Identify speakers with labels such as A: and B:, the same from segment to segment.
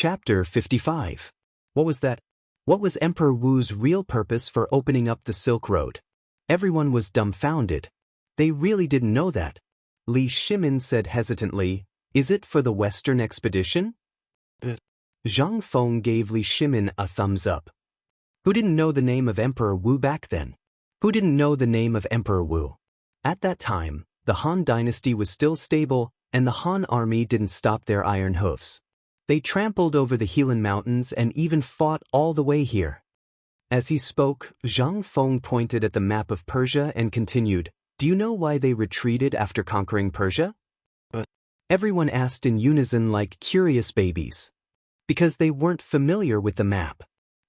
A: Chapter 55. What was that? What was Emperor Wu's real purpose for opening up the Silk Road? Everyone was dumbfounded. They really didn't know that. Li Shimin said hesitantly, "Is it for the Western expedition?" Zhang Feng gave Li Shimin a thumbs up. Who didn't know the name of Emperor Wu back then? Who didn't know the name of Emperor Wu? At that time, the Han dynasty was still stable, and the Han army didn't stop their iron hoofs. They trampled over the Helan Mountains and even fought all the way here. As he spoke, Zhang Feng pointed at the map of Persia and continued, "Do you know why they retreated after conquering Persia?" Everyone asked in unison like curious babies. Because they weren't familiar with the map.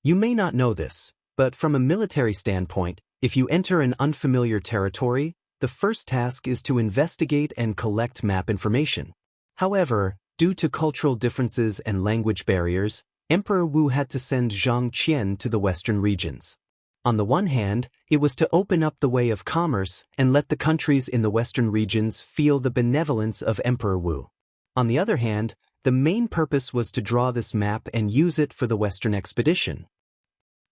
A: You may not know this, but from a military standpoint, if you enter an unfamiliar territory, the first task is to investigate and collect map information. However, due to cultural differences and language barriers, Emperor Wu had to send Zhang Qian to the western regions. On the one hand, it was to open up the way of commerce and let the countries in the western regions feel the benevolence of Emperor Wu. On the other hand, the main purpose was to draw this map and use it for the western expedition.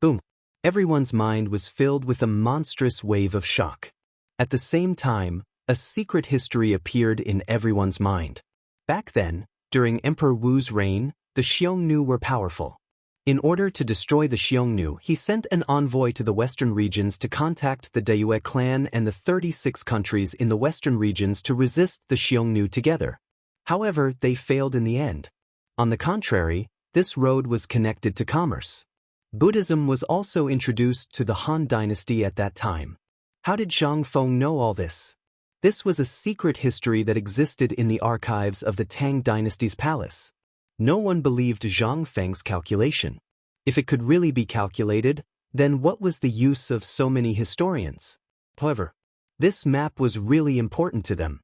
A: Boom! Everyone's mind was filled with a monstrous wave of shock. At the same time, a secret history appeared in everyone's mind. Back then, during Emperor Wu's reign, the Xiongnu were powerful. In order to destroy the Xiongnu, he sent an envoy to the western regions to contact the Dayue clan and the 36 countries in the western regions to resist the Xiongnu together. However, they failed in the end. On the contrary, this road was connected to commerce. Buddhism was also introduced to the Han dynasty at that time. How did Zhang Feng know all this? This was a secret history that existed in the archives of the Tang dynasty's palace. No one believed Zhang Feng's calculation. If it could really be calculated, then what was the use of so many historians? However, this map was really important to them.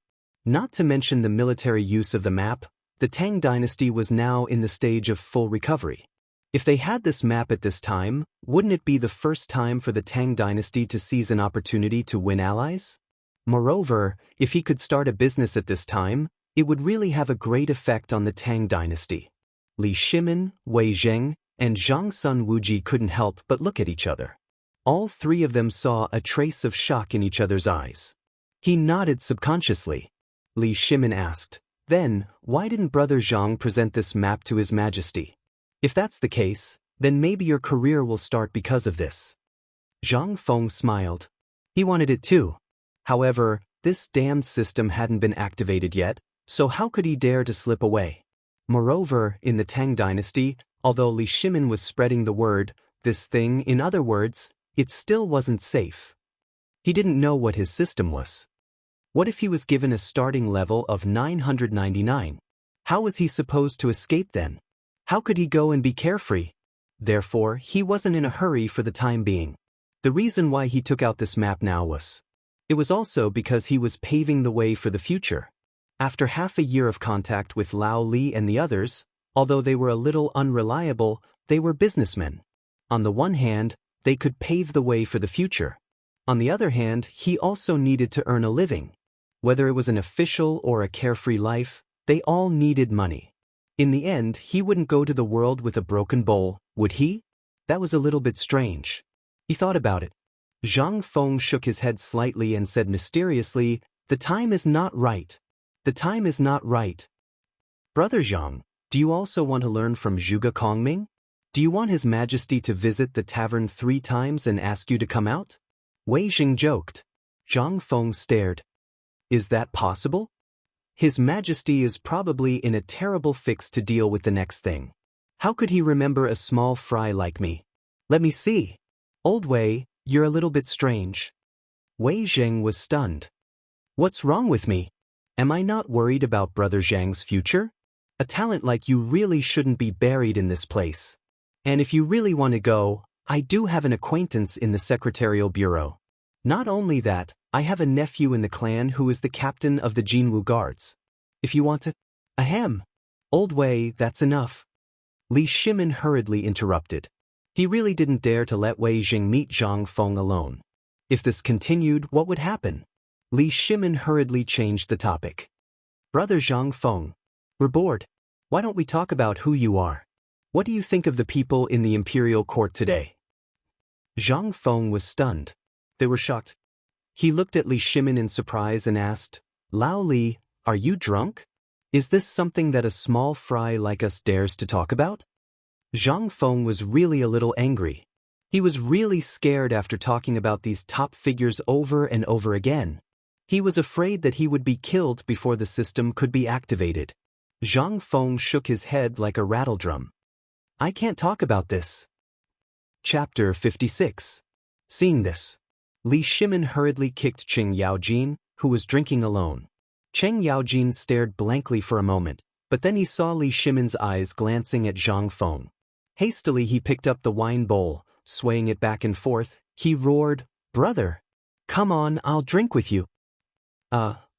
A: Not to mention the military use of the map, the Tang dynasty was now in the stage of full recovery. If they had this map at this time, wouldn't it be the first time for the Tang dynasty to seize an opportunity to win allies? Moreover, if he could start a business at this time, it would really have a great effect on the Tang dynasty. Li Shimin, Wei Zheng, and Zhang Sun Wuji couldn't help but look at each other. All three of them saw a trace of shock in each other's eyes. He nodded subconsciously. Li Shimin asked, "Then, why didn't Brother Zhang present this map to His Majesty? If that's the case, then maybe your career will start because of this." Zhang Feng smiled. He wanted it too. However, this damned system hadn't been activated yet, so how could he dare to slip away? Moreover, in the Tang dynasty, although Li Shimin was spreading the word, this thing, in other words, it still wasn't safe. He didn't know what his system was. What if he was given a starting level of 999? How was he supposed to escape then? How could he go and be carefree? Therefore, he wasn't in a hurry for the time being. The reason why he took out this map now was. It was also because he was paving the way for the future. After half a year of contact with Lao Li and the others, although they were a little unreliable, they were businessmen. On the one hand, they could pave the way for the future. On the other hand, he also needed to earn a living. Whether it was an official or a carefree life, they all needed money. In the end, he wouldn't go to the world with a broken bowl, would he? That was a little bit strange. He thought about it. Zhang Feng shook his head slightly and said mysteriously, "The time is not right. The time is not right." "Brother Zhang, do you also want to learn from Zhuge Kongming? Do you want His Majesty to visit the tavern 3 times and ask you to come out?" Wei Xing joked. Zhang Feng stared. "Is that possible? His Majesty is probably in a terrible fix to deal with the next thing. How could he remember a small fry like me? Let me see. Old Wei, you're a little bit strange." Wei Zheng was stunned. "What's wrong with me? Am I not worried about Brother Zhang's future? A talent like you really shouldn't be buried in this place. And if you really want to go, I do have an acquaintance in the Secretarial Bureau. Not only that, I have a nephew in the clan who is the captain of the Jinwu Guards. If you want to—" "Ahem. Old Wei, that's enough." Li Shimin hurriedly interrupted. He really didn't dare to let Wei Xing meet Zhang Feng alone. If this continued, what would happen? Li Shimin hurriedly changed the topic. "Brother Zhang Feng, we're bored. Why don't we talk about who you are? What do you think of the people in the imperial court today? Zhang Feng was stunned. They were shocked. He looked at Li Shimin in surprise and asked, Lao Li, are you drunk? Is this something that a small fry like us dares to talk about? Zhang Feng was really a little angry. He was really scared after talking about these top figures over and over again. He was afraid that he would be killed before the system could be activated. Zhang Feng shook his head like a rattledrum. I can't talk about this. Chapter 56. Seeing this, Li Shimin hurriedly kicked Cheng Yaojin, who was drinking alone. Cheng Yaojin stared blankly for a moment, but then he saw Li Shimin's eyes glancing at Zhang Feng. Hastily he picked up the wine bowl, swaying it back and forth. He roared, Brother! Come on, I'll drink with you.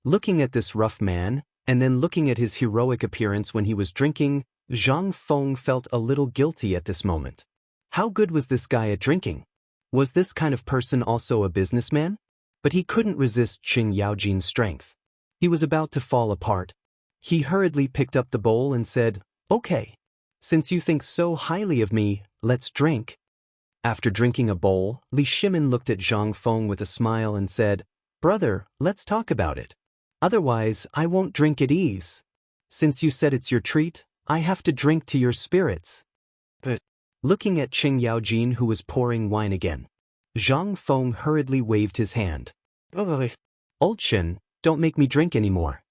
A: Looking at this rough man, and then looking at his heroic appearance when he was drinking, Zhang Feng felt a little guilty at this moment. How good was this guy at drinking? Was this kind of person also a businessman? But he couldn't resist Cheng Yaojin's strength. He was about to fall apart. He hurriedly picked up the bowl and said, Okay. Since you think so highly of me, let's drink. After drinking a bowl, Li Shimin looked at Zhang Feng with a smile and said, Brother, let's talk about it. Otherwise, I won't drink at ease. Since you said it's your treat, I have to drink to your spirits. But, looking at Cheng Yaojin who was pouring wine again, Zhang Feng hurriedly waved his hand. Old Chen, don't make me drink anymore.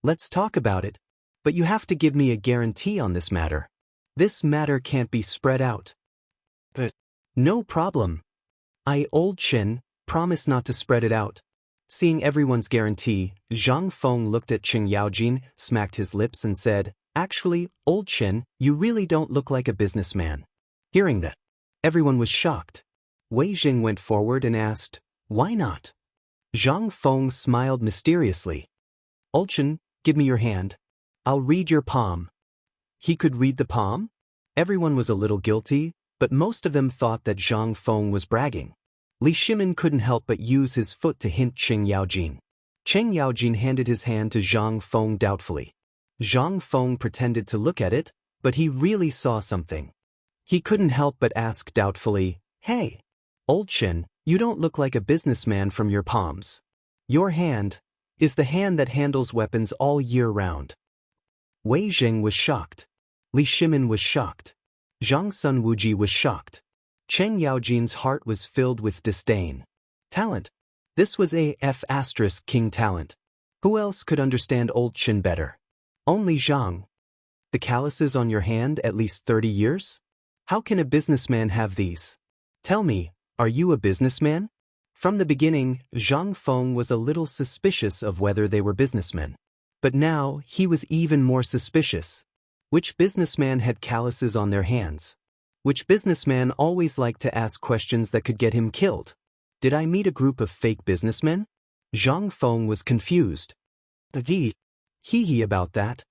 A: Let's talk about it. But you have to give me a guarantee on this matter. This matter can't be spread out. But, no problem. I, Old Chen, promise not to spread it out. Seeing everyone's guarantee, Zhang Feng looked at Cheng Yaojin, smacked his lips and said, Actually, Old Chen, you really don't look like a businessman. Hearing that, everyone was shocked. Wei Jing went forward and asked, Why not? Zhang Feng smiled mysteriously. Old Chen, give me your hand. I'll read your palm. He could read the palm? Everyone was a little guilty, but most of them thought that Zhang Feng was bragging. Li Shimin couldn't help but use his foot to hint Cheng Yaojin. Cheng Yaojin handed his hand to Zhang Feng doubtfully. Zhang Feng pretended to look at it, but he really saw something. He couldn't help but ask doubtfully, Hey, Old Chen, you don't look like a businessman from your palms. Your hand is the hand that handles weapons all year round. Wei Jing was shocked. Li Shimin was shocked. Zhang Sun Wuji was shocked. Cheng Yaojin's heart was filled with disdain. Talent. This was A.F. King talent. Who else could understand Old Chen better? Only Zhang. The calluses on your hand at least 30 years? How can a businessman have these? Tell me, are you a businessman? From the beginning, Zhang Feng was a little suspicious of whether they were businessmen. But now, he was even more suspicious. Which businessman had calluses on their hands? Which businessman always liked to ask questions that could get him killed? Did I meet a group of fake businessmen? Zhang Feng was confused. Hee about that.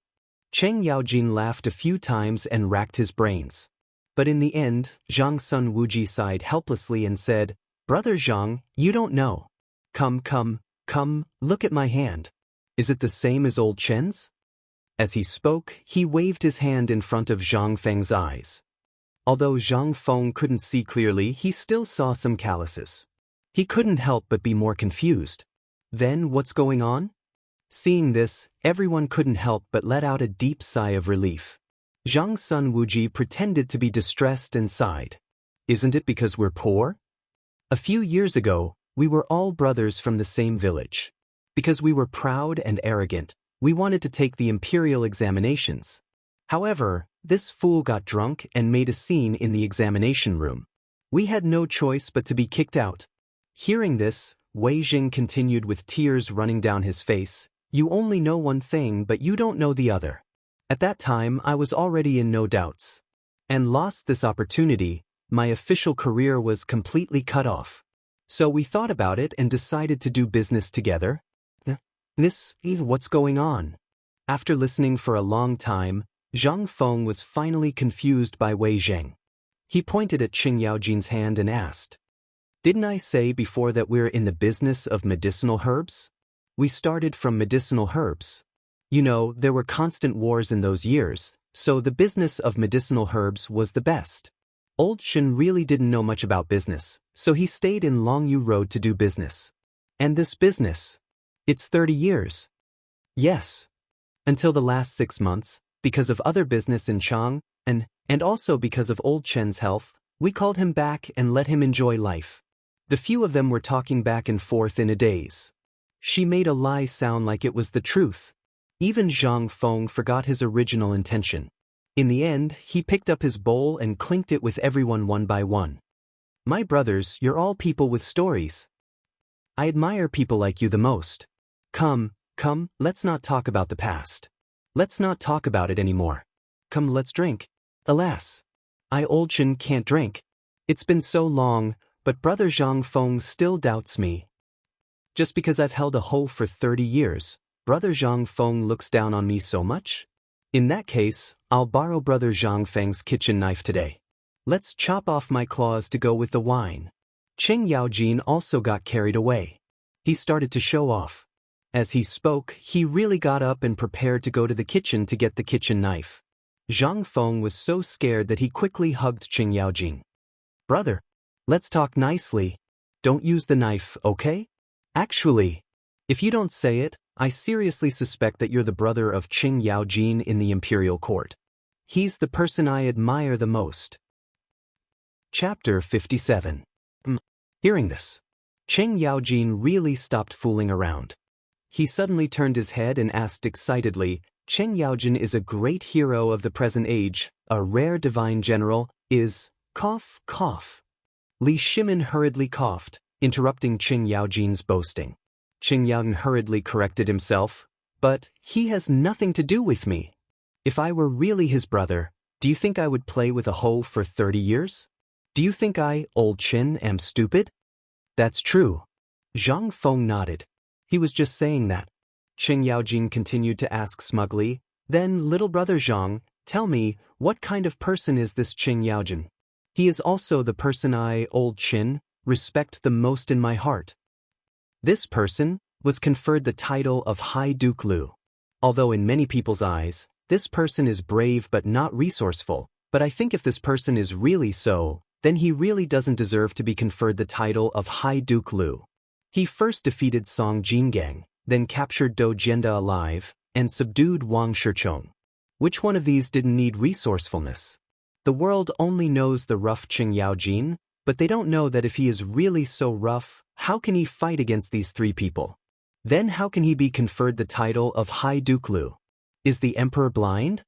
A: Cheng Yaojin laughed a few times and racked his brains. But in the end, Zhang Sun Wuji sighed helplessly and said, Brother Zhang, you don't know. Come, look at my hand. Is it the same as Old Chen's? As he spoke, he waved his hand in front of Zhang Feng's eyes. Although Zhang Feng couldn't see clearly, he still saw some calluses. He couldn't help but be more confused. Then what's going on? Seeing this, everyone couldn't help but let out a deep sigh of relief. Zhang Sun Wuji pretended to be distressed and sighed. Isn't it because we're poor? A few years ago, we were all brothers from the same village. Because we were proud and arrogant, we wanted to take the imperial examinations. However, this fool got drunk and made a scene in the examination room. We had no choice but to be kicked out. Hearing this, Wei Jing continued with tears running down his face, You only know one thing but you don't know the other. At that time I was already in no doubts. And lost this opportunity, my official career was completely cut off. So we thought about it and decided to do business together. What's going on? After listening for a long time, Zhang Feng was finally confused by Wei Jing. He pointed at Cheng Yaojin's hand and asked, Didn't I say before that we're in the business of medicinal herbs? We started from medicinal herbs. You know, there were constant wars in those years, so the business of medicinal herbs was the best. Old Shin really didn't know much about business, so he stayed in Longyu Road to do business. And this business? It's 30 years. Yes. Until the last 6 months, because of other business in Chang, and also because of Old Chen's health, we called him back and let him enjoy life. The few of them were talking back and forth in a daze. She made a lie sound like it was the truth. Even Zhang Feng forgot his original intention. In the end, he picked up his bowl and clinked it with everyone one by one. My brothers, you're all people with stories. I admire people like you the most. Come, let's not talk about the past. Let's not talk about it anymore. Come, let's drink. Alas, I Old Chen can't drink. It's been so long, but brother Zhang Feng still doubts me. Just because I've held a hoe for 30 years, brother Zhang Feng looks down on me so much? In that case, I'll borrow brother Zhang Feng's kitchen knife today. Let's chop off my claws to go with the wine. Qing Yaojin also got carried away. He started to show off. As he spoke, he really got up and prepared to go to the kitchen to get the kitchen knife. Zhang Feng was so scared that he quickly hugged Qing Yaojin. Brother, let's talk nicely. Don't use the knife, okay? Actually, if you don't say it, I seriously suspect that you're the brother of Qing Yaojin in the imperial court. He's the person I admire the most. Chapter 57. Hearing this, Qing Yaojin really stopped fooling around. He suddenly turned his head and asked excitedly, Qing Yaojin is a great hero of the present age, a rare divine general, is, cough, cough. Li Shimin hurriedly coughed, interrupting Qing Yaojin's boasting. Qing Yaojin hurriedly corrected himself, but he has nothing to do with me. If I were really his brother, do you think I would play with a hoe for 30 years? Do you think I, Old Qin, am stupid? That's true. Zhang Feng nodded. He was just saying that. Qing Yaojin continued to ask smugly, then little brother Zhang, tell me, what kind of person is this Qing Yaojin? He is also the person I, Old Qin, respect the most in my heart. This person was conferred the title of High Duke Lu. Although in many people's eyes, this person is brave but not resourceful, but I think if this person is really so, then he really doesn't deserve to be conferred the title of High Duke Lu. He first defeated Song Jingang, then captured Do Jianda alive, and subdued Wang Shichong. Which one of these didn't need resourcefulness? The world only knows the rough Qing Yaojin, but they don't know that if he is really so rough, how can he fight against these three people? Then how can he be conferred the title of High Duke Lu? Is the emperor blind?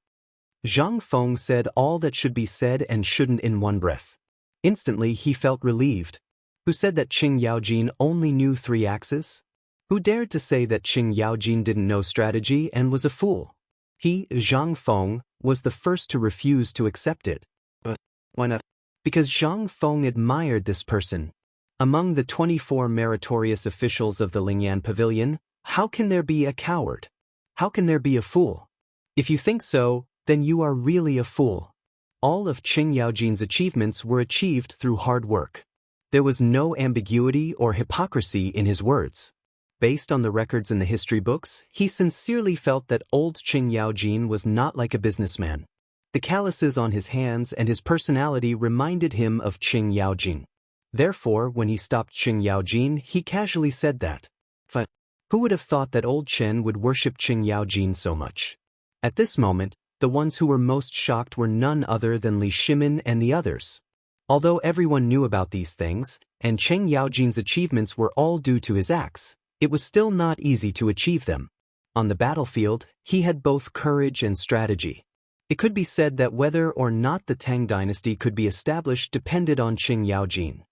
A: Zhang Feng said all that should be said and shouldn't in one breath. Instantly he felt relieved. Who said that Qing Yaojin only knew 3 axes? Who dared to say that Qing Yaojin didn't know strategy and was a fool? He, Zhang Feng, was the first to refuse to accept it. But why not? Because Zhang Feng admired this person. Among the 24 meritorious officials of the Lingyan Pavilion, how can there be a coward? How can there be a fool? If you think so, then you are really a fool. All of Qing Yaojin's achievements were achieved through hard work. There was no ambiguity or hypocrisy in his words. Based on the records in the history books, he sincerely felt that old Qing Yaojin was not like a businessman. The calluses on his hands and his personality reminded him of Qing Yaojin. Therefore, when he stopped Qing Yaojin, he casually said that. Who would have thought that old Chen would worship Qing Yaojin so much? At this moment, the ones who were most shocked were none other than Li Shimin and the others. Although everyone knew about these things, and Qing Yaojin's achievements were all due to his axe, it was still not easy to achieve them. On the battlefield, he had both courage and strategy. It could be said that whether or not the Tang dynasty could be established depended on Qing Yaojin.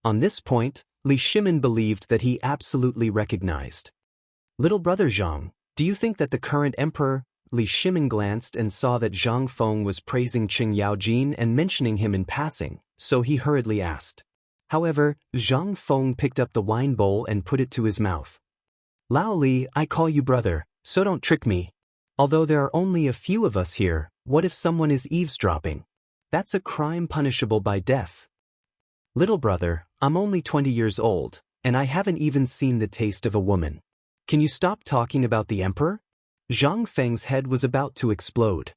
A: On this point, Li Shimin believed that he absolutely recognized. Little brother Zhang, do you think that the current emperor? Li Shimin glanced and saw that Zhang Feng was praising Qing Yaojin and mentioning him in passing, so he hurriedly asked. However, Zhang Feng picked up the wine bowl and put it to his mouth. Lao Li, I call you brother, so don't trick me. Although there are only a few of us here, what if someone is eavesdropping? That's a crime punishable by death. Little brother, I'm only 20 years old, and I haven't even seen the taste of a woman. Can you stop talking about the emperor? Zhang Feng's head was about to explode.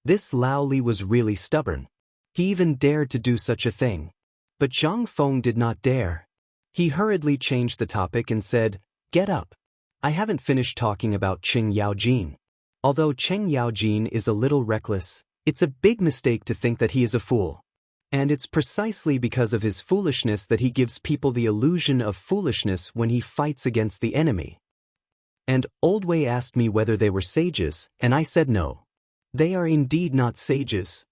A: This Lao Li was really stubborn. He even dared to do such a thing. But Zhang Feng did not dare. He hurriedly changed the topic and said, "Get up. I haven't finished talking about Qing Yaojin. Although Cheng Yaojin is a little reckless, it's a big mistake to think that he is a fool. And it's precisely because of his foolishness that he gives people the illusion of foolishness when he fights against the enemy." And Old Wei asked me whether they were sages, and I said no. They are indeed not sages.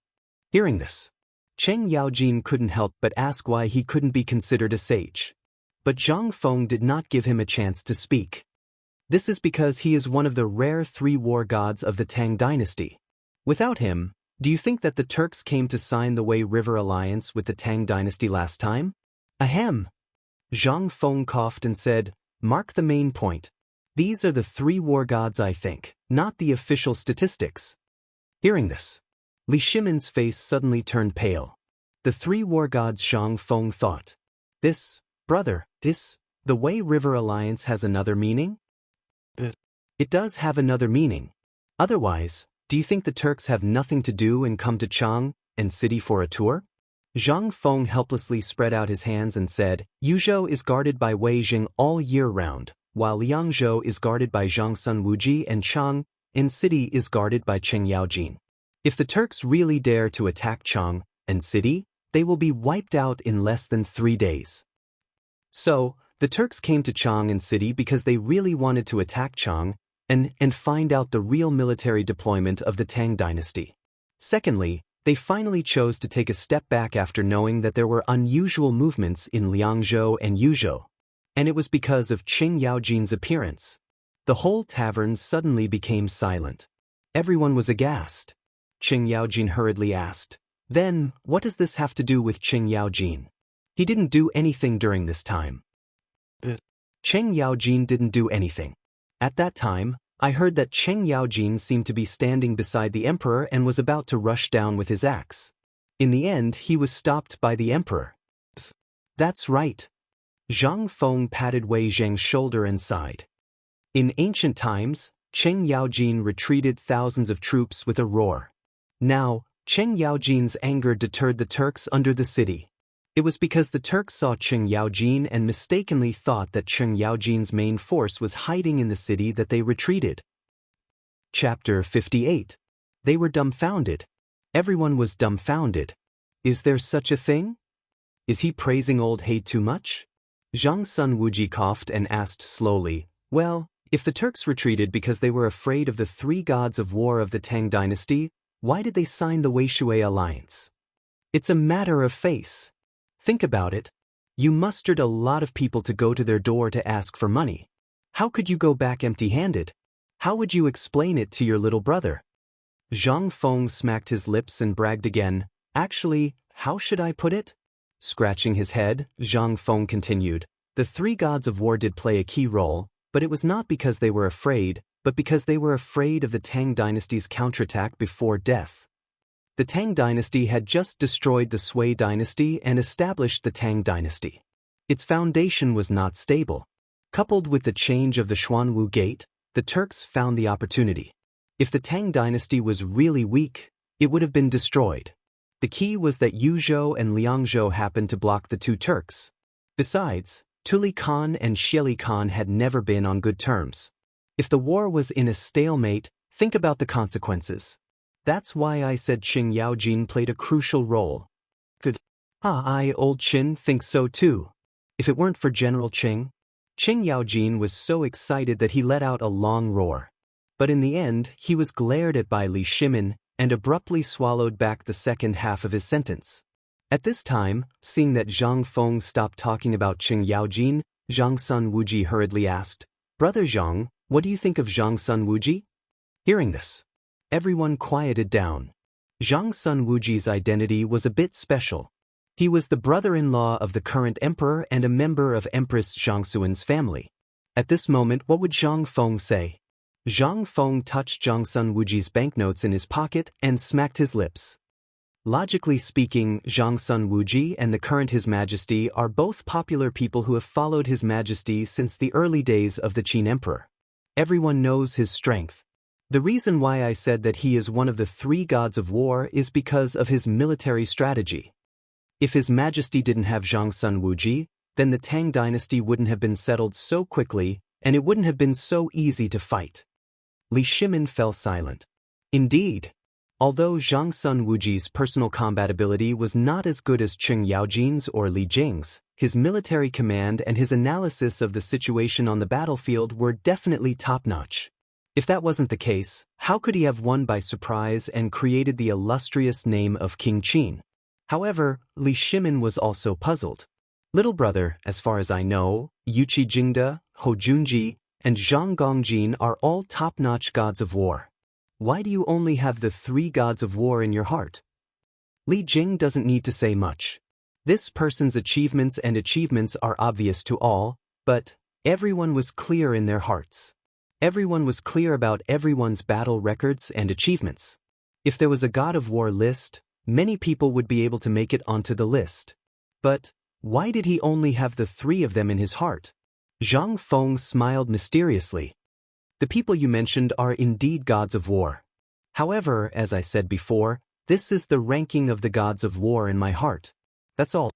A: Hearing this, Cheng Yaojin couldn't help but ask why he couldn't be considered a sage. But Zhang Feng did not give him a chance to speak. This is because he is one of the rare 3 war gods of the Tang dynasty. Without him, do you think that the Turks came to sign the Wei River alliance with the Tang dynasty last time? Ahem. Zhang Feng coughed and said, "Mark the main point. These are the 3 war gods, I think, not the official statistics." Hearing this, Li Shimin's face suddenly turned pale. The 3 war gods, Zhang Feng thought. The Wei River alliance has another meaning? It does have another meaning. Otherwise, do you think the Turks have nothing to do and come to Chang and city for a tour? Zhang Feng helplessly spread out his hands and said, "Yuzhou is guarded by Wei Jing all year round, while Liangzhou is guarded by Zhangsun Wuji and Chang, and city is guarded by Cheng Yaojin. If the Turks really dare to attack Chang and city, they will be wiped out in less than 3 days." So, the Turks came to Chang and city because they really wanted to attack Chang and find out the real military deployment of the Tang dynasty. Secondly, they finally chose to take a step back after knowing that there were unusual movements in Liangzhou and Yuzhou. And it was because of Cheng Yaojin's appearance. The whole tavern suddenly became silent. Everyone was aghast. Cheng Yaojin hurriedly asked, "Then, what does this have to do with Cheng Yaojin? He didn't do anything during this time." Cheng Yaojin didn't do anything. At that time, I heard that Cheng Yaojin seemed to be standing beside the emperor and was about to rush down with his axe. In the end, he was stopped by the emperor. That's right. Zhang Feng patted Wei Zheng's shoulder and sighed. In ancient times, Cheng Yaojin retreated thousands of troops with a roar. Now, Cheng Yaojin's anger deterred the Turks under the city. It was because the Turks saw Cheng Yaojin and mistakenly thought that Cheng Yaojin's main force was hiding in the city that they retreated. Chapter 58. They were dumbfounded. Everyone was dumbfounded. Is there such a thing? Is he praising old He too much? Zhangsun Wuji coughed and asked slowly, "Well, if the Turks retreated because they were afraid of the 3 gods of war of the Tang dynasty, why did they sign the Wei-Shui alliance? It's a matter of face. Think about it. You mustered a lot of people to go to their door to ask for money. How could you go back empty-handed? How would you explain it to your little brother?" Zhang Feng smacked his lips and bragged again. "Actually, how should I put it?" Scratching his head, Zhang Feng continued, "The 3 gods of war did play a key role, but it was not because they were afraid, but because they were afraid of the Tang dynasty's counterattack before death. The Tang dynasty had just destroyed the Sui dynasty and established the Tang dynasty. Its foundation was not stable. Coupled with the change of the Xuanwu Gate, the Turks found the opportunity. If the Tang dynasty was really weak, it would have been destroyed. The key was that Yuzhou and Liangzhou happened to block the 2 Turks. Besides, Tuli Khan and Xieli Khan had never been on good terms. If the war was in a stalemate, think about the consequences. That's why I said Cheng Yaojin played a crucial role." "Good. I, old Qin, think so too. If it weren't for General Cheng." Cheng Yaojin was so excited that he let out a long roar. But in the end, he was glared at by Li Shimin and abruptly swallowed back the second half of his sentence. At this time, seeing that Zhang Feng stopped talking about Cheng Yaojin, Zhangsun Wuji hurriedly asked, "Brother Zhang, what do you think of Zhangsun Wuji?" Hearing this, everyone quieted down. Zhangsun Wuji's identity was a bit special. He was the brother-in-law of the current emperor and a member of Empress Zhangsuan's family. At this moment, what would Zhang Feng say? Zhang Feng touched Zhangsun Wuji's banknotes in his pocket and smacked his lips. Logically speaking, Zhangsun Wuji and the current His Majesty are both popular people who have followed His Majesty since the early days of the Qin Emperor. Everyone knows his strength. The reason why I said that he is one of the 3 gods of war is because of his military strategy. If His Majesty didn't have Zhangsun Wuji, then the Tang dynasty wouldn't have been settled so quickly, and it wouldn't have been so easy to fight. Li Shimin fell silent. Indeed. Although Zhangsun Wuji's personal combat ability was not as good as Cheng Yaojin's or Li Jing's, his military command and his analysis of the situation on the battlefield were definitely top-notch. If that wasn't the case, how could he have won by surprise and created the illustrious name of King Qin? However, Li Shimin was also puzzled. Little brother, as far as I know, Yuqi Jingde, Hou Junji, and Zhang Gongjin are all top-notch gods of war. Why do you only have the 3 gods of war in your heart? Li Jing doesn't need to say much. This person's achievements are obvious to all, but everyone was clear in their hearts. Everyone was clear about everyone's battle records and achievements. If there was a god of war list, many people would be able to make it onto the list. But why did he only have the 3 of them in his heart? Zhang Feng smiled mysteriously. The people you mentioned are indeed gods of war. However, as I said before, this is the ranking of the gods of war in my heart. That's all.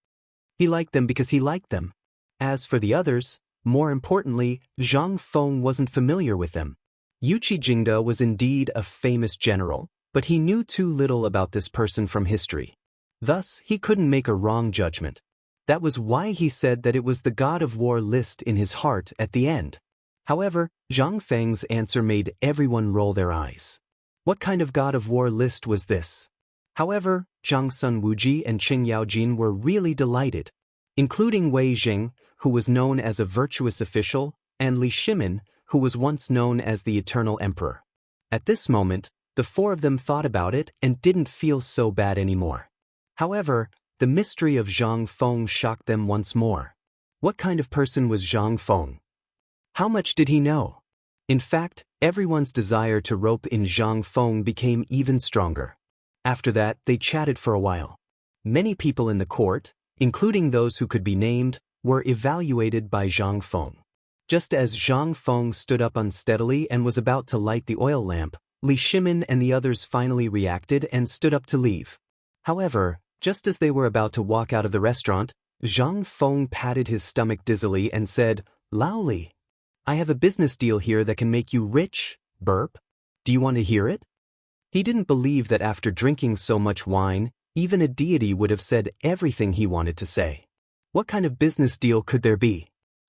A: He liked them because he liked them. As for the others, more importantly, Zhang Feng wasn't familiar with them. Yuqi Jingde was indeed a famous general, but he knew too little about this person from history. Thus, he couldn't make a wrong judgment. That was why he said that it was the god of war list in his heart at the end. However, Zhang Feng's answer made everyone roll their eyes. What kind of god of war list was this? However, Zhangsun Wuji and Cheng Yaojin were really delighted, including Wei Jing, who was known as a virtuous official, and Li Shimin, who was once known as the Eternal Emperor. At this moment, the 4 of them thought about it and didn't feel so bad anymore. However, the mystery of Zhang Feng shocked them once more. What kind of person was Zhang Feng? How much did he know? In fact, everyone's desire to rope in Zhang Feng became even stronger. After that, they chatted for a while. Many people in the court, including those who could be named, were evaluated by Zhang Feng. Just as Zhang Feng stood up unsteadily and was about to light the oil lamp, Li Shimin and the others finally reacted and stood up to leave. However, just as they were about to walk out of the restaurant, Zhang Feng patted his stomach dizzily and said, "Lao Li, I have a business deal here that can make you rich, burp. Do you want to hear it?" He didn't believe that after drinking so much wine, even a deity would have said everything he wanted to say. What kind of business deal could there be?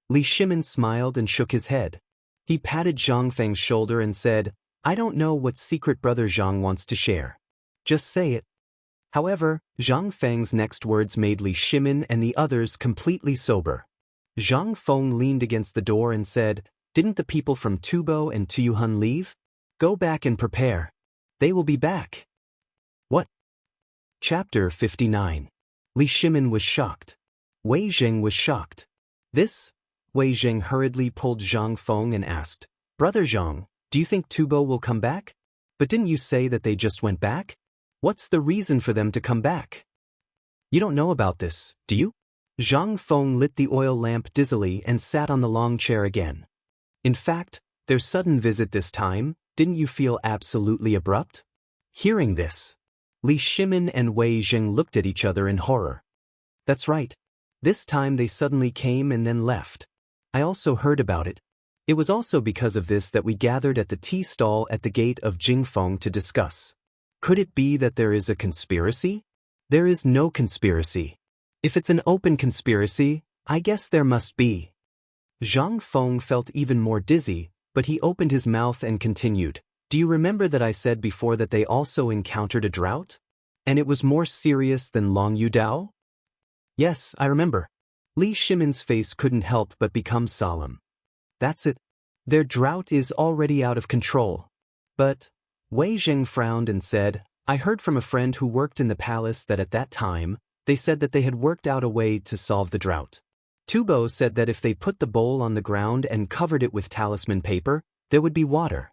A: Li Shimin smiled and shook his head. He patted Zhang Feng's shoulder and said, "I don't know what secret brother Zhang wants to share. Just say it." However, Zhang Feng's next words made Li Shimin and the others completely sober. Zhang Feng leaned against the door and said, "Didn't the people from Tubo and Tuyuhun leave? Go back and prepare. They will be back." What? Chapter 59. Li Shimin was shocked. Wei Jing was shocked. This? Wei Jing hurriedly pulled Zhang Feng and asked, "Brother Zhang, do you think Tubo will come back? But didn't you say that they just went back? What's the reason for them to come back?" "You don't know about this, do you?" Zhang Feng lit the oil lamp dizzily and sat on the long chair again. "In fact, their sudden visit this time, didn't you feel absolutely abrupt?" Hearing this, Li Shimin and Wei Jing looked at each other in horror. "That's right. This time they suddenly came and then left. I also heard about it. It was also because of this that we gathered at the tea stall at the gate of Jingfeng to discuss. Could it be that there is a conspiracy? There is no conspiracy. If it's an open conspiracy, I guess there must be." Zhang Feng felt even more dizzy, but he opened his mouth and continued, "Do you remember that I said before that they also encountered a drought? And it was more serious than Long Yudao?" "Yes, I remember." Li Shimin's face couldn't help but become solemn. "That's it. Their drought is already out of control." But Wei Jing frowned and said, "I heard from a friend who worked in the palace that at that time, they said that they had worked out a way to solve the drought. Tubo said that if they put the bowl on the ground and covered it with talisman paper, there would be water."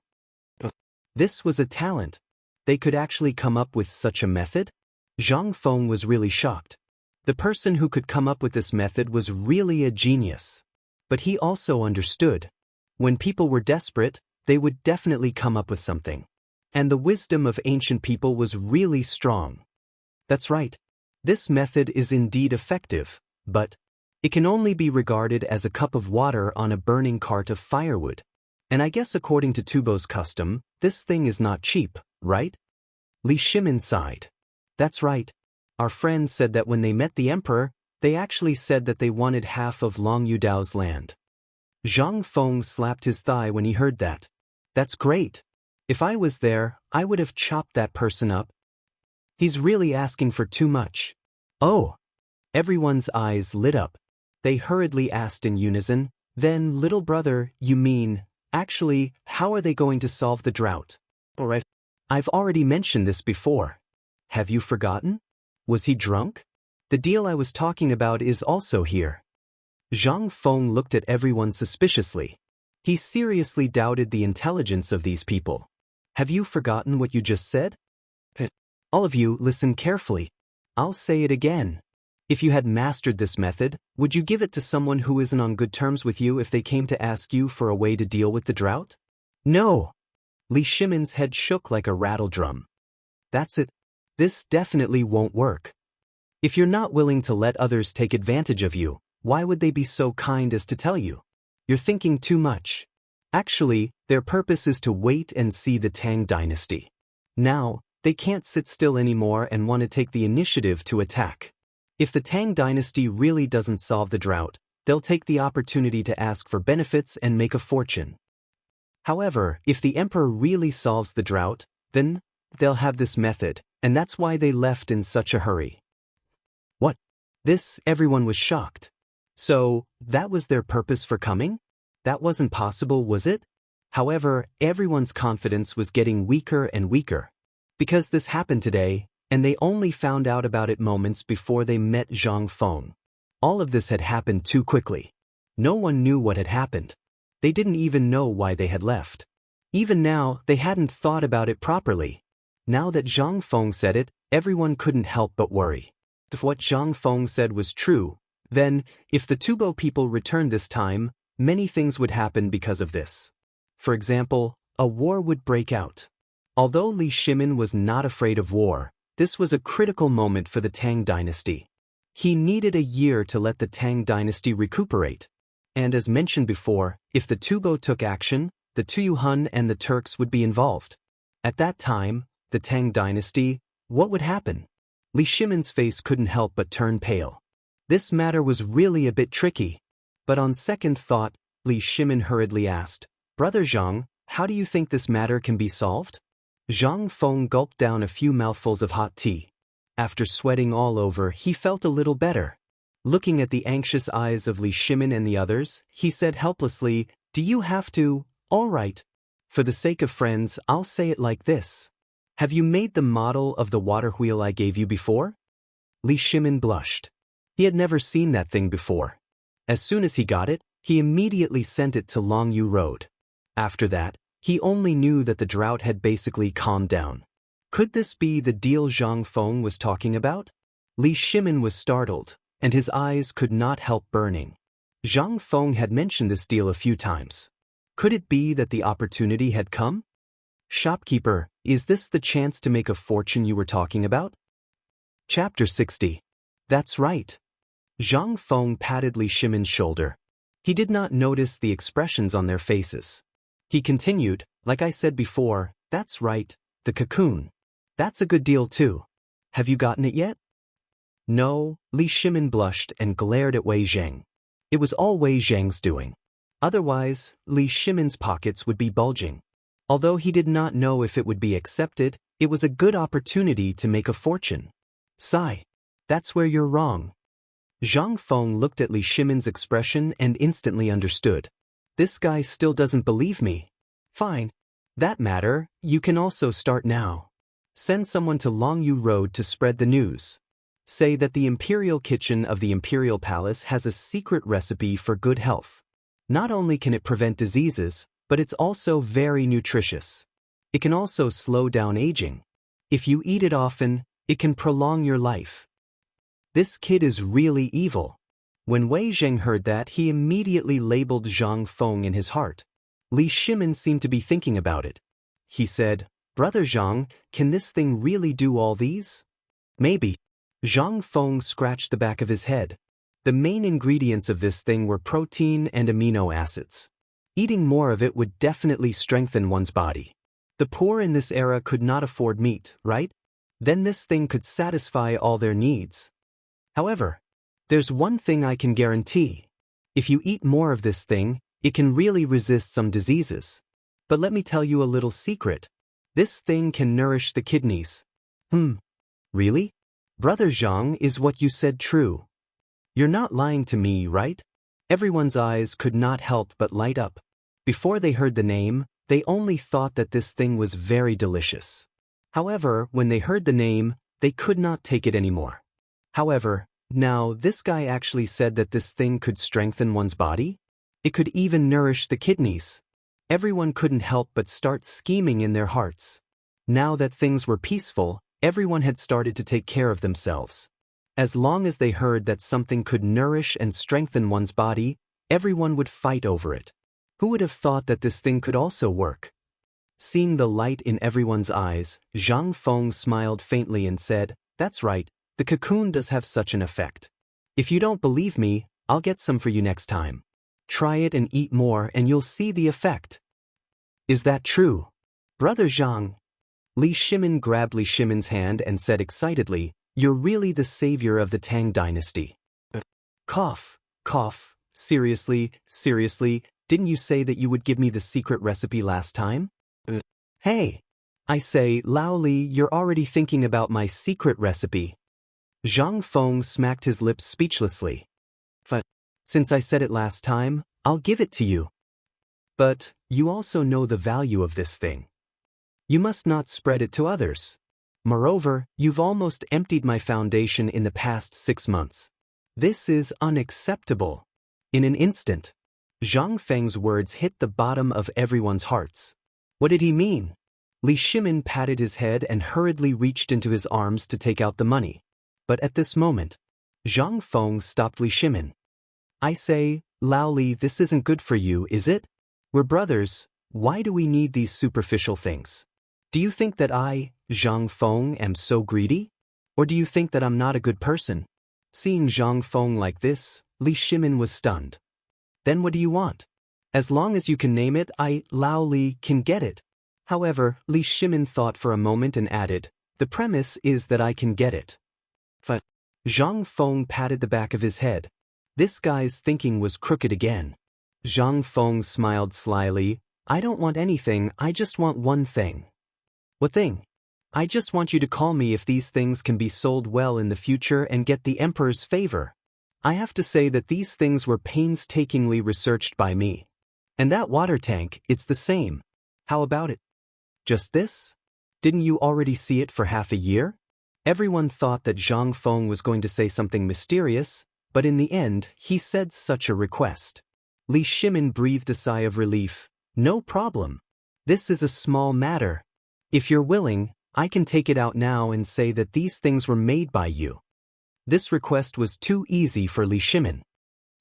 A: This was a talent. They could actually come up with such a method? Zhang Feng was really shocked. The person who could come up with this method was really a genius. But he also understood. When people were desperate, they would definitely come up with something. And the wisdom of ancient people was really strong. That's right. This method is indeed effective, but it can only be regarded as a cup of water on a burning cart of firewood. And I guess according to Tubo's custom, this thing is not cheap, right? Li Shimin sighed. That's right. Our friends said that when they met the emperor, they actually said that they wanted half of Long Yudao's land. Zhang Feng slapped his thigh when he heard that. That's great. If I was there, I would have chopped that person up. He's really asking for too much. Oh! Everyone's eyes lit up. They hurriedly asked in unison, then, little brother, you mean, actually, how are they going to solve the drought? All right. I've already mentioned this before. Have you forgotten? Was he drunk? The deal I was talking about is also here. Zhang Feng looked at everyone suspiciously. He seriously doubted the intelligence of these people. Have you forgotten what you just said? All of you, listen carefully. I'll say it again. If you had mastered this method, would you give it to someone who isn't on good terms with you if they came to ask you for a way to deal with the drought? No. Li Shimin's head shook like a rattle drum. That's it. This definitely won't work. If you're not willing to let others take advantage of you, why would they be so kind as to tell you? You're thinking too much. Actually, their purpose is to wait and see the Tang dynasty. Now, they can't sit still anymore and want to take the initiative to attack. If the Tang dynasty really doesn't solve the drought, they'll take the opportunity to ask for benefits and make a fortune. However, if the emperor really solves the drought, then they'll have this method, and that's why they left in such a hurry. What? This, everyone was shocked. So, that was their purpose for coming? That wasn't possible, was it? However, everyone's confidence was getting weaker and weaker. Because this happened today, and they only found out about it moments before they met Zhang Feng. All of this had happened too quickly. No one knew what had happened. They didn't even know why they had left. Even now, they hadn't thought about it properly. Now that Zhang Feng said it, everyone couldn't help but worry. If what Zhang Feng said was true, then, if the Tubo people returned this time, many things would happen because of this. For example, a war would break out. Although Li Shimin was not afraid of war, this was a critical moment for the Tang dynasty. He needed a year to let the Tang dynasty recuperate. And as mentioned before, if the Tubo took action, the Tuyuhun and the Turks would be involved. At that time, the Tang dynasty, what would happen? Li Shimin's face couldn't help but turn pale. This matter was really a bit tricky. But on second thought, Li Shimin hurriedly asked, Brother Zhang, how do you think this matter can be solved? Zhang Feng gulped down a few mouthfuls of hot tea. After sweating all over, he felt a little better. Looking at the anxious eyes of Li Shimin and the others, he said helplessly, Do you have to? All right. For the sake of friends, I'll say it like this. Have you made the model of the water wheel I gave you before? Li Shimin blushed. He had never seen that thing before. As soon as he got it, he immediately sent it to Longyu Road. After that, he only knew that the drought had basically calmed down. Could this be the deal Zhang Feng was talking about? Li Shimin was startled, and his eyes could not help burning. Zhang Feng had mentioned this deal a few times. Could it be that the opportunity had come? Shopkeeper, is this the chance to make a fortune you were talking about? Chapter 60. That's right. Zhang Feng patted Li Shimin's shoulder. He did not notice the expressions on their faces. He continued, like I said before, that's right, the cocoon. That's a good deal too. Have you gotten it yet? No, Li Shimin blushed and glared at Wei Zheng. It was all Wei Zheng's doing. Otherwise, Li Shimin's pockets would be bulging. Although he did not know if it would be accepted, it was a good opportunity to make a fortune. Sigh. That's where you're wrong. Zhang Feng looked at Li Shimin's expression and instantly understood. This guy still doesn't believe me. Fine. That matter, you can also start now. Send someone to Longyu Road to spread the news. Say that the Imperial Kitchen of the Imperial Palace has a secret recipe for good health. Not only can it prevent diseases, but it's also very nutritious. It can also slow down aging. If you eat it often, it can prolong your life. This kid is really evil. When Wei Zheng heard that, he immediately labeled Zhang Feng in his heart. Li Shimin seemed to be thinking about it. He said, "Brother Zhang, can this thing really do all these?" "Maybe." Zhang Feng scratched the back of his head. The main ingredients of this thing were protein and amino acids. Eating more of it would definitely strengthen one's body. The poor in this era could not afford meat, right? Then this thing could satisfy all their needs. However, there's one thing I can guarantee. If you eat more of this thing, it can really resist some diseases. But let me tell you a little secret. This thing can nourish the kidneys. Really? Brother Zhang, is what you said true? You're not lying to me, right? Everyone's eyes could not help but light up. Before they heard the name, they only thought that this thing was very delicious. However, when they heard the name, they could not take it anymore. However, now this guy actually said that this thing could strengthen one's body? It could even nourish the kidneys. Everyone couldn't help but start scheming in their hearts. Now that things were peaceful, everyone had started to take care of themselves. As long as they heard that something could nourish and strengthen one's body, everyone would fight over it. Who would have thought that this thing could also work? Seeing the light in everyone's eyes, Zhang Feng smiled faintly and said, "That's right, the cocoon does have such an effect. If you don't believe me, I'll get some for you next time. Try it and eat more and you'll see the effect." "Is that true? Brother Zhang?" Li Shimin grabbed Li Shimin's hand and said excitedly, "You're really the savior of the Tang dynasty." Cough, cough, seriously, didn't you say that you would give me the secret recipe last time? Hey, I say, Lao Li, you're already thinking about my secret recipe. Zhang Feng smacked his lips speechlessly. Since I said it last time, I'll give it to you. But you also know the value of this thing. You must not spread it to others. Moreover, you've almost emptied my foundation in the past 6 months. This is unacceptable. In an instant, Zhang Feng's words hit the bottom of everyone's hearts. What did he mean? Li Shimin patted his head and hurriedly reached into his arms to take out the money. But at this moment, Zhang Feng stopped Li Shimin. "I say, Lao Li, this isn't good for you, is it? We're brothers, why do we need these superficial things? Do you think that I, Zhang Feng, am so greedy? Or do you think that I'm not a good person?" Seeing Zhang Feng like this, Li Shimin was stunned. "Then what do you want? As long as you can name it, I, Lao Li, can get it." However, Li Shimin thought for a moment and added, "The premise is that I can get it." Zhang Feng patted the back of his head. This guy's thinking was crooked again. Zhang Feng smiled slyly. "I don't want anything, I just want one thing." "What thing?" "I just want you to call me if these things can be sold well in the future and get the emperor's favor. I have to say that these things were painstakingly researched by me. And that water tank, it's the same. How about it? Just this? Didn't you already see it for half a year?" Everyone thought that Zhang Feng was going to say something mysterious, but in the end, he said such a request. Li Shimin breathed a sigh of relief. "No problem. This is a small matter. If you're willing, I can take it out now and say that these things were made by you." This request was too easy for Li Shimin.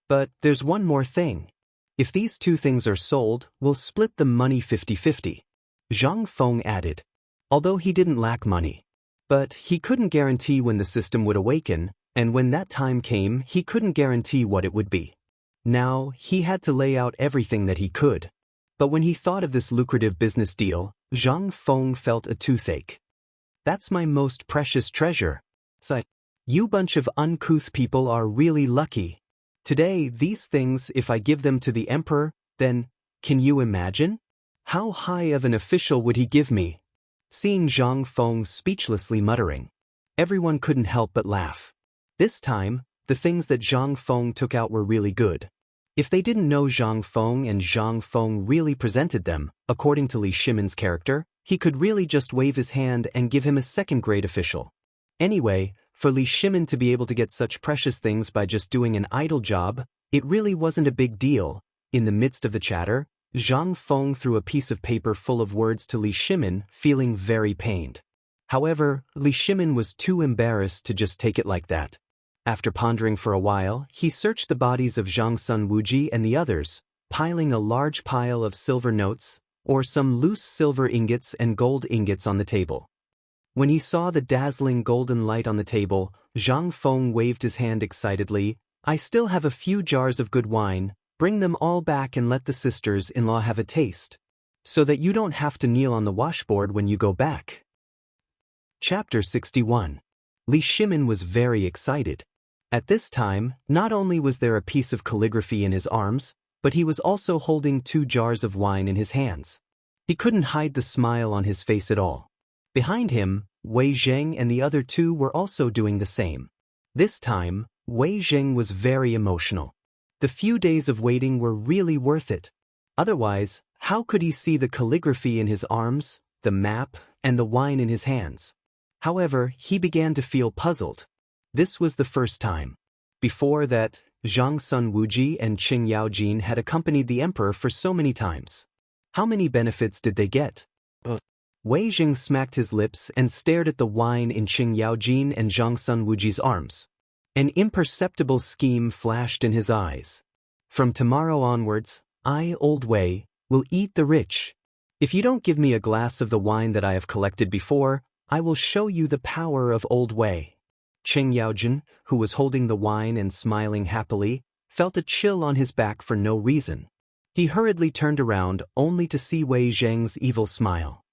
A: "But there's one more thing. If these 2 things are sold, we'll split the money 50-50. Zhang Feng added. Although he didn't lack money. But he couldn't guarantee when the system would awaken, and when that time came, he couldn't guarantee what it would be. Now, he had to lay out everything that he could. But when he thought of this lucrative business deal, Zhang Feng felt a toothache. "That's my most precious treasure. You bunch of uncouth people are really lucky. Today, these things, if I give them to the emperor, then, can you imagine? How high of an official would he give me?" Seeing Zhang Feng speechlessly muttering, everyone couldn't help but laugh. This time, the things that Zhang Feng took out were really good. If they didn't know Zhang Feng and Zhang Feng really presented them, according to Li Shimin's character, he could really just wave his hand and give him a second-grade official. Anyway, for Li Shimin to be able to get such precious things by just doing an idle job, it really wasn't a big deal. In the midst of the chatter, Zhang Feng threw a piece of paper full of words to Li Shimin, feeling very pained. However, Li Shimin was too embarrassed to just take it like that. After pondering for a while, he searched the bodies of Zhang Sun Wuji and the others, piling a large pile of silver notes, or some loose silver ingots and gold ingots on the table. When he saw the dazzling golden light on the table, Zhang Feng waved his hand excitedly. "I still have a few jars of good wine, bring them all back and let the sisters-in-law have a taste, so that you don't have to kneel on the washboard when you go back." Chapter 61. Li Shimin was very excited. At this time, not only was there a piece of calligraphy in his arms, but he was also holding 2 jars of wine in his hands. He couldn't hide the smile on his face at all. Behind him, Wei Zheng and the other 2 were also doing the same. This time, Wei Zheng was very emotional. The few days of waiting were really worth it. Otherwise, how could he see the calligraphy in his arms, the map, and the wine in his hands? However, he began to feel puzzled. This was the first time. Before that, Zhang Sun Wuji and Qing Yaojin had accompanied the emperor for so many times. How many benefits did they get? Wei Zheng smacked his lips and stared at the wine in Qing Yaojin and Zhang Sun Wuji's arms. An imperceptible scheme flashed in his eyes. "From tomorrow onwards, I, Old Wei, will eat the rich. If you don't give me a glass of the wine that I have collected before, I will show you the power of Old Wei." Qing Yaojin, who was holding the wine and smiling happily, felt a chill on his back for no reason. He hurriedly turned around only to see Wei Zheng's evil smile.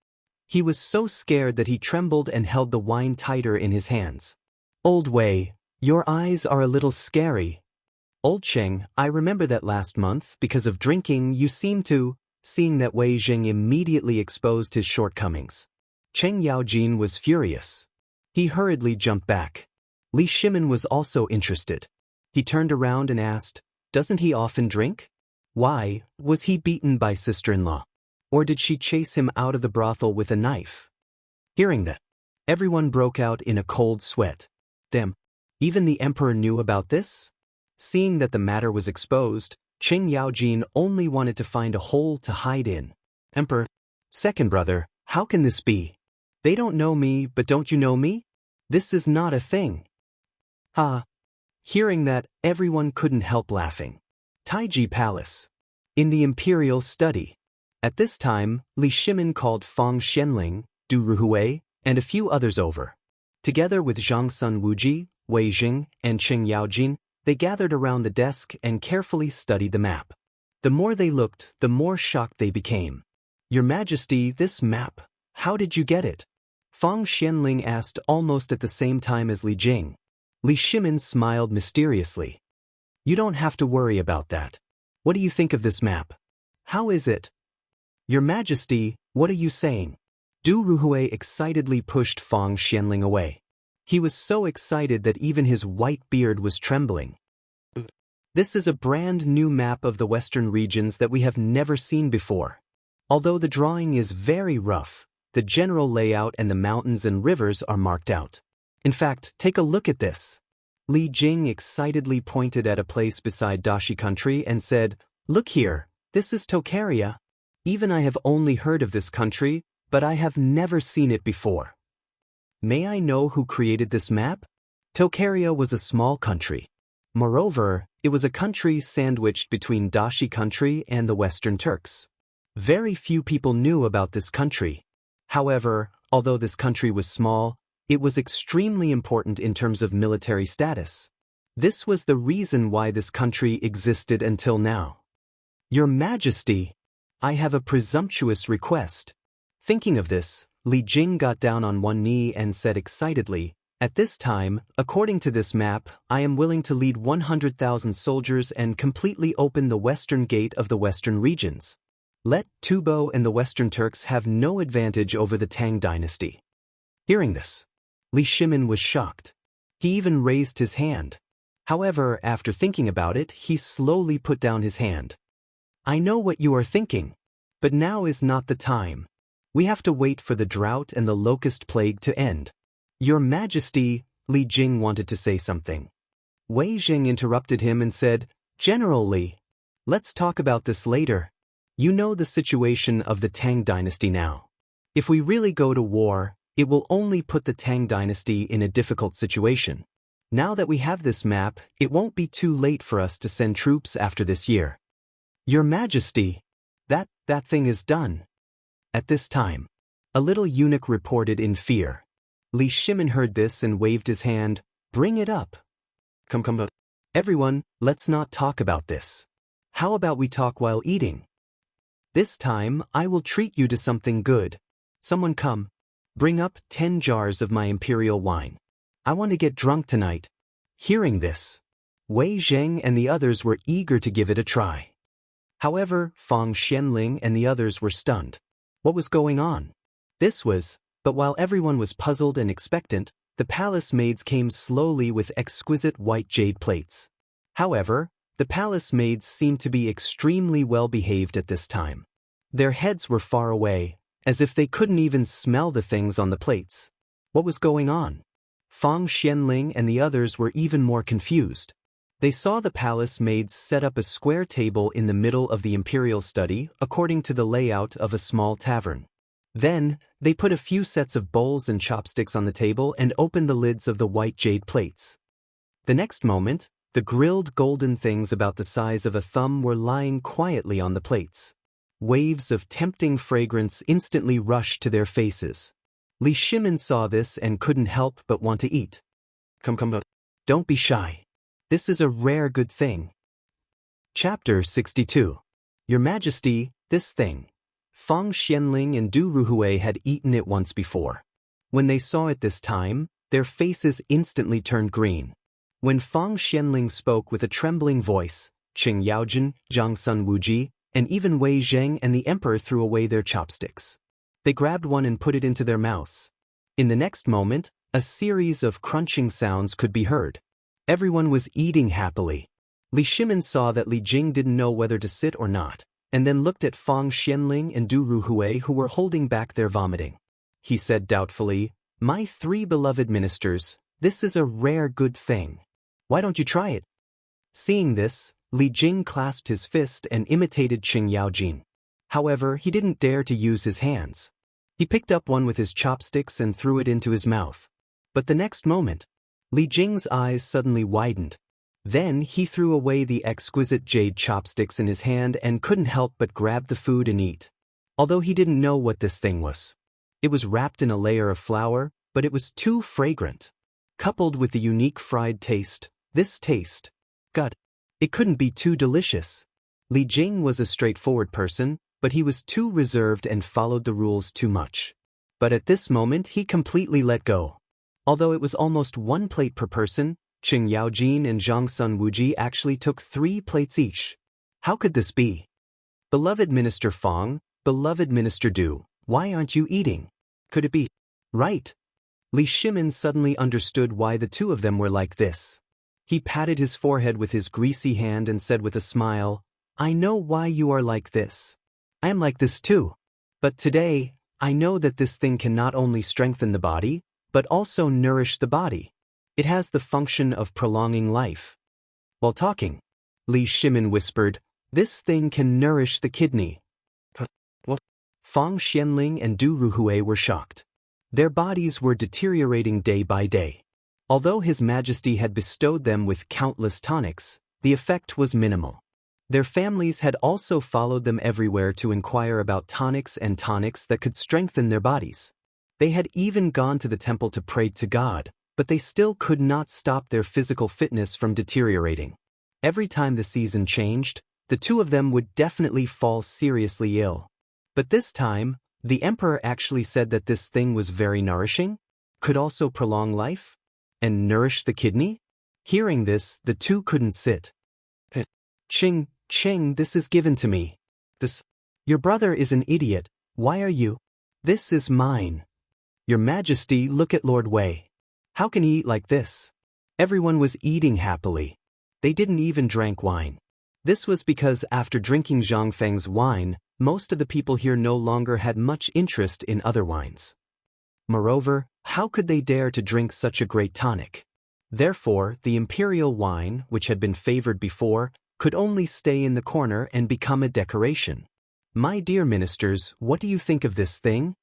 A: He was so scared that he trembled and held the wine tighter in his hands. "Old Wei, your eyes are a little scary." "Old Qing, I remember that last month, because of drinking, you seemed to..." Seeing that Wei Zheng immediately exposed his shortcomings, Qing Yaojin was furious. He hurriedly jumped back. Li Shimin was also interested. He turned around and asked, "Doesn't he often drink? Why, was he beaten by sister-in-law? Or did she chase him out of the brothel with a knife?" Hearing that, everyone broke out in a cold sweat. Damn, even the emperor knew about this? Seeing that the matter was exposed, Qing Yaojin only wanted to find a hole to hide in. "Emperor, second brother, how can this be? They don't know me, but don't you know me? This is not a thing." Ha! Hearing that, everyone couldn't help laughing. Taiji Palace. In the imperial study. At this time, Li Shimin called Fang Xianling, Du Ruhui, and a few others over. Together with Zhang Sun Wuji, Wei Jing, and Qing Yaojin, they gathered around the desk and carefully studied the map. The more they looked, the more shocked they became. "Your Majesty, this map, how did you get it?" Fang Xianling asked almost at the same time as Li Jing. Li Shimin smiled mysteriously. "You don't have to worry about that. What do you think of this map? How is it?" "Your Majesty, what are you saying?" Du Ruhui excitedly pushed Fang Xianling away. He was so excited that even his white beard was trembling. "This is a brand new map of the western regions that we have never seen before. Although the drawing is very rough, the general layout and the mountains and rivers are marked out. In fact, take a look at this." Li Jing excitedly pointed at a place beside Dashi country and said, "Look here, this is Tokaria. Even I have only heard of this country, but I have never seen it before. May I know who created this map?" Tokaria was a small country. Moreover, it was a country sandwiched between Dashi country and the Western Turks. Very few people knew about this country. However, although this country was small, it was extremely important in terms of military status. This was the reason why this country existed until now. "Your Majesty, I have a presumptuous request." Thinking of this, Li Jing got down on one knee and said excitedly, "At this time, according to this map, I am willing to lead 100,000 soldiers and completely open the western gate of the western regions. Let Tubo and the Western Turks have no advantage over the Tang dynasty." Hearing this, Li Shimin was shocked. He even raised his hand. However, after thinking about it, he slowly put down his hand. "I know what you are thinking, but now is not the time. We have to wait for the drought and the locust plague to end." "Your Majesty," Li Jing wanted to say something. Wei Jing interrupted him and said, "General Li, let's talk about this later. You know the situation of the Tang dynasty now. If we really go to war, it will only put the Tang dynasty in a difficult situation. Now that we have this map, it won't be too late for us to send troops after this year." Your Majesty, that thing is done. At this time, a little eunuch reported in fear. Li Shimin heard this and waved his hand. Bring it up. Come. Everyone, let's not talk about this. How about we talk while eating? This time, I will treat you to something good. Someone come. Bring up 10 jars of my imperial wine. I want to get drunk tonight. Hearing this, Wei Zheng and the others were eager to give it a try. However, Fang Xianling and the others were stunned. What was going on? But while everyone was puzzled and expectant, the palace maids came slowly with exquisite white jade plates. However, the palace maids seemed to be extremely well behaved at this time. Their heads were far away, as if they couldn't even smell the things on the plates. What was going on? Fang Xianling and the others were even more confused. They saw the palace maids set up a square table in the middle of the imperial study according to the layout of a small tavern. Then, they put a few sets of bowls and chopsticks on the table and opened the lids of the white jade plates. The next moment, the grilled golden things about the size of a thumb were lying quietly on the plates. Waves of tempting fragrance instantly rushed to their faces. Li Shimin saw this and couldn't help but want to eat. Come. Don't be shy. This is a rare good thing. Chapter 62. Your Majesty, this thing. Fang Xianling and Du Ruhui had eaten it once before. When they saw it this time, their faces instantly turned green. When Fang Xianling spoke with a trembling voice, Qing Yaojin, Zhang Sun Wuji, and even Wei Zheng and the emperor threw away their chopsticks. They grabbed one and put it into their mouths. In the next moment, a series of crunching sounds could be heard. Everyone was eating happily. Li Shimin saw that Li Jing didn't know whether to sit or not, and then looked at Fang Xianling and Du Ruhui who were holding back their vomiting. He said doubtfully, My 3 beloved ministers, this is a rare good thing. Why don't you try it? Seeing this, Li Jing clasped his fist and imitated Qing Yaojin. However, he didn't dare to use his hands. He picked up one with his chopsticks and threw it into his mouth. But the next moment, Li Jing's eyes suddenly widened. Then he threw away the exquisite jade chopsticks in his hand and couldn't help but grab the food and eat. Although he didn't know what this thing was. It was wrapped in a layer of flour, but it was too fragrant. Coupled with the unique fried taste, it couldn't be too delicious. Li Jing was a straightforward person, but he was too reserved and followed the rules too much. But at this moment he completely let go. Although it was almost 1 plate per person, Qing Yaojin and Zhang Sun Wuji actually took 3 plates each. How could this be? Beloved Minister Fang, beloved Minister Du, why aren't you eating? Could it be? Right. Li Shimin suddenly understood why the two of them were like this. He patted his forehead with his greasy hand and said with a smile, I know why you are like this. I am like this too. But today, I know that this thing can not only strengthen the body, but also nourish the body. It has the function of prolonging life. While talking, Li Shimin whispered, This thing can nourish the kidney. What? Fang Xianling and Du Ruhui were shocked. Their bodies were deteriorating day by day. Although His Majesty had bestowed them with countless tonics, the effect was minimal. Their families had also followed them everywhere to inquire about tonics that could strengthen their bodies. They had even gone to the temple to pray to God, but they still could not stop their physical fitness from deteriorating. Every time the season changed, the two of them would definitely fall seriously ill. But this time, the emperor actually said that this thing was very nourishing, could also prolong life, and nourish the kidney? Hearing this, the two couldn't sit. Qing, this is given to me. Your brother is an idiot, why are you? This is mine. Your Majesty, look at Lord Wei. How can he eat like this? Everyone was eating happily. They didn't even drink wine. This was because after drinking Zhang Feng's wine, most of the people here no longer had much interest in other wines. Moreover, how could they dare to drink such a great tonic? Therefore, the imperial wine, which had been favored before, could only stay in the corner and become a decoration. My dear ministers, what do you think of this thing?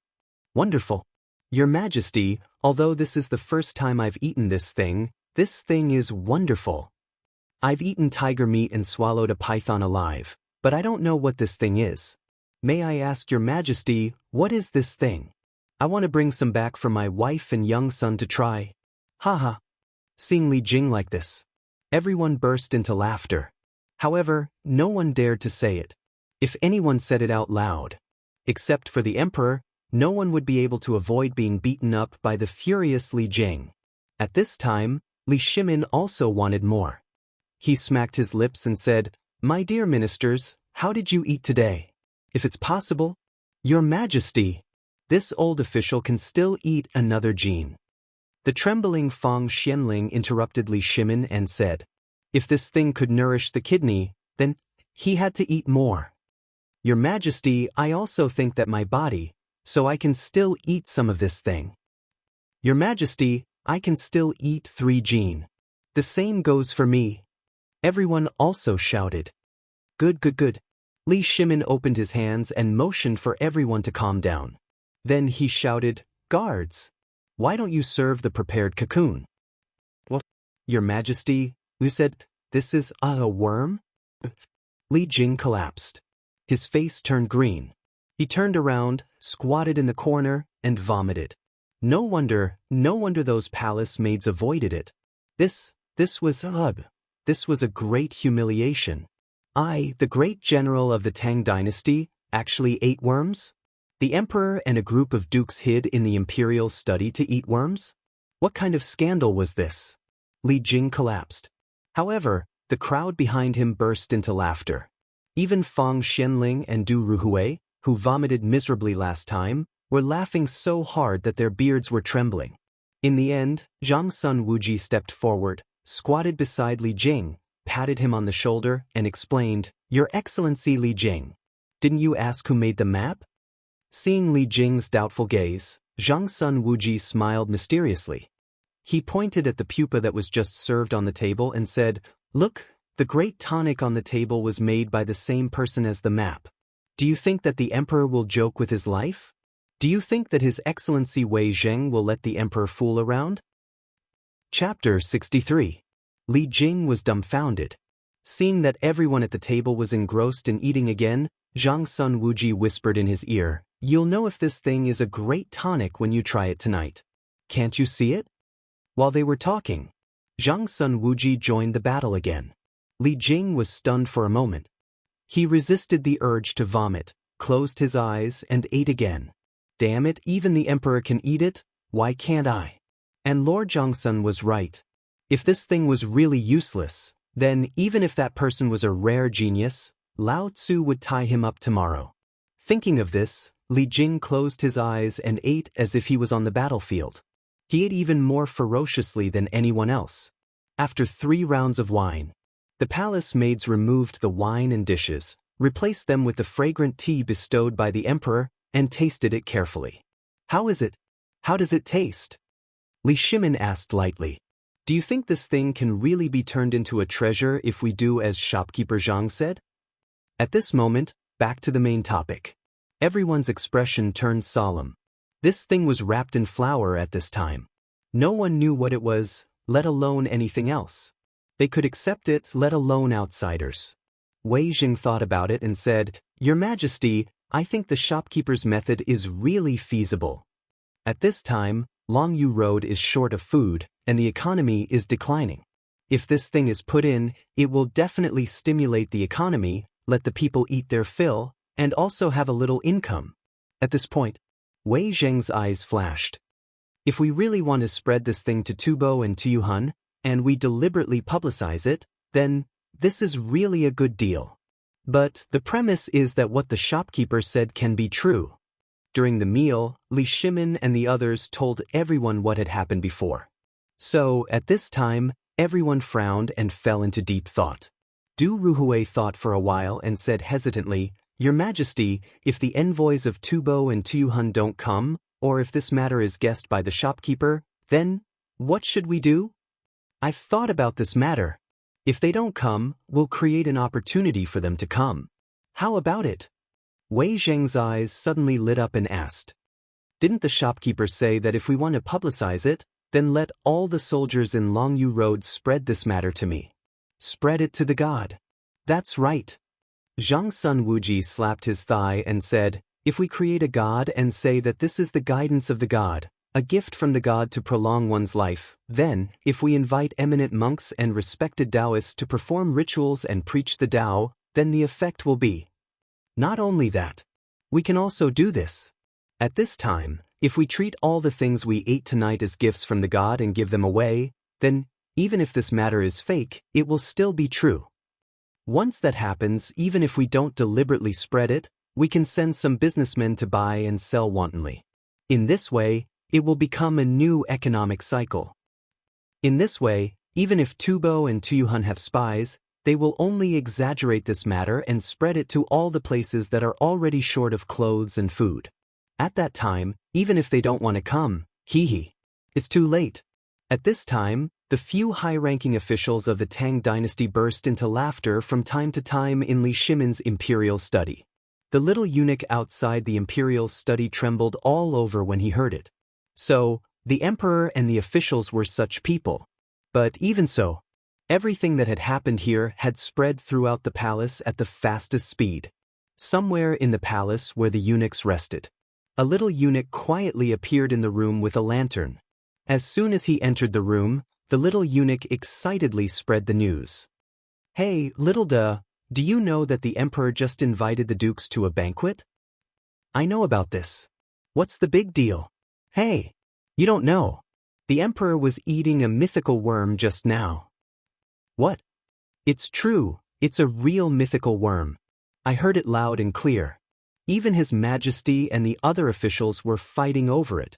A: Wonderful. Your Majesty, although this is the first time I've eaten this thing is wonderful. I've eaten tiger meat and swallowed a python alive, but I don't know what this thing is. May I ask your majesty, what is this thing? I want to bring some back for my wife and young son to try. Haha. Seeing Li Jing like this, everyone burst into laughter. However, no one dared to say it. If anyone said it out loud, except for the emperor, no one would be able to avoid being beaten up by the furious Li Jing. At this time, Li Shimin also wanted more. He smacked his lips and said, "My dear ministers, how did you eat today? If it's possible, your majesty, this old official can still eat another gene." The trembling Fang Xianling interrupted Li Shimin and said, "If this thing could nourish the kidney, then he had to eat more. Your majesty, I also think that my body, so I can still eat some of this thing. Your majesty, I can still eat 3 gene. The same goes for me." Everyone also shouted. Good, good, good. Li Shimin opened his hands and motioned for everyone to calm down. Then he shouted, "Guards, why don't you serve the prepared cocoon?" "What? Your majesty, you said this is a worm?" Li Jing collapsed. His face turned green. He turned around, squatted in the corner, and vomited. No wonder those palace maids avoided it. This was a great humiliation. I, the great general of the Tang dynasty, actually ate worms? The emperor and a group of dukes hid in the imperial study to eat worms? What kind of scandal was this? Li Jing collapsed. However, the crowd behind him burst into laughter. Even Fang Xianling and Du Ruhui, who vomited miserably last time, were laughing so hard that their beards were trembling. In the end, Zhang Sun Wuji stepped forward, squatted beside Li Jing, patted him on the shoulder, and explained, "Your Excellency Li Jing, didn't you ask who made the map?" Seeing Li Jing's doubtful gaze, Zhang Sun Wuji smiled mysteriously. He pointed at the pupa that was just served on the table and said, "Look, the great tonic on the table was made by the same person as the map. Do you think that the emperor will joke with his life? Do you think that His Excellency Wei Zheng will let the emperor fool around?" Chapter 63. Li Jing was dumbfounded. Seeing that everyone at the table was engrossed in eating again, Zhang Sun Wuji whispered in his ear, "You'll know if this thing is a great tonic when you try it tonight. Can't you see it?" While they were talking, Zhang Sun Wuji joined the battle again. Li Jing was stunned for a moment. He resisted the urge to vomit, closed his eyes, and ate again. Damn it, even the emperor can eat it, why can't I? And Lord Zhangsun was right. If this thing was really useless, then even if that person was a rare genius, Lao Tzu would tie him up tomorrow. Thinking of this, Li Jing closed his eyes and ate as if he was on the battlefield. He ate even more ferociously than anyone else. After 3 rounds of wine, the palace maids removed the wine and dishes, replaced them with the fragrant tea bestowed by the emperor, and tasted it carefully. "How is it? How does it taste?" Li Shimin asked lightly. "Do you think this thing can really be turned into a treasure if we do as shopkeeper Zhang said?" At this moment, back to the main topic. Everyone's expression turned solemn. This thing was wrapped in flour at this time. No one knew what it was, let alone anything else. They could accept it, let alone outsiders. Wei Jing thought about it and said, "Your Majesty, I think the shopkeeper's method is really feasible. At this time, Longyu Road is short of food, and the economy is declining. If this thing is put in, it will definitely stimulate the economy, let the people eat their fill, and also have a little income." At this point, Wei Zheng's eyes flashed. If we really want to spread this thing to Tubo and Tuyuhan, and we deliberately publicize it, then this is really a good deal. But the premise is that what the shopkeeper said can be true. During the meal, Li Shimin and the others told everyone what had happened before. So, at this time, everyone frowned and fell into deep thought. Du Ruhui thought for a while and said hesitantly, "Your Majesty, if the envoys of Tubo and Tuyuhan don't come, or if this matter is guessed by the shopkeeper, then what should we do? I've thought about this matter. If they don't come, we'll create an opportunity for them to come. How about it?" Wei Zheng's eyes suddenly lit up and asked, "Didn't the shopkeeper say that if we want to publicize it, then let all the soldiers in Longyu Road spread this matter to me? Spread it to the god." "That's right." Zhang Sun Wuji slapped his thigh and said, "If we create a god and say that this is the guidance of the god, a gift from the god to prolong one's life, then, if we invite eminent monks and respected Taoists to perform rituals and preach the Tao, then the effect will be. Not only that, we can also do this. At this time, if we treat all the things we ate tonight as gifts from the god and give them away, then, even if this matter is fake, it will still be true. Once that happens, even if we don't deliberately spread it, we can send some businessmen to buy and sell wantonly. In this way, it will become a new economic cycle. In this way, even if Tubo and Tuyuhun have spies, they will only exaggerate this matter and spread it to all the places that are already short of clothes and food. At that time, even if they don't want to come, it's too late." At this time, the few high-ranking officials of the Tang dynasty burst into laughter from time to time in Li Shimin's imperial study. The little eunuch outside the imperial study trembled all over when he heard it. So, the emperor and the officials were such people. But even so, everything that had happened here had spread throughout the palace at the fastest speed. Somewhere in the palace where the eunuchs rested, a little eunuch quietly appeared in the room with a lantern. As soon as he entered the room, the little eunuch excitedly spread the news. "Hey, little do you know that the emperor just invited the dukes to a banquet? I know about this. What's the big deal? Hey, you don't know. The emperor was eating a mythical worm just now." "What? It's true, it's a real mythical worm. I heard it loud and clear. Even His Majesty and the other officials were fighting over it."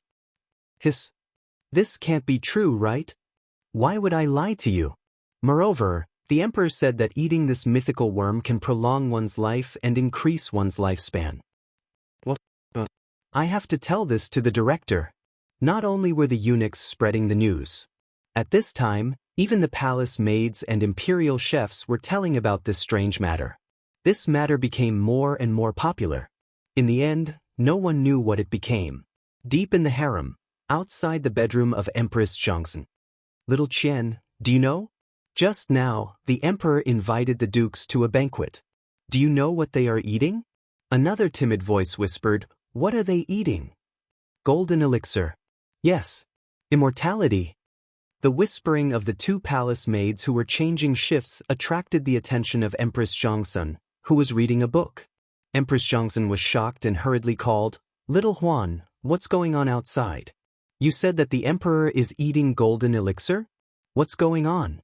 A: This can't be true, right? Why would I lie to you? Moreover, the emperor said that eating this mythical worm can prolong one's life and increase one's lifespan. What? I have to tell this to the director. Not only were the eunuchs spreading the news. At this time, even the palace maids and imperial chefs were telling about this strange matter. This matter became more and more popular. In the end, no one knew what it became. Deep in the harem, outside the bedroom of Empress Xianxia. "Little Qian, do you know? Just now, the emperor invited the dukes to a banquet. Do you know what they are eating?" Another timid voice whispered, "What are they eating?" "Golden elixir." "Yes. Immortality." The whispering of the two palace maids who were changing shifts attracted the attention of Empress Xianxia, who was reading a book. Empress Xianxia was shocked and hurriedly called, "Little Huan, what's going on outside? You said that the emperor is eating golden elixir? What's going on?"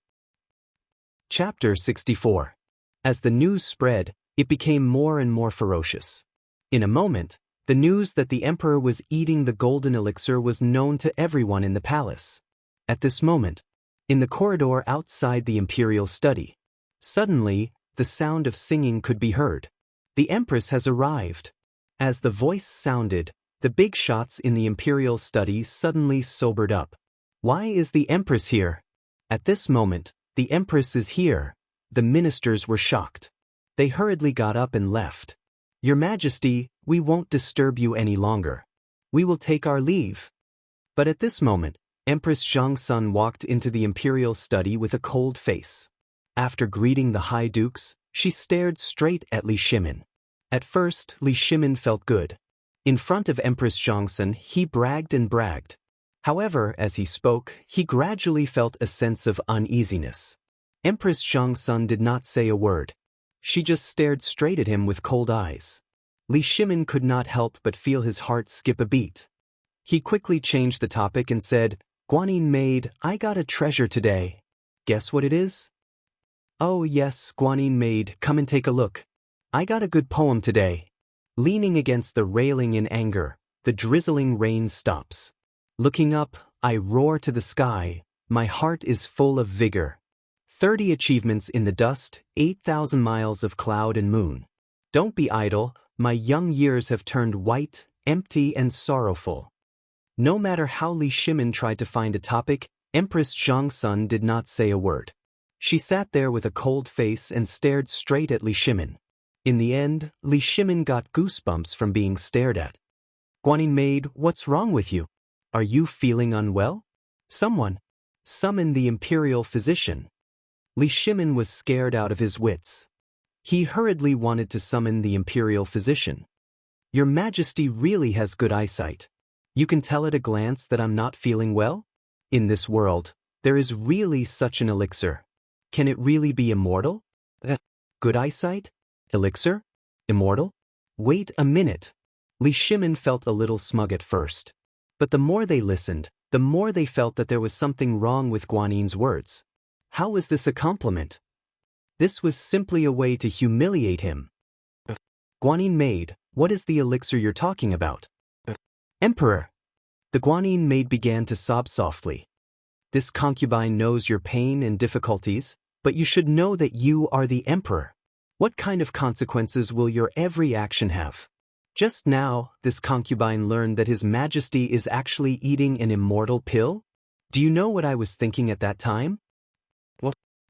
A: Chapter 64. As the news spread, it became more and more ferocious. In a moment, the news that the emperor was eating the golden elixir was known to everyone in the palace. At this moment, in the corridor outside the imperial study, suddenly, the sound of singing could be heard. "The empress has arrived." As the voice sounded, the big shots in the imperial study suddenly sobered up. "Why is the empress here?" At this moment, "The empress is here." The ministers were shocked. They hurriedly got up and left. "Your Majesty, we won't disturb you any longer. We will take our leave." But at this moment, Empress Xianxia walked into the imperial study with a cold face. After greeting the high dukes, she stared straight at Li Shimin. At first, Li Shimin felt good. In front of Empress Xianxia, he bragged and bragged. However, as he spoke, he gradually felt a sense of uneasiness. Empress Xianxia did not say a word. She just stared straight at him with cold eyes. Li Shimin could not help but feel his heart skip a beat. He quickly changed the topic and said, "Guanyin maid, I got a treasure today. Guess what it is?" "Oh yes, Guanyin maid, come and take a look. I got a good poem today." Leaning against the railing in anger, the drizzling rain stops. Looking up, I roar to the sky, my heart is full of vigor. 30 achievements in the dust, 8,000 miles of cloud and moon. Don't be idle, my young years have turned white, empty and sorrowful. No matter how Li Shimin tried to find a topic, Empress Xianxia did not say a word. She sat there with a cold face and stared straight at Li Shimin. In the end, Li Shimin got goosebumps from being stared at. "Guanyin maid, what's wrong with you? Are you feeling unwell? Someone, summon the imperial physician." Li Shimin was scared out of his wits. He hurriedly wanted to summon the imperial physician. Your Majesty really has good eyesight. You can tell at a glance that I'm not feeling well? In this world, there is really such an elixir. Can it really be immortal? Good eyesight? Elixir? Immortal? Wait a minute. Li Shimin felt a little smug at first. But the more they listened, the more they felt that there was something wrong with Guanin's words. How was this a compliment? This was simply a way to humiliate him. Guanin maid, what is the elixir you're talking about? Emperor. The Guanin maid began to sob softly. This concubine knows your pain and difficulties, but you should know that you are the emperor. What kind of consequences will your every action have? Just now, this concubine learned that His Majesty is actually eating an immortal pill? Do you know what I was thinking at that time?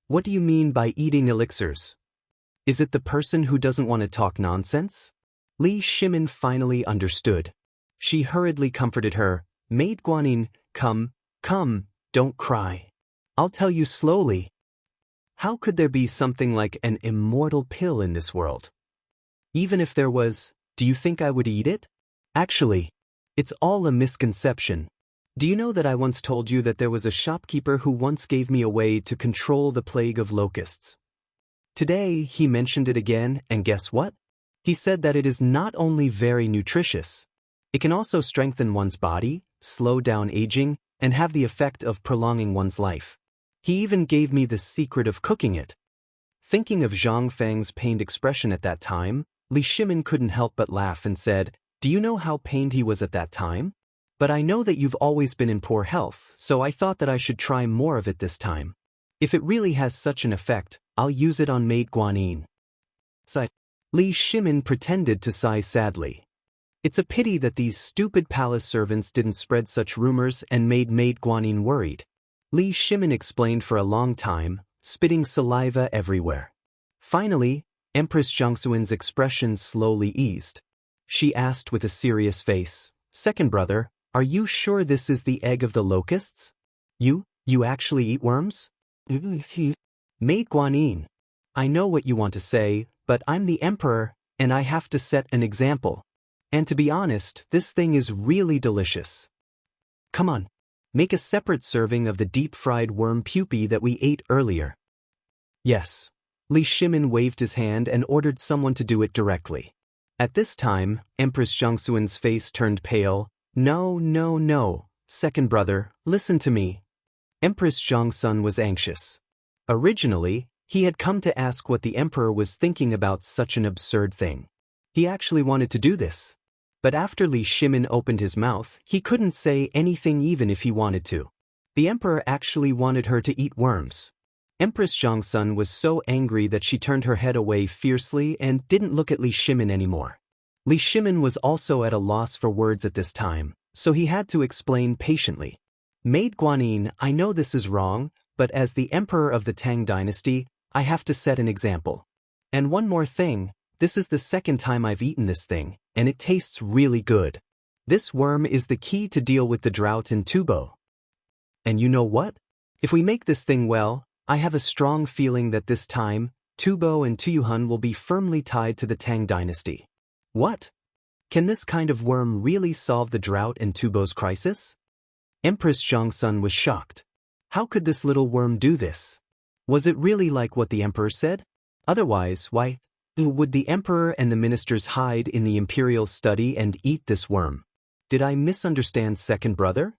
A: What do you mean by eating elixirs? Is it the person who doesn't want to talk nonsense? Li Shimin finally understood. She hurriedly comforted her. Maid Guanin, come, don't cry. I'll tell you slowly. How could there be something like an immortal pill in this world? Even if there was, do you think I would eat it? Actually, it's all a misconception. Do you know that I once told you that there was a shopkeeper who once gave me a way to control the plague of locusts? Today, he mentioned it again, and guess what? He said that it is not only very nutritious, it can also strengthen one's body, slow down aging, and have the effect of prolonging one's life. He even gave me the secret of cooking it. Thinking of Zhang Feng's pained expression at that time, Li Shimin couldn't help but laugh and said, do you know how pained he was at that time? But I know that you've always been in poor health, so I thought that I should try more of it this time. If it really has such an effect, I'll use it on Maid Guanin. Li Shimin pretended to sigh sadly. It's a pity that these stupid palace servants didn't spread such rumors and made Maid Guanin worried. Li Shimin explained for a long time, spitting saliva everywhere. Finally, Empress Jiangxuan's expression slowly eased. She asked with a serious face, second brother, are you sure this is the egg of the locusts? You actually eat worms? Maid Guanin, I know what you want to say, but I'm the emperor, and I have to set an example. And to be honest, this thing is really delicious. Come on, make a separate serving of the deep-fried worm pupae that we ate earlier. Yes. Li Shimin waved his hand and ordered someone to do it directly. At this time, Empress Jiangxuan's face turned pale. No, second brother, listen to me. Empress Jiangxun was anxious. Originally, he had come to ask what the emperor was thinking about such an absurd thing. He actually wanted to do this. But after Li Shimin opened his mouth, he couldn't say anything even if he wanted to. The emperor actually wanted her to eat worms. Empress Jiangxun was so angry that she turned her head away fiercely and didn't look at Li Shimin anymore. Li Shimin was also at a loss for words at this time, so he had to explain patiently. Maid Guanin, I know this is wrong, but as the emperor of the Tang dynasty, I have to set an example. And one more thing, this is the second time I've eaten this thing, and it tastes really good. This worm is the key to deal with the drought in Tubo. And you know what? If we make this thing well, I have a strong feeling that this time, Tubo and Tuyuhun will be firmly tied to the Tang dynasty. What? Can this kind of worm really solve the drought and Tubo's crisis? Empress Jiangxun was shocked. How could this little worm do this? Was it really like what the emperor said? Otherwise, why would the emperor and the ministers hide in the imperial study and eat this worm? Did I misunderstand, second brother?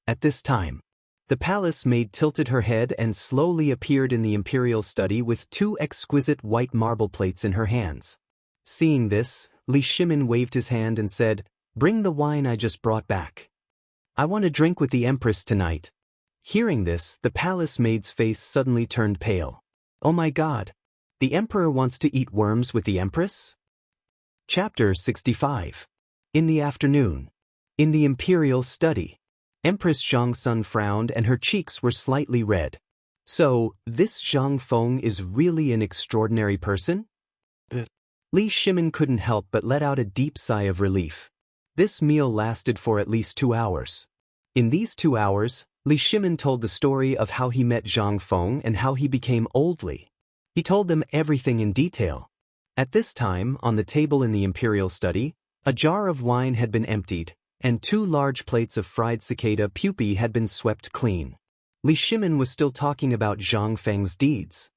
A: At this time, the palace maid tilted her head and slowly appeared in the imperial study with 2 exquisite white marble plates in her hands. Seeing this, Li Shimin waved his hand and said, bring the wine I just brought back. I want to drink with the empress tonight. Hearing this, the palace maid's face suddenly turned pale. Oh my God! The emperor wants to eat worms with the empress? Chapter 65. In the afternoon. In the imperial study. Empress Jiangxun frowned and her cheeks were slightly red. So, this Zhang Feng is really an extraordinary person? Li Shimin couldn't help but let out a deep sigh of relief. This meal lasted for at least 2 hours. In these 2 hours, Li Shimin told the story of how he met Zhang Feng and how he became Old Li. He told them everything in detail. At this time, on the table in the imperial study, a jar of wine had been emptied, and 2 large plates of fried cicada pupae had been swept clean. Li Shimin was still talking about Zhang Feng's deeds.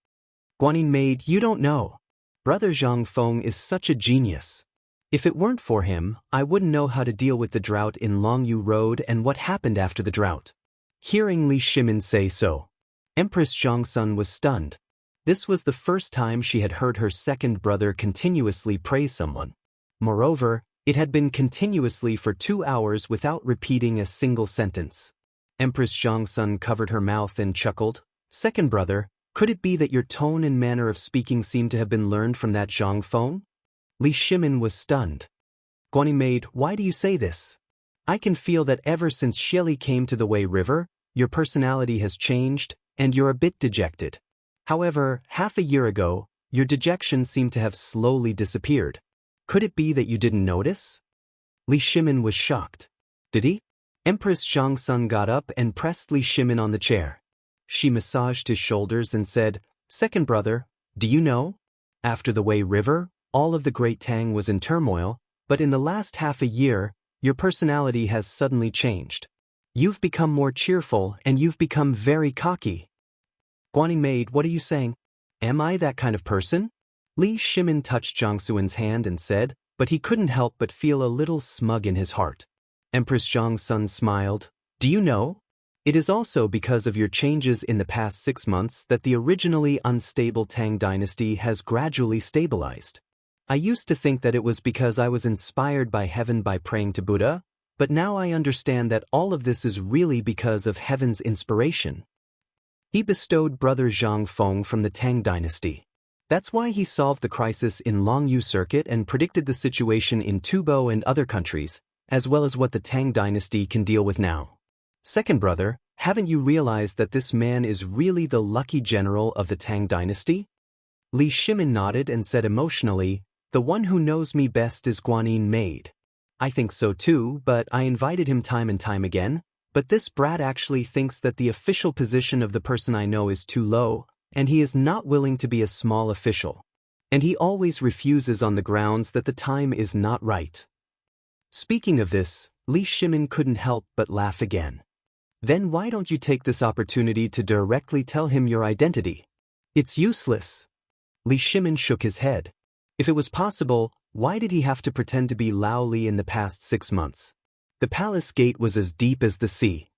A: Guanyin maid, you don't know. Brother Zhang Feng is such a genius. If it weren't for him, I wouldn't know how to deal with the drought in Longyu Road and what happened after the drought. Hearing Li Shimin say so, Empress Zhangsun was stunned. This was the first time she had heard her second brother continuously praise someone. Moreover, it had been continuously for 2 hours without repeating a single sentence. Empress Zhangsun covered her mouth and chuckled. Second brother, could it be that your tone and manner of speaking seem to have been learned from that Zhang Feng? Li Shimin was stunned. Guanyin maid, why do you say this? I can feel that ever since Xieli came to the Wei River, your personality has changed, and you're a bit dejected. However, half a year ago, your dejection seemed to have slowly disappeared. Could it be that you didn't notice? Li Shimin was shocked. Did he? Empress Zhangsun got up and pressed Li Shimin on the chair. She massaged his shoulders and said, Second brother, do you know? After the Wei River, all of the great Tang was in turmoil, but in the last half a year, your personality has suddenly changed. You've become more cheerful and you've become very cocky. Guanyin maid, what are you saying? Am I that kind of person? Li Shimin touched Zhang Suan's hand and said, but he couldn't help but feel a little smug in his heart. Empress Zhangsun smiled. Do you know? It is also because of your changes in the past 6 months that the originally unstable Tang dynasty has gradually stabilized. I used to think that it was because I was inspired by heaven by praying to Buddha, but now I understand that all of this is really because of heaven's inspiration. He bestowed brother Zhang Feng from the Tang dynasty. That's why he solved the crisis in Longyu Circuit and predicted the situation in Tubo and other countries, as well as what the Tang dynasty can deal with now. Second brother, haven't you realized that this man is really the lucky general of the Tang dynasty? Li Shimin nodded and said emotionally, the one who knows me best is Guanyin maid. I think so too, but I invited him time and time again, but this brat actually thinks that the official position of the person I know is too low, and he is not willing to be a small official. And he always refuses on the grounds that the time is not right. Speaking of this, Li Shimin couldn't help but laugh again. Then why don't you take this opportunity to directly tell him your identity? It's useless. Li Shimin shook his head. If it was possible, why did he have to pretend to be Lao Li in the past 6 months? The palace gate was as deep as the sea.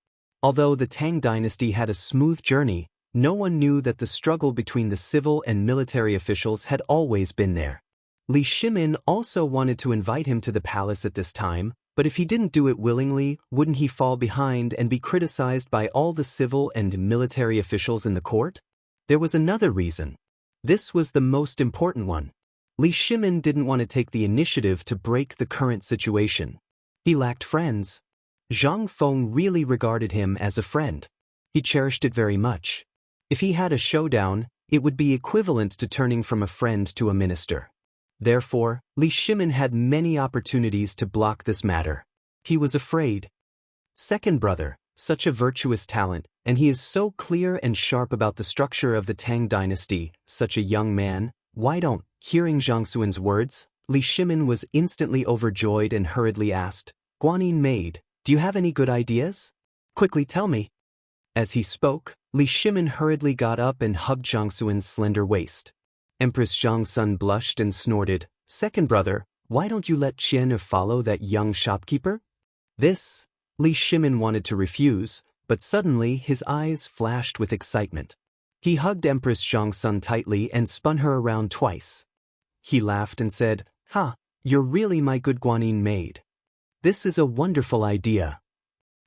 A: Although the Tang dynasty had a smooth journey, no one knew that the struggle between the civil and military officials had always been there. Li Shimin also wanted to invite him to the palace at this time, but if he didn't do it willingly, wouldn't he fall behind and be criticized by all the civil and military officials in the court? There was another reason. This was the most important one. Li Shimin didn't want to take the initiative to break the current situation. He lacked friends. Zhang Feng really regarded him as a friend. He cherished it very much. If he had a showdown, it would be equivalent to turning from a friend to a minister. Therefore, Li Shimin had many opportunities to block this matter. He was afraid. Second brother, such a virtuous talent, and he is so clear and sharp about the structure of the Tang dynasty, such a young man, why don't? Hearing Zhang Suan's words, Li Shimin was instantly overjoyed and hurriedly asked, Guanyin maid, do you have any good ideas? Quickly tell me. As he spoke, Li Shimin hurriedly got up and hugged Zhang Suan's slender waist. Empress Zhangsun blushed and snorted, Second brother, why don't you let Qian follow that young shopkeeper? This, Li Shimin wanted to refuse, but suddenly his eyes flashed with excitement. He hugged Empress Zhangsun tightly and spun her around twice. He laughed and said, Ha, you're really my good Guanyin maid. This is a wonderful idea.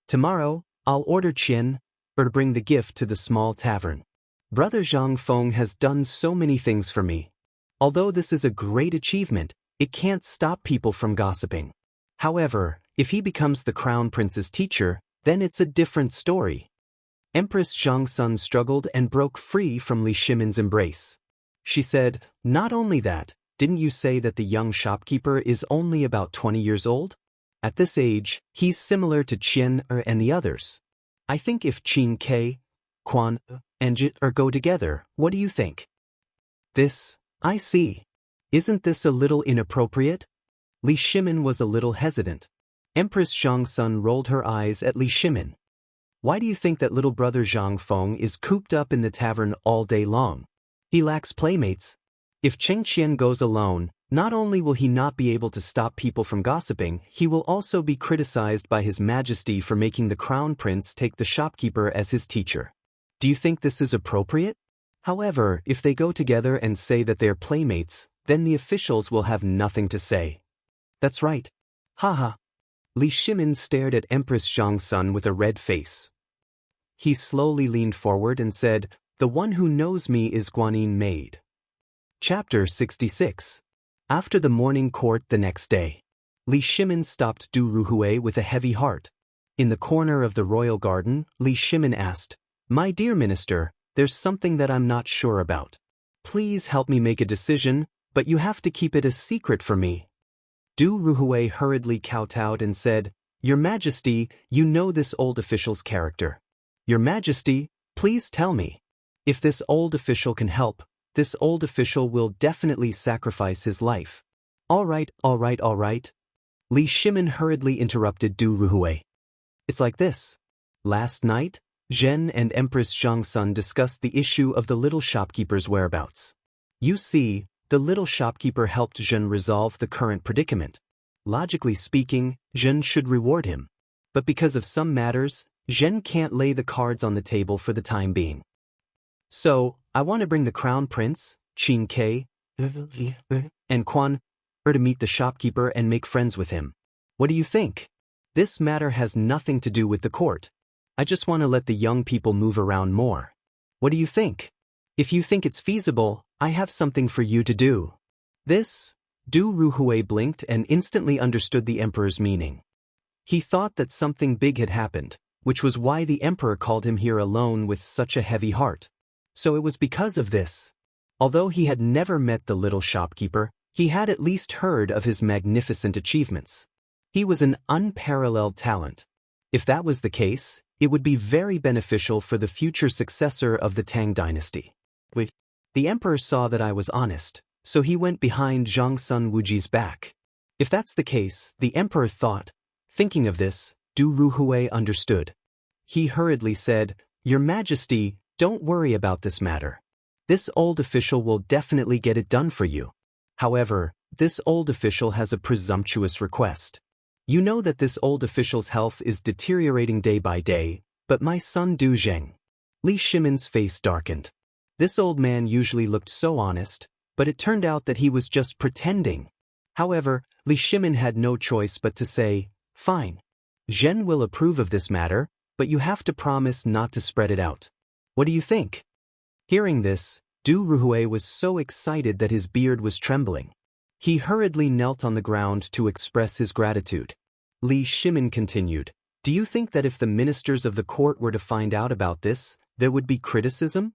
A: Tomorrow, I'll order Qian to bring the gift to the small tavern. Brother Zhang Feng has done so many things for me. Although this is a great achievement, it can't stop people from gossiping. However, if he becomes the crown prince's teacher, then it's a different story. Empress Zhangsun struggled and broke free from Li Shimin's embrace. She said, Not only that, didn't you say that the young shopkeeper is only about 20 years old? At this age, he's similar to Qian and the others. I think if Qin Ke, Quan, and Jit go together, what do you think? This, I see. Isn't this a little inappropriate? Li Shimin was a little hesitant. Empress Zhang rolled her eyes at Li Shimin. Why do you think that little brother Zhang Feng is cooped up in the tavern all day long? He lacks playmates. If Xianxia goes alone, not only will he not be able to stop people from gossiping, he will also be criticized by His Majesty for making the Crown Prince take the shopkeeper as his teacher. Do you think this is appropriate? However, if they go together and say that they're playmates, then the officials will have nothing to say. That's right. Haha. Li Shimin stared at Empress Zhang with a red face. He slowly leaned forward and said, "The one who knows me is Guanyin Maid." Chapter 66. After the morning court the next day, Li Shimin stopped Du Ruhui with a heavy heart. In the corner of the royal garden, Li Shimin asked, "My dear minister, there's something that I'm not sure about. Please help me make a decision, but you have to keep it a secret for me." Du Ruhui hurriedly kowtowed and said, "Your Majesty, you know this old official's character. Your Majesty, please tell me. If this old official can help, this old official will definitely sacrifice his life." All right. Li Shimin hurriedly interrupted Du Ruhui. "It's like this. Last night, Zhen and Empress Zhang discussed the issue of the little shopkeeper's whereabouts. You see, the little shopkeeper helped Zhen resolve the current predicament. Logically speaking, Zhen should reward him. But because of some matters, Zhen can't lay the cards on the table for the time being. So, I want to bring the Crown Prince, Qin Ke, and Quan to meet the shopkeeper and make friends with him. What do you think? This matter has nothing to do with the court. I just want to let the young people move around more. What do you think? If you think it's feasible, I have something for you to do." This, Du Ruhui blinked and instantly understood the emperor's meaning. He thought that something big had happened, which was why the emperor called him here alone with such a heavy heart. So it was because of this. Although he had never met the little shopkeeper, he had at least heard of his magnificent achievements. He was an unparalleled talent. If that was the case, it would be very beneficial for the future successor of the Tang dynasty. The emperor saw that I was honest, so he went behind Zhang Wuji's back. If that's the case, the emperor thought. Thinking of this, Du Ruhui understood. He hurriedly said, "Your Majesty, don't worry about this matter. This old official will definitely get it done for you. However, this old official has a presumptuous request. You know that this old official's health is deteriorating day by day, but my son Du Zheng." Li Shimin's face darkened. This old man usually looked so honest, but it turned out that he was just pretending. However, Li Shimin had no choice but to say, "Fine. Zhen will approve of this matter, but you have to promise not to spread it out. What do you think?" Hearing this, Du Ruhui was so excited that his beard was trembling. He hurriedly knelt on the ground to express his gratitude. Li Shimin continued, "Do you think that if the ministers of the court were to find out about this, there would be criticism?"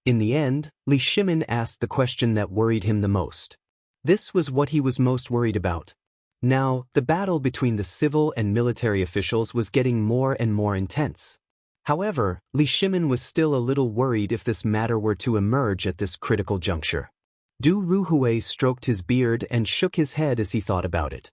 A: In the end, Li Shimin asked the question that worried him the most. This was what he was most worried about. Now, the battle between the civil and military officials was getting more and more intense. However, Li Shimin was still a little worried if this matter were to emerge at this critical juncture. Du Ruhui stroked his beard and shook his head as he thought about it.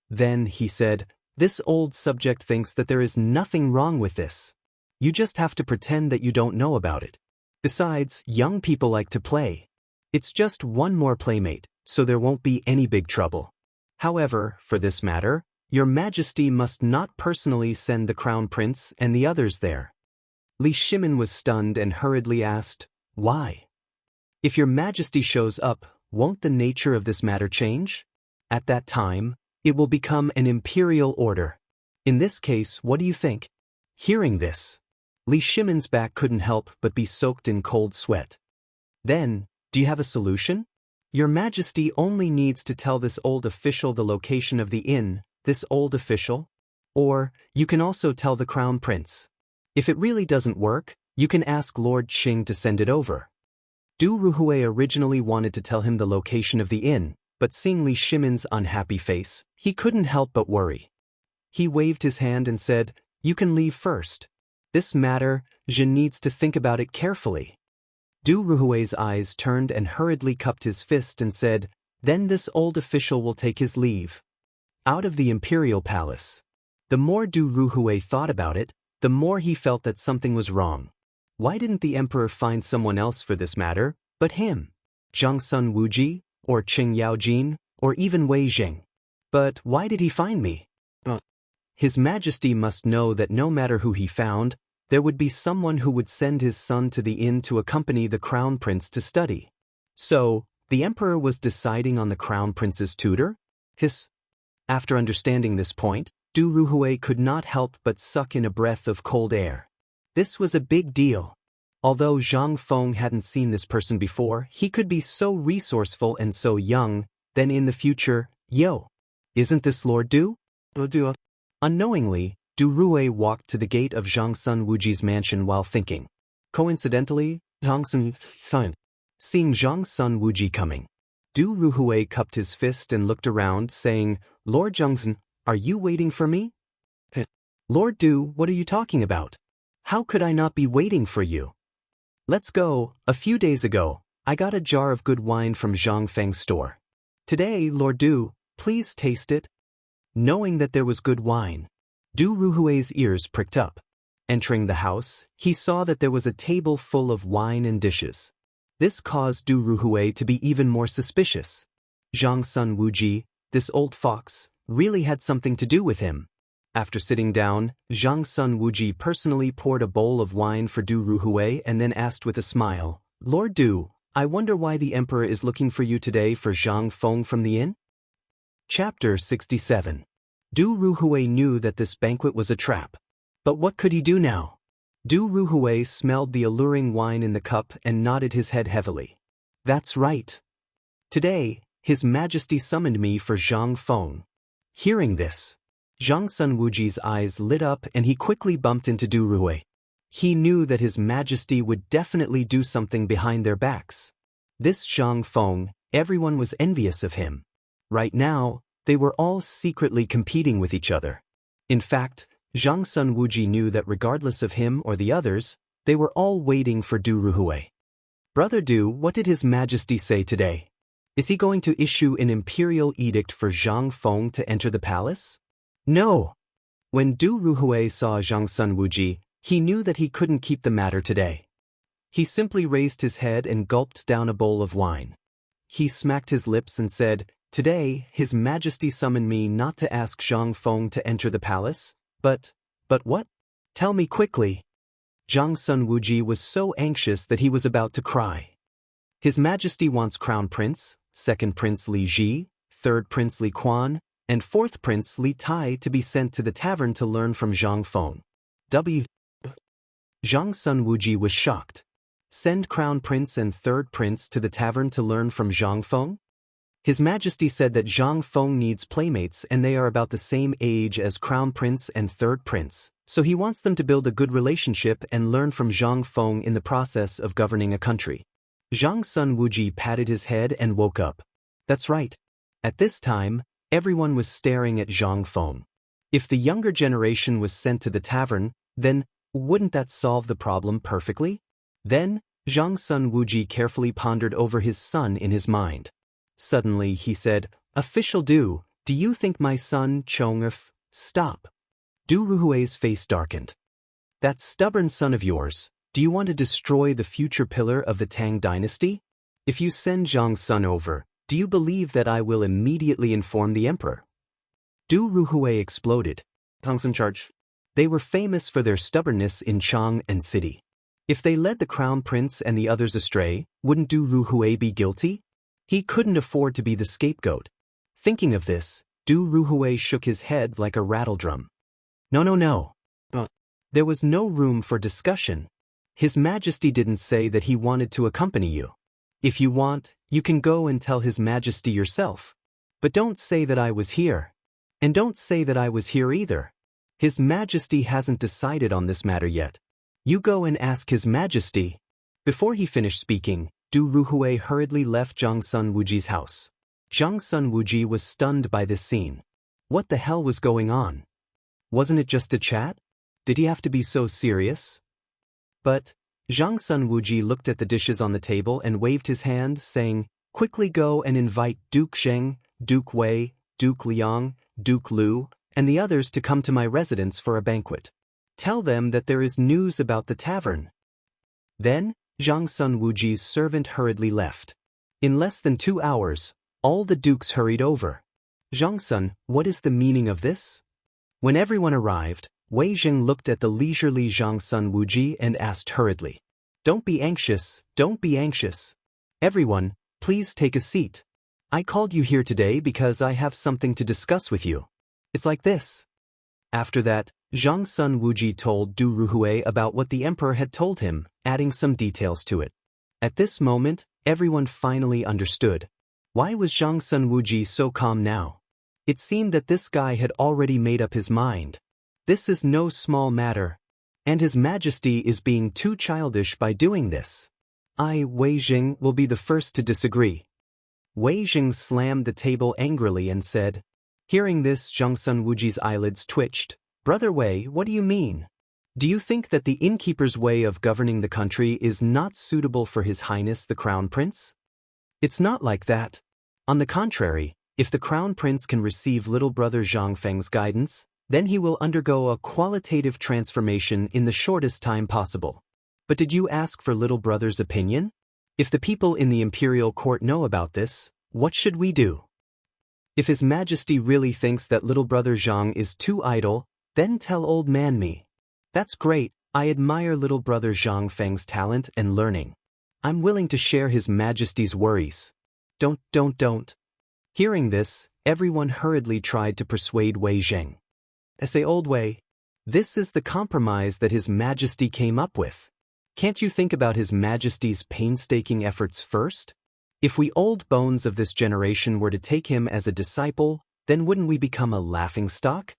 A: Then, he said, "This old subject thinks that there is nothing wrong with this. You just have to pretend that you don't know about it. Besides, young people like to play. It's just one more playmate, so there won't be any big trouble. However, for this matter, Your Majesty must not personally send the Crown Prince and the others there." Li Shimin was stunned and hurriedly asked, "Why? If Your Majesty shows up, won't the nature of this matter change? At that time, it will become an imperial order. In this case, what do you think?" Hearing this, Li Shimin's back couldn't help but be soaked in cold sweat. "Then, do you have a solution? Your Majesty only needs to tell this old official the location of the inn, this old official. Or, you can also tell the Crown Prince. If it really doesn't work, you can ask Lord Qing to send it over." Du Ruhui originally wanted to tell him the location of the inn, but seeing Li Shimin's unhappy face, he couldn't help but worry. He waved his hand and said, "You can leave first. This matter, Zhen needs to think about it carefully." Du Ruhui's eyes turned and hurriedly cupped his fist and said, Then this old official will take his leave. Out of the imperial palace. The more Du Ruhui thought about it, the more he felt that something was wrong. Why didn't the emperor find someone else for this matter, but him? Zhang Sun Wuji, or Qing Yaojin, or even Wei Zheng. But why did he find me? His Majesty must know that no matter who he found, there would be someone who would send his son to the inn to accompany the crown prince to study. So, the emperor was deciding on the crown prince's tutor? After understanding this point, Du Ruhui could not help but suck in a breath of cold air. This was a big deal. Although Zhang Feng hadn't seen this person before, he could be so resourceful and so young, then in the future, isn't this Lord Du? Unknowingly, Du Ruhui walked to the gate of Zhang Sun Wuji's mansion while thinking. Coincidentally, seeing Zhang Sun Wuji coming, Du Ruhui cupped his fist and looked around, saying, Lord Zhangsun, are you waiting for me? Lord Du, what are you talking about? How could I not be waiting for you? Let's go. A few days ago, I got a jar of good wine from Zhang Feng's store. Today, Lord Du, please taste it. Knowing that there was good wine, Du Ruhui's ears pricked up. Entering the house, he saw that there was a table full of wine and dishes. This caused Du Ruhui to be even more suspicious. Zhang Sun Wuji, this old fox, really had something to do with him. After sitting down, Zhang Sun Wuji personally poured a bowl of wine for Du Ruhui and then asked with a smile, Lord Du, I wonder why the emperor is looking for you today for Zhang Feng from the inn? Chapter 67. Du Ruhui knew that this banquet was a trap. But what could he do now? Du Ruhui smelled the alluring wine in the cup and nodded his head heavily. That's right. Today, His Majesty summoned me for Zhang Feng. Hearing this, Zhang Sun Wuji's eyes lit up and he quickly bumped into Du Ruhui. He knew that His Majesty would definitely do something behind their backs. This Zhang Feng, everyone was envious of him. Right now, they were all secretly competing with each other. In fact, Zhang Sun Wuji knew that regardless of him or the others, they were all waiting for Du Ruhui. Brother Du, what did His Majesty say today? Is he going to issue an imperial edict for Zhang Feng to enter the palace? No. When Du Ruhui saw Zhang Sun Wuji, he knew that he couldn't keep the matter today. He simply raised his head and gulped down a bowl of wine. He smacked his lips and said, Today, His Majesty summoned me not to ask Zhang Feng to enter the palace, but what? Tell me quickly. Zhang Sun Wuji was so anxious that he was about to cry. His Majesty wants Crown Prince, Second Prince Li Ji, Third Prince Li Quan, and Fourth Prince Li Tai to be sent to the tavern to learn from Zhang Feng. Zhang Sun Wuji was shocked. Send Crown Prince and Third Prince to the tavern to learn from Zhang Feng? His Majesty said that Zhang Feng needs playmates and they are about the same age as Crown Prince and Third Prince, so he wants them to build a good relationship and learn from Zhang Feng in the process of governing a country. Zhang Sun Wuji patted his head and woke up. That's right. At this time, everyone was staring at Zhang Feng. If the younger generation was sent to the tavern, then wouldn't that solve the problem perfectly? Then, Zhang Sun Wuji carefully pondered over his son in his mind. Suddenly he said, Official Du, do you think my son Chong'ef? Stop. Du Ruhui's face darkened. That stubborn son of yours, do you want to destroy the future pillar of the Tang dynasty? If you send Zhang Sun over, do you believe that I will immediately inform the emperor? Du Ruhui exploded. Tang's in charge. They were famous for their stubbornness in Chang and city. If they led the crown prince and the others astray, wouldn't Du Ruhui be guilty? He couldn't afford to be the scapegoat. Thinking of this, Du Ruhui shook his head like a rattledrum. No. There was no room for discussion. His Majesty didn't say that he wanted to accompany you. If you want, you can go and tell His Majesty yourself. But don't say that I was here. And don't say that I was here either. His Majesty hasn't decided on this matter yet. You go and ask His Majesty. Before he finished speaking, Du Ruhui hurriedly left Zhang Sun Wuji's house. Zhang Sun Wuji was stunned by this scene. What the hell was going on? Wasn't it just a chat? Did he have to be so serious? But Zhang Sun Wuji looked at the dishes on the table and waved his hand, saying, Quickly go and invite Duke Zheng, Duke Wei, Duke Liang, Duke Lu, and the others to come to my residence for a banquet. Tell them that there is news about the tavern." Then, Zhang Sun Wuji's servant hurriedly left. In less than 2 hours, all the dukes hurried over. "Zhang Sun, what is the meaning of this?" When everyone arrived, Wei Jing looked at the leisurely Zhang Sun Wuji and asked hurriedly, "Don't be anxious, don't be anxious. Everyone, please take a seat. I called you here today because I have something to discuss with you. It's like this." After that, Zhang Sun Wuji told Du Ruhui about what the emperor had told him, adding some details to it. At this moment, everyone finally understood. Why was Zhang Sun Wuji so calm now? It seemed that this guy had already made up his mind. This is no small matter. And His Majesty is being too childish by doing this. I, Wei Jing, will be the first to disagree. Wei Jing slammed the table angrily and said. Hearing this, Zhang Sun Wuji's eyelids twitched. "Brother Wei, what do you mean? Do you think that the innkeeper's way of governing the country is not suitable for His Highness the Crown Prince? It's not like that. On the contrary, if the Crown Prince can receive little brother Zhang Feng's guidance, then he will undergo a qualitative transformation in the shortest time possible. But did you ask for little brother's opinion? If the people in the imperial court know about this, what should we do? If His Majesty really thinks that little brother Zhang is too idle, then tell old man me. That's great, I admire little brother Zhang Feng's talent and learning. I'm willing to share His Majesty's worries. Don't. Hearing this, everyone hurriedly tried to persuade Wei Zheng. I say, old Wei, this is the compromise that His Majesty came up with. Can't you think about His Majesty's painstaking efforts first? If we old bones of this generation were to take him as a disciple, then wouldn't we become a laughingstock?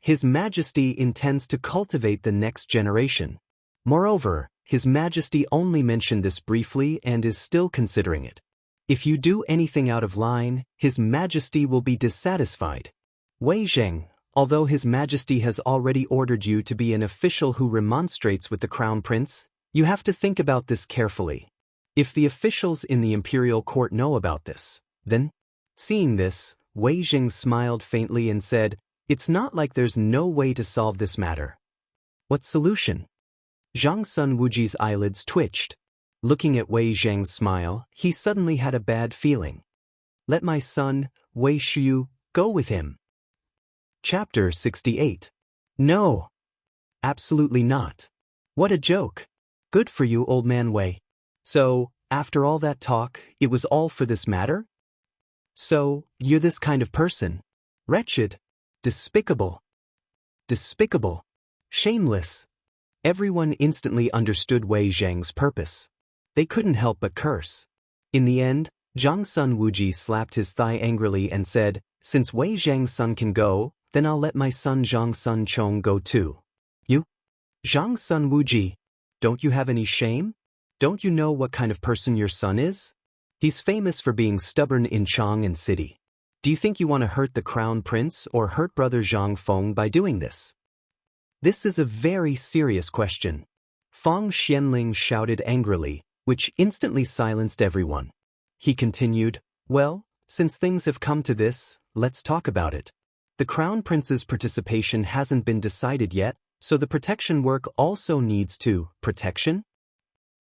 A: His Majesty intends to cultivate the next generation. Moreover, His Majesty only mentioned this briefly and is still considering it. If you do anything out of line, His Majesty will be dissatisfied. Wei Zheng, although His Majesty has already ordered you to be an official who remonstrates with the Crown Prince, you have to think about this carefully. If the officials in the imperial court know about this, then... Seeing this, Wei Zheng smiled faintly and said, It's not like there's no way to solve this matter. What solution? Zhang Sun Wuji's eyelids twitched. Looking at Wei Zheng's smile, he suddenly had a bad feeling. Let my son, Wei Xiu, go with him. Chapter 68. No. Absolutely not. What a joke. Good for you, old man Wei. So, after all that talk, it was all for this matter? So, you're this kind of person. Wretched. Despicable. Shameless. Everyone instantly understood Wei Zheng's purpose. They couldn't help but curse. In the end, Zhang Sun Wuji slapped his thigh angrily and said, Since Wei Zheng's son can go, then I'll let my son Zhang Sun Chong go too. You? Zhang Sun Wuji, don't you have any shame? Don't you know what kind of person your son is? He's famous for being stubborn in Chang'an City. Do you think you want to hurt the Crown Prince or hurt brother Zhang Feng by doing this? This is a very serious question. Fang Xianling shouted angrily, which instantly silenced everyone. He continued, Well, since things have come to this, let's talk about it. The Crown Prince's participation hasn't been decided yet, so the protection work also needs to protection?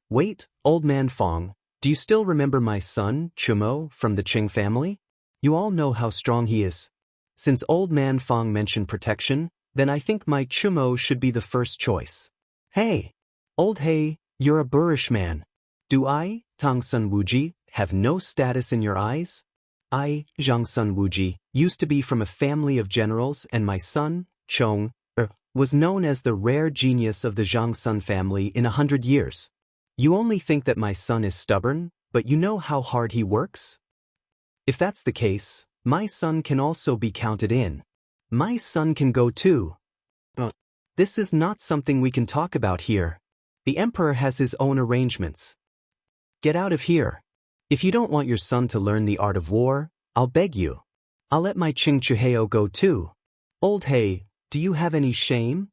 A: Wait, old man Fang, do you still remember my son, Chumo, from the Qing family? You all know how strong he is. Since old man Fang mentioned protection, then I think my Chumo should be the first choice. Hey, old hey, you're a boorish man. Do I, Tang Sun Wuji, have no status in your eyes? I, Zhang Sun Wuji, used to be from a family of generals and my son, Chong, was known as the rare genius of the Zhang Sun family in 100 years. You only think that my son is stubborn, but you know how hard he works? If that's the case, my son can also be counted in. My son can go too. This is not something we can talk about here. The emperor has his own arrangements. Get out of here. If you don't want your son to learn the art of war, I'll beg you. I'll let my Qing Chuheo go too. Old Hey, do you have any shame?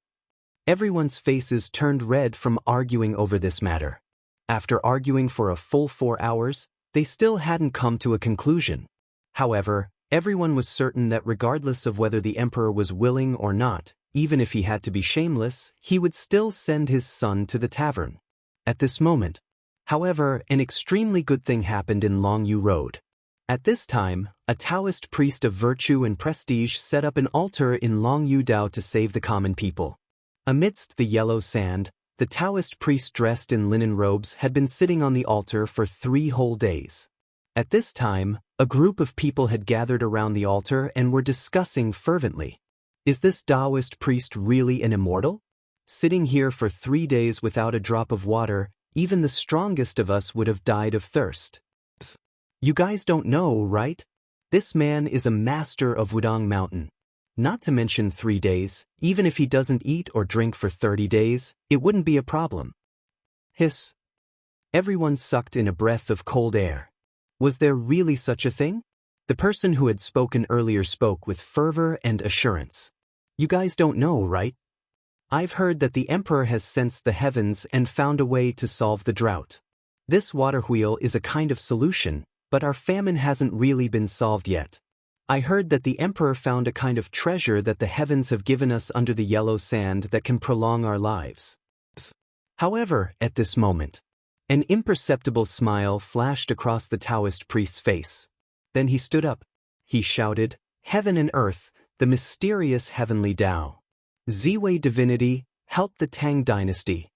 A: Everyone's faces turned red from arguing over this matter. After arguing for a full 4 hours, They still hadn't come to a conclusion. However, everyone was certain that regardless of whether the emperor was willing or not, even if he had to be shameless, he would still send his son to the tavern. At this moment, however, an extremely good thing happened in Longyu Road. At this time, a Taoist priest of virtue and prestige set up an altar in Longyu Dao to save the common people. Amidst the yellow sand, the Taoist priest dressed in linen robes had been sitting on the altar for 3 whole days. At this time, a group of people had gathered around the altar and were discussing fervently. Is this Taoist priest really an immortal? Sitting here for 3 days without a drop of water, even the strongest of us would have died of thirst. You guys don't know, right? This man is a master of Wudong Mountain. Not to mention 3 days, even if he doesn't eat or drink for 30 days, it wouldn't be a problem. Hiss. Everyone sucked in a breath of cold air. Was there really such a thing? The person who had spoken earlier spoke with fervor and assurance. You guys don't know, right? I've heard that the emperor has sensed the heavens and found a way to solve the drought. This water wheel is a kind of solution, but our famine hasn't really been solved yet. I heard that the emperor found a kind of treasure that the heavens have given us under the yellow sand that can prolong our lives. However, at this moment, an imperceptible smile flashed across the Taoist priest's face. Then he stood up. He shouted, "Heaven and earth, the mysterious heavenly Tao. Ziwei divinity, help the Tang dynasty."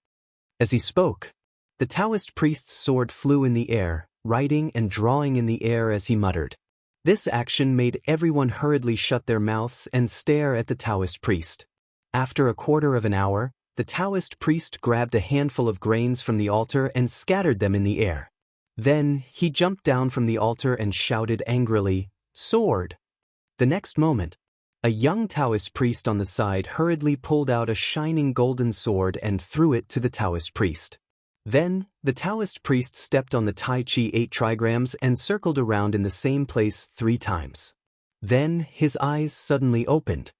A: As he spoke, the Taoist priest's sword flew in the air, writing and drawing in the air as he muttered. This action made everyone hurriedly shut their mouths and stare at the Taoist priest. After a quarter of an hour, the Taoist priest grabbed a handful of grains from the altar and scattered them in the air. Then, he jumped down from the altar and shouted angrily, "Sword!" The next moment, a young Taoist priest on the side hurriedly pulled out a shining golden sword and threw it to the Taoist priest. Then, the Taoist priest stepped on the Tai Chi 8 trigrams and circled around in the same place 3 times. Then, his eyes suddenly opened.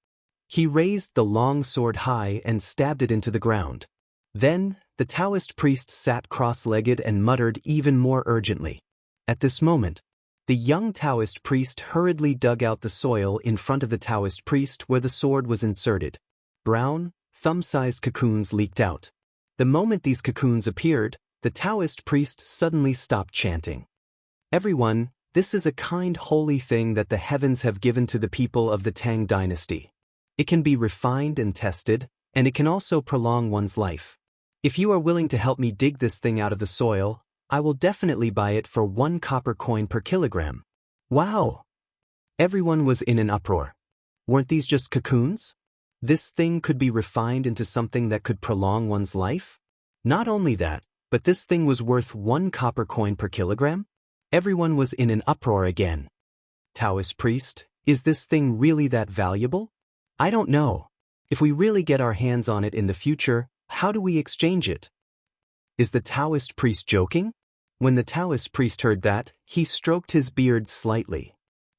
A: He raised the long sword high and stabbed it into the ground. Then, the Taoist priest sat cross-legged and muttered even more urgently. At this moment, the young Taoist priest hurriedly dug out the soil in front of the Taoist priest where the sword was inserted. Brown, thumb-sized cocoons leaked out. The moment these cocoons appeared, the Taoist priest suddenly stopped chanting. "Everyone, this is a kind holy thing that the heavens have given to the people of the Tang dynasty. It can be refined and tested, and it can also prolong one's life. If you are willing to help me dig this thing out of the soil, I will definitely buy it for 1 copper coin per kilogram." Wow! Everyone was in an uproar. Weren't these just cocoons? This thing could be refined into something that could prolong one's life? Not only that, but this thing was worth 1 copper coin per kilogram? Everyone was in an uproar again. Taoist priest, is this thing really that valuable? I don't know. If we really get our hands on it in the future, how do we exchange it? Is the Taoist priest joking? When the Taoist priest heard that, he stroked his beard slightly.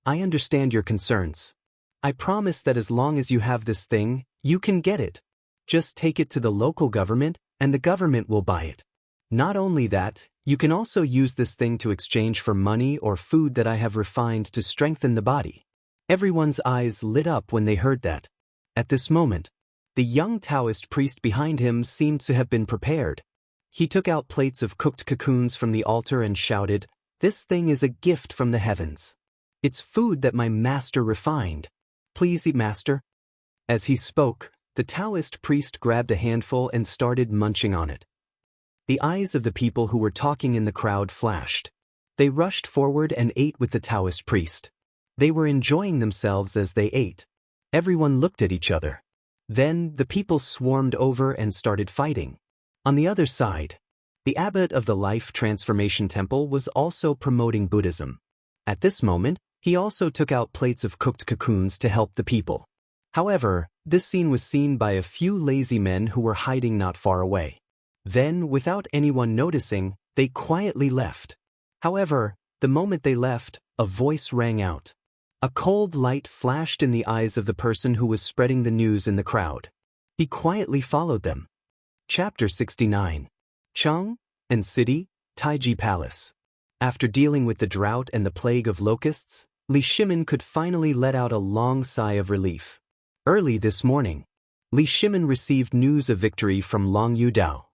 A: I understand your concerns. I promise that as long as you have this thing, you can get it. Just take it to the local government, and the government will buy it. Not only that, you can also use this thing to exchange for money or food that I have refined to strengthen the body. Everyone's eyes lit up when they heard that. At this moment, the young Taoist priest behind him seemed to have been prepared. He took out plates of cooked cocoons from the altar and shouted, "This thing is a gift from the heavens. It's food that my master refined. Please eat, master." As he spoke, the Taoist priest grabbed a handful and started munching on it. The eyes of the people who were talking in the crowd flashed. They rushed forward and ate with the Taoist priest. They were enjoying themselves as they ate. Everyone looked at each other. Then, the people swarmed over and started fighting. On the other side, the abbot of the Life Transformation Temple was also promoting Buddhism. At this moment, he also took out plates of cooked cocoons to help the people. However, this scene was seen by a few lazy men who were hiding not far away. Then, without anyone noticing, they quietly left. However, the moment they left, a voice rang out. A cold light flashed in the eyes of the person who was spreading the news in the crowd. He quietly followed them. Chapter 69. Chang and City, Taiji Palace. After dealing with the drought and the plague of locusts, Li Shimin could finally let out a long sigh of relief. Early this morning, Li Shimin received news of victory from Long Yudao.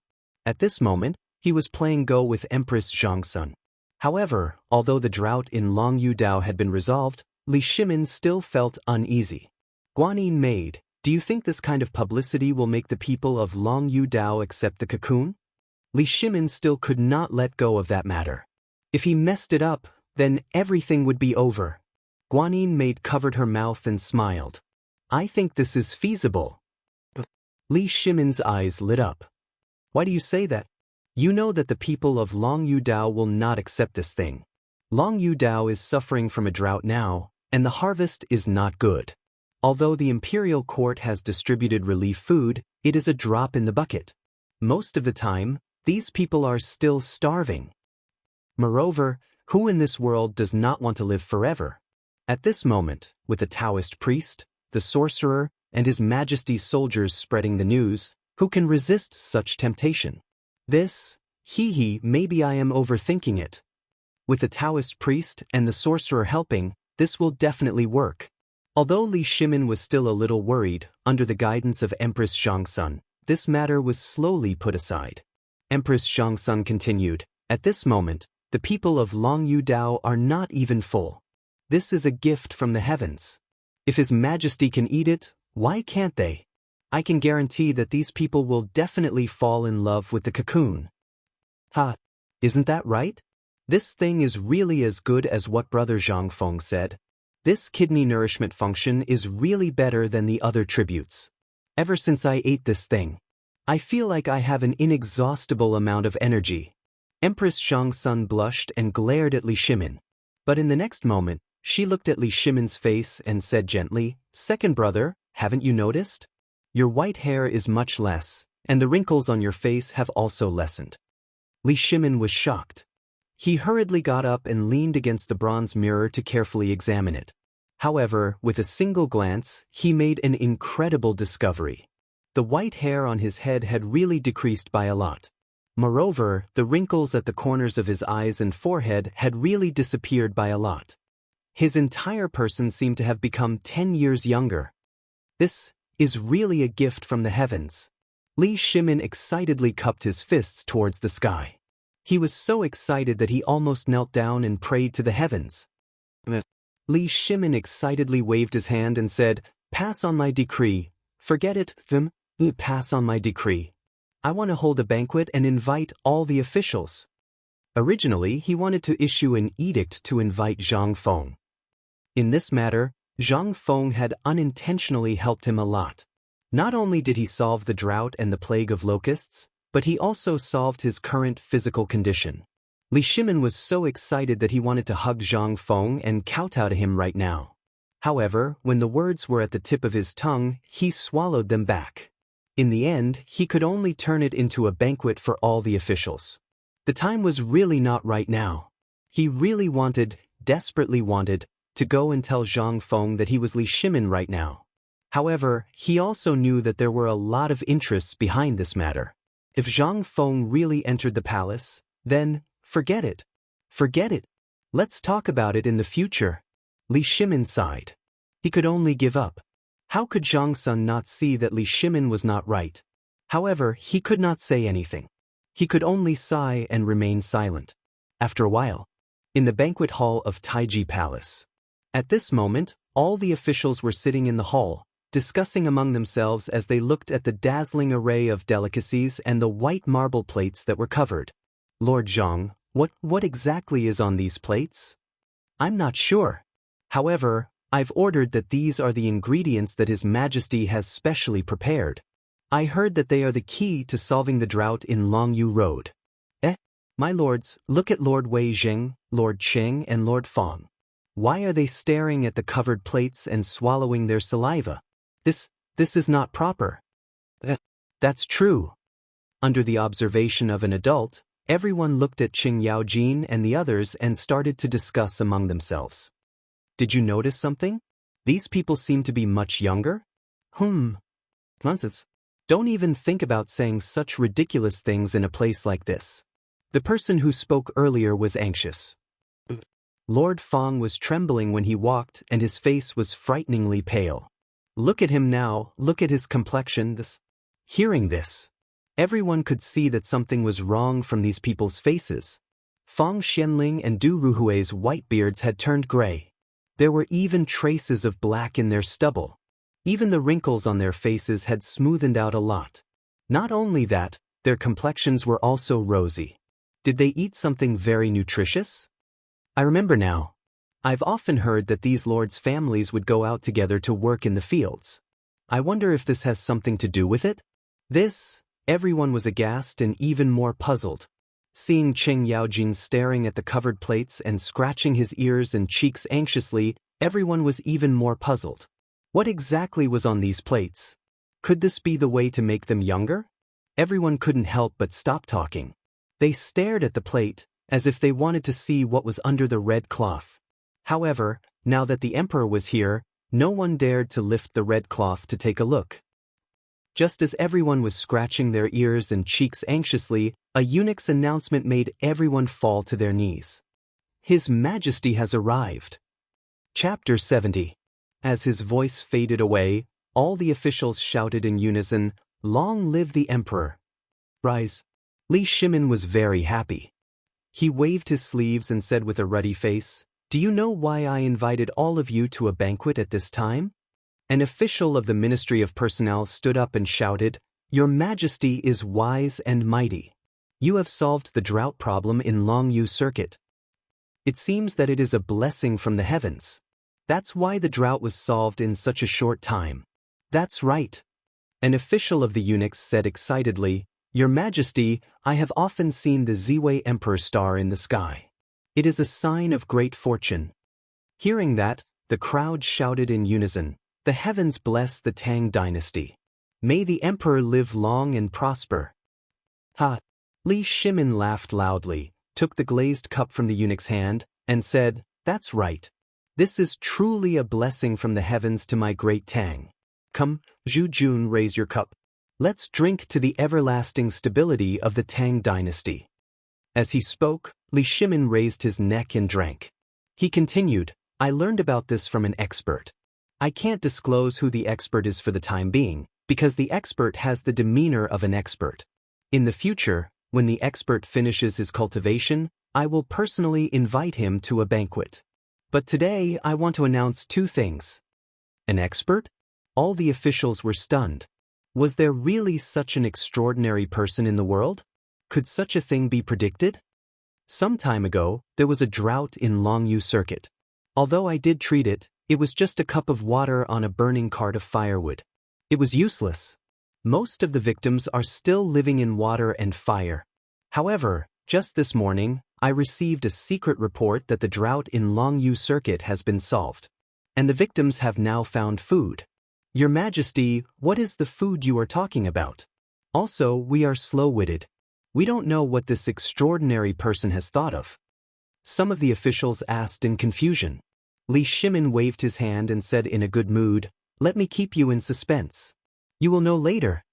A: At this moment, he was playing Go with Empress Xianxia. However, although the drought in Long Yudao had been resolved, Li Shimin still felt uneasy. Guanyin maid, do you think this kind of publicity will make the people of Long Yudao accept the cocoon? Li Shimin still could not let go of that matter. If he messed it up, then everything would be over. Guanyin maid covered her mouth and smiled. I think this is feasible. Li Shimin's eyes lit up. Why do you say that? You know that the people of Long Yudao will not accept this thing. Long Yudao is suffering from a drought now, and the harvest is not good. Although the imperial court has distributed relief food, it is a drop in the bucket. Most of the time, these people are still starving. Moreover, who in this world does not want to live forever? At this moment, with the Taoist priest, the sorcerer, and His Majesty's soldiers spreading the news, who can resist such temptation? This, maybe I am overthinking it. With the Taoist priest and the sorcerer helping, this will definitely work. Although Li Shimin was still a little worried, under the guidance of Empress Xianxia, this matter was slowly put aside. Empress Xianxia continued, at this moment, the people of Long Yudao are not even full. This is a gift from the heavens. If His Majesty can eat it, why can't they? I can guarantee that these people will definitely fall in love with the cocoon. Isn't that right? This thing is really as good as what Brother Zhang Feng said. This kidney nourishment function is really better than the other tributes. Ever since I ate this thing, I feel like I have an inexhaustible amount of energy. Empress Xianxia blushed and glared at Li Shimin. But in the next moment, she looked at Li Shimin's face and said gently, Second brother, haven't you noticed? Your white hair is much less, and the wrinkles on your face have also lessened. Li Shimin was shocked. He hurriedly got up and leaned against the bronze mirror to carefully examine it. However, with a single glance, he made an incredible discovery. The white hair on his head had really decreased by a lot. Moreover, the wrinkles at the corners of his eyes and forehead had really disappeared by a lot. His entire person seemed to have become 10 years younger. This is really a gift from the heavens. Li Shimin excitedly cupped his fists towards the sky. He was so excited that he almost knelt down and prayed to the heavens. Li Shimin excitedly waved his hand and said, Pass on my decree. Forget it, pass on my decree. I want to hold a banquet and invite all the officials. Originally, he wanted to issue an edict to invite Zhang Feng. In this matter, Zhang Feng had unintentionally helped him a lot. Not only did he solve the drought and the plague of locusts, but he also solved his current physical condition. Li Shimin was so excited that he wanted to hug Zhang Feng and kowtow to him right now. However, when the words were at the tip of his tongue, he swallowed them back. In the end, he could only turn it into a banquet for all the officials. The time was really not right now. He really desperately wanted, to go and tell Zhang Feng that he was Li Shimin right now. However, he also knew that there were a lot of interests behind this matter. If Zhang Feng really entered the palace, then, forget it. Forget it. Let's talk about it in the future. Li Shimin sighed. He could only give up. How could Xianxia not see that Li Shimin was not right? However, he could not say anything. He could only sigh and remain silent. After a while, in the banquet hall of Taiji Palace. At this moment, all the officials were sitting in the hall, discussing among themselves as they looked at the dazzling array of delicacies and the white marble plates that were covered. Lord Zhang, what exactly is on these plates? I'm not sure. However, I've ordered that these are the ingredients that His Majesty has specially prepared. I heard that they are the key to solving the drought in Longyu Road. My lords, look at Lord Wei Jing, Lord Cheng and Lord Fong. Why are they staring at the covered plates and swallowing their saliva? This is not proper. That's true. Under the observation of an adult, everyone looked at Qing Yaojin and the others and started to discuss among themselves. Did you notice something? These people seem to be much younger? Nonsense. Don't even think about saying such ridiculous things in a place like this. The person who spoke earlier was anxious. Lord Fong was trembling when he walked and his face was frighteningly pale. Look at him now, look at his complexion. Hearing this, everyone could see that something was wrong from these people's faces. Fong Xianling and Du Ruhui's white beards had turned gray. There were even traces of black in their stubble. Even the wrinkles on their faces had smoothened out a lot. Not only that, their complexions were also rosy. Did they eat something very nutritious? I remember now. I've often heard that these lords' families would go out together to work in the fields. I wonder if this has something to do with it? Everyone was aghast and even more puzzled. Seeing Cheng Yaojin staring at the covered plates and scratching his ears and cheeks anxiously, everyone was even more puzzled. What exactly was on these plates? Could this be the way to make them younger? Everyone couldn't help but stop talking. They stared at the plate, as if they wanted to see what was under the red cloth. However, now that the emperor was here, no one dared to lift the red cloth to take a look. Just as everyone was scratching their ears and cheeks anxiously, a eunuch's announcement made everyone fall to their knees. His Majesty has arrived. Chapter 70. As his voice faded away, all the officials shouted in unison, "Long live the emperor!" Rise. Li Shimin was very happy. He waved his sleeves and said with a ruddy face, "Do you know why I invited all of you to a banquet at this time?" An official of the Ministry of Personnel stood up and shouted, "Your Majesty is wise and mighty. You have solved the drought problem in Longyu Circuit. It seems that it is a blessing from the heavens. That's why the drought was solved in such a short time." "That's right." An official of the eunuchs said excitedly, "Your Majesty, I have often seen the Ziwei Emperor star in the sky. It is a sign of great fortune." Hearing that, the crowd shouted in unison, "The heavens bless the Tang dynasty. May the emperor live long and prosper." Ha! Li Shimin laughed loudly, took the glazed cup from the eunuch's hand, and said, "That's right. This is truly a blessing from the heavens to my great Tang. Come, Zhu Jun, raise your cup. Let's drink to the everlasting stability of the Tang dynasty." As he spoke, Li Shimin raised his neck and drank. He continued, "I learned about this from an expert. I can't disclose who the expert is for the time being, because the expert has the demeanor of an expert. In the future, when the expert finishes his cultivation, I will personally invite him to a banquet. But today I want to announce two things." An expert? All the officials were stunned. Was there really such an extraordinary person in the world? Could such a thing be predicted? Some time ago, there was a drought in Longyu Circuit. Although I did treat it, it was just a cup of water on a burning cart of firewood. It was useless. Most of the victims are still living in water and fire. However, just this morning, I received a secret report that the drought in Longyu Circuit has been solved. And the victims have now found food. Your Majesty, what is the food you are talking about? Also, we are slow-witted. We don't know what this extraordinary person has thought of." Some of the officials asked in confusion. Li Shimin waved his hand and said in a good mood, "Let me keep you in suspense. You will know later.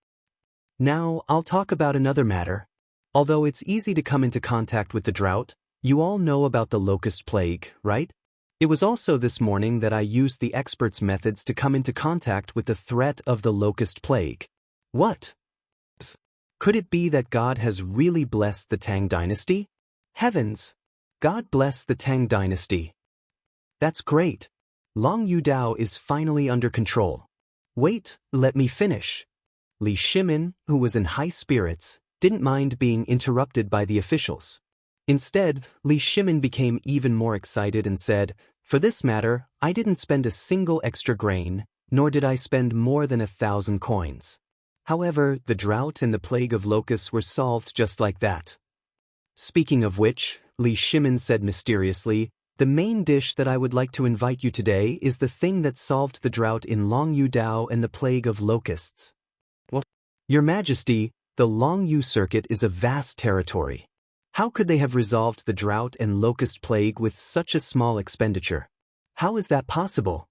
A: Now, I'll talk about another matter. Although it's easy to come into contact with the drought, you all know about the locust plague, right? It was also this morning that I used the experts' methods to come into contact with the threat of the locust plague." What? Could it be that God has really blessed the Tang dynasty? Heavens! God bless the Tang dynasty. That's great. Longyu Dao is finally under control. Wait, let me finish. Li Shimin, who was in high spirits, didn't mind being interrupted by the officials. Instead, Li Shimin became even more excited and said, "For this matter, I didn't spend a single extra grain, nor did I spend more than 1,000 coins. However, the drought and the plague of locusts were solved just like that." Speaking of which, Li Shimin said mysteriously, "The main dish that I would like to invite you today is the thing that solved the drought in Longyu Dao and the plague of locusts." What? Your Majesty, the Longyu Circuit is a vast territory. How could they have resolved the drought and locust plague with such a small expenditure? How is that possible?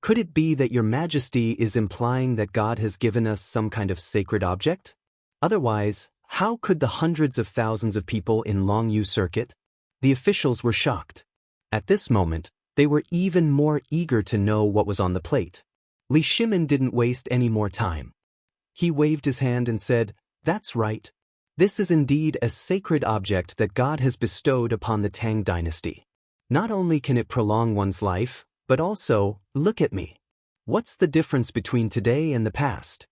A: Could it be that Your Majesty is implying that God has given us some kind of sacred object? Otherwise, How could the hundreds of thousands of people in Longyu Circuit? The officials were shocked. At this moment, they were even more eager to know what was on the plate. Li Shimin didn't waste any more time. He waved his hand and said, "That's right. This is indeed a sacred object that God has bestowed upon the Tang dynasty. Not only can it prolong one's life, but also, look at me. What's the difference between today and the past?"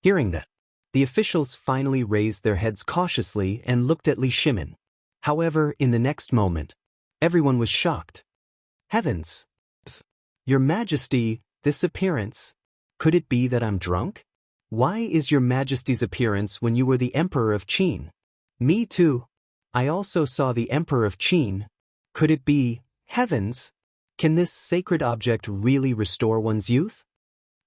A: Hearing that, the officials finally raised their heads cautiously and looked at Li Shimin. However, in the next moment, everyone was shocked. "Heavens! Your Majesty, this appearance. Could it be that I'm drunk? Why is your Majesty's appearance when you were the Emperor of Qin?" "Me too. I also saw the Emperor of Qin. Could it be, heavens? Can this sacred object really restore one's youth?"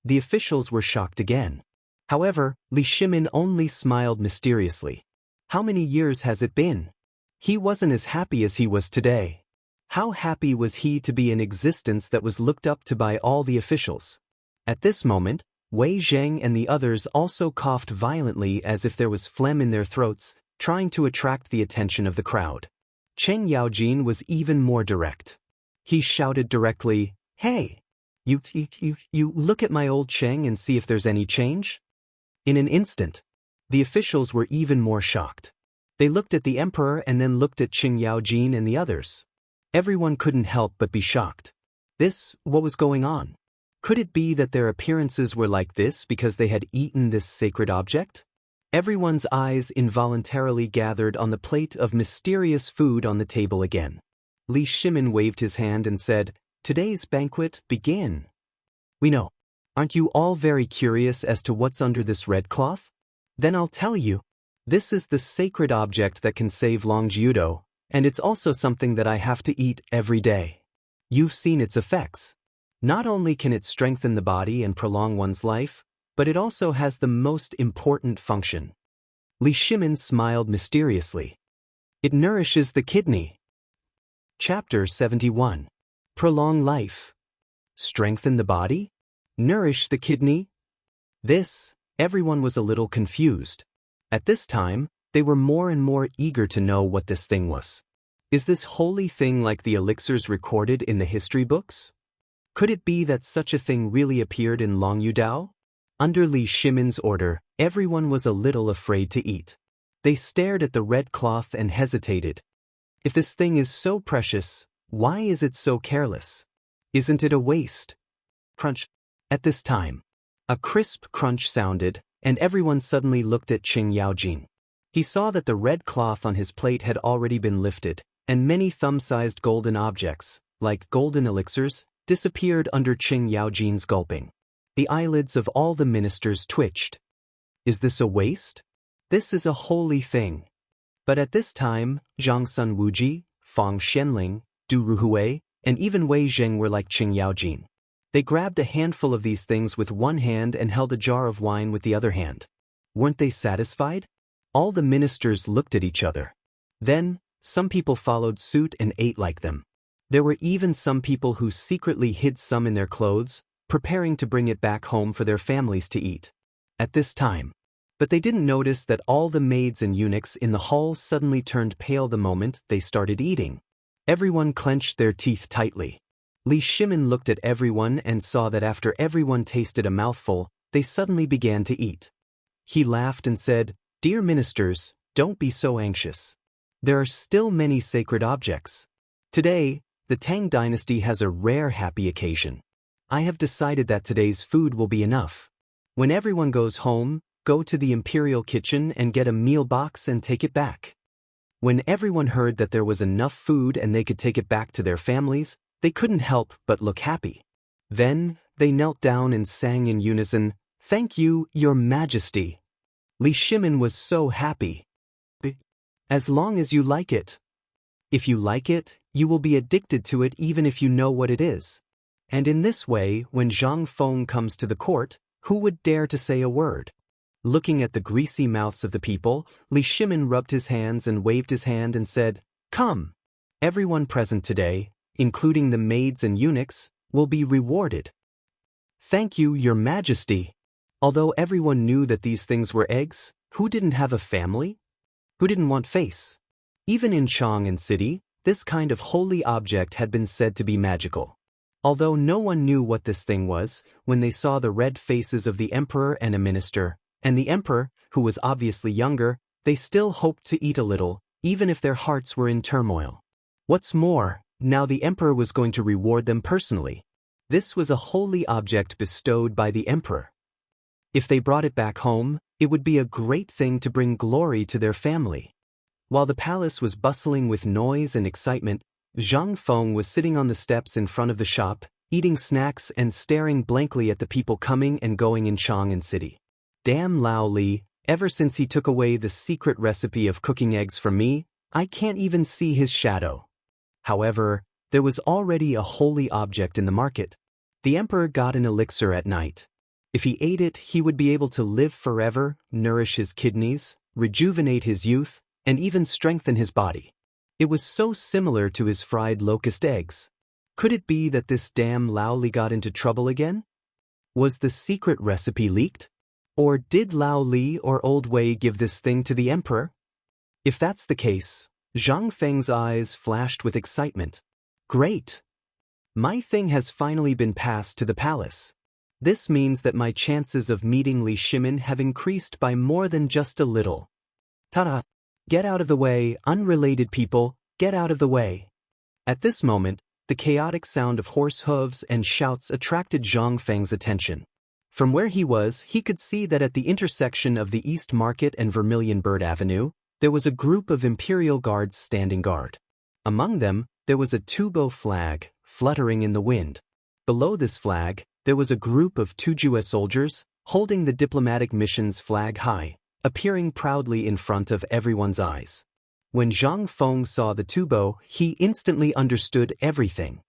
A: The officials were shocked again. However, Li Shimin only smiled mysteriously. How many years has it been? He wasn't as happy as he was today. How happy was he to be in existence that was looked up to by all the officials? At this moment, Wei Zheng and the others also coughed violently as if there was phlegm in their throats, trying to attract the attention of the crowd. Cheng Yaojin was even more direct. He shouted directly, "Hey! You look at my old Cheng and see if there's any change?" In an instant, the officials were even more shocked. They looked at the emperor and then looked at Cheng Yaojin and the others. Everyone couldn't help but be shocked. What was going on? Could it be that their appearances were like this because they had eaten this sacred object? Everyone's eyes involuntarily gathered on the plate of mysterious food on the table again. Li Shimin waved his hand and said, "Today's banquet, begin." "We know. Aren't you all very curious as to what's under this red cloth? Then I'll tell you. This is the sacred object that can save Longjiudo, and it's also something that I have to eat every day. You've seen its effects. Not only can it strengthen the body and prolong one's life, but it also has the most important function." Li Shimin smiled mysteriously. "It nourishes the kidney." Chapter 71. Prolong life. Strengthen the body? Nourish the kidney? Everyone was a little confused. At this time, they were more and more eager to know what this thing was. Is this holy thing like the elixirs recorded in the history books? Could it be that such a thing really appeared in Longyudao? Under Li Shimin's order, everyone was a little afraid to eat. They stared at the red cloth and hesitated. If this thing is so precious, why is it so careless? Isn't it a waste? Crunch. At this time, a crisp crunch sounded, and everyone suddenly looked at Cheng Yaojin. He saw that the red cloth on his plate had already been lifted, and many thumb-sized golden objects, like golden elixirs, disappeared under Cheng Yaojin's gulping. The eyelids of all the ministers twitched. Is this a waste? This is a holy thing. But at this time, Zhang Sun Wuji, Fang Xianling, Du Ruhui, and even Wei Zheng were like Cheng Yaojin. They grabbed a handful of these things with one hand and held a jar of wine with the other hand. Weren't they satisfied? All the ministers looked at each other. Then, some people followed suit and ate like them. There were even some people who secretly hid some in their clothes, preparing to bring it back home for their families to eat. At this time, but they didn't notice that all the maids and eunuchs in the hall suddenly turned pale the moment they started eating. Everyone clenched their teeth tightly. Li Shimin looked at everyone and saw that after everyone tasted a mouthful, they suddenly began to eat. He laughed and said, "Dear ministers, don't be so anxious. There are still many sacred objects. Today, the Tang dynasty has a rare happy occasion. I have decided that today's food will be enough. When everyone goes home, go to the imperial kitchen and get a meal box and take it back." When everyone heard that there was enough food and they could take it back to their families, they couldn't help but look happy. Then, they knelt down and sang in unison, "Thank you, Your Majesty." Li Shimin was so happy. "As long as you like it. If you like it, you will be addicted to it even if you know what it is." And in this way, when Zhang Feng comes to the court, who would dare to say a word? Looking at the greasy mouths of the people, Li Shimin rubbed his hands and waved his hand and said, "Come. Everyone present today, including the maids and eunuchs, will be rewarded." "Thank you, Your Majesty." Although everyone knew that these things were eggs, who didn't have a family? Who didn't want face? Even in Chang and City, this kind of holy object had been said to be magical. Although no one knew what this thing was, when they saw the red faces of the emperor and a minister, and the emperor, who was obviously younger, they still hoped to eat a little, even if their hearts were in turmoil. What's more, now the emperor was going to reward them personally. This was a holy object bestowed by the emperor. If they brought it back home, it would be a great thing to bring glory to their family. While the palace was bustling with noise and excitement, Zhang Feng was sitting on the steps in front of the shop, eating snacks and staring blankly at the people coming and going in Chang'an City. Damn Lao Li, ever since he took away the secret recipe of cooking eggs from me, I can't even see his shadow. However, there was already a holy object in the market. The emperor got an elixir at night. If he ate it, he would be able to live forever, nourish his kidneys, rejuvenate his youth, and even strengthen his body. It was so similar to his fried locust eggs. Could it be that this damn Lao Li got into trouble again? Was the secret recipe leaked? Or did Lao Li or Old Wei give this thing to the emperor? If that's the case, Zhang Feng's eyes flashed with excitement. Great! My thing has finally been passed to the palace. This means that my chances of meeting Li Shimin have increased by more than just a little. Ta-da! Get out of the way, unrelated people, get out of the way. At this moment, the chaotic sound of horse hooves and shouts attracted Zhang Feng's attention. From where he was, he could see that at the intersection of the East Market and Vermilion Bird Avenue, there was a group of Imperial Guards standing guard. Among them, there was a Tubo flag, fluttering in the wind. Below this flag, there was a group of Tujue soldiers, holding the diplomatic mission's flag high, appearing proudly in front of everyone's eyes. When Zhang Feng saw the Tubo, he instantly understood everything.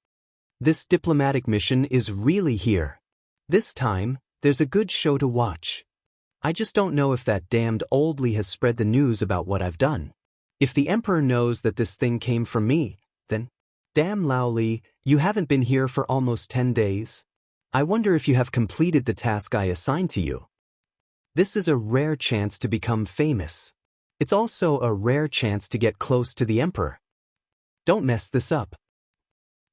A: This diplomatic mission is really here. This time, there's a good show to watch. I just don't know if that damned Old Li has spread the news about what I've done. If the emperor knows that this thing came from me, then, damn Lao Li, you haven't been here for almost 10 days. I wonder if you have completed the task I assigned to you. This is a rare chance to become famous. It's also a rare chance to get close to the emperor. Don't mess this up.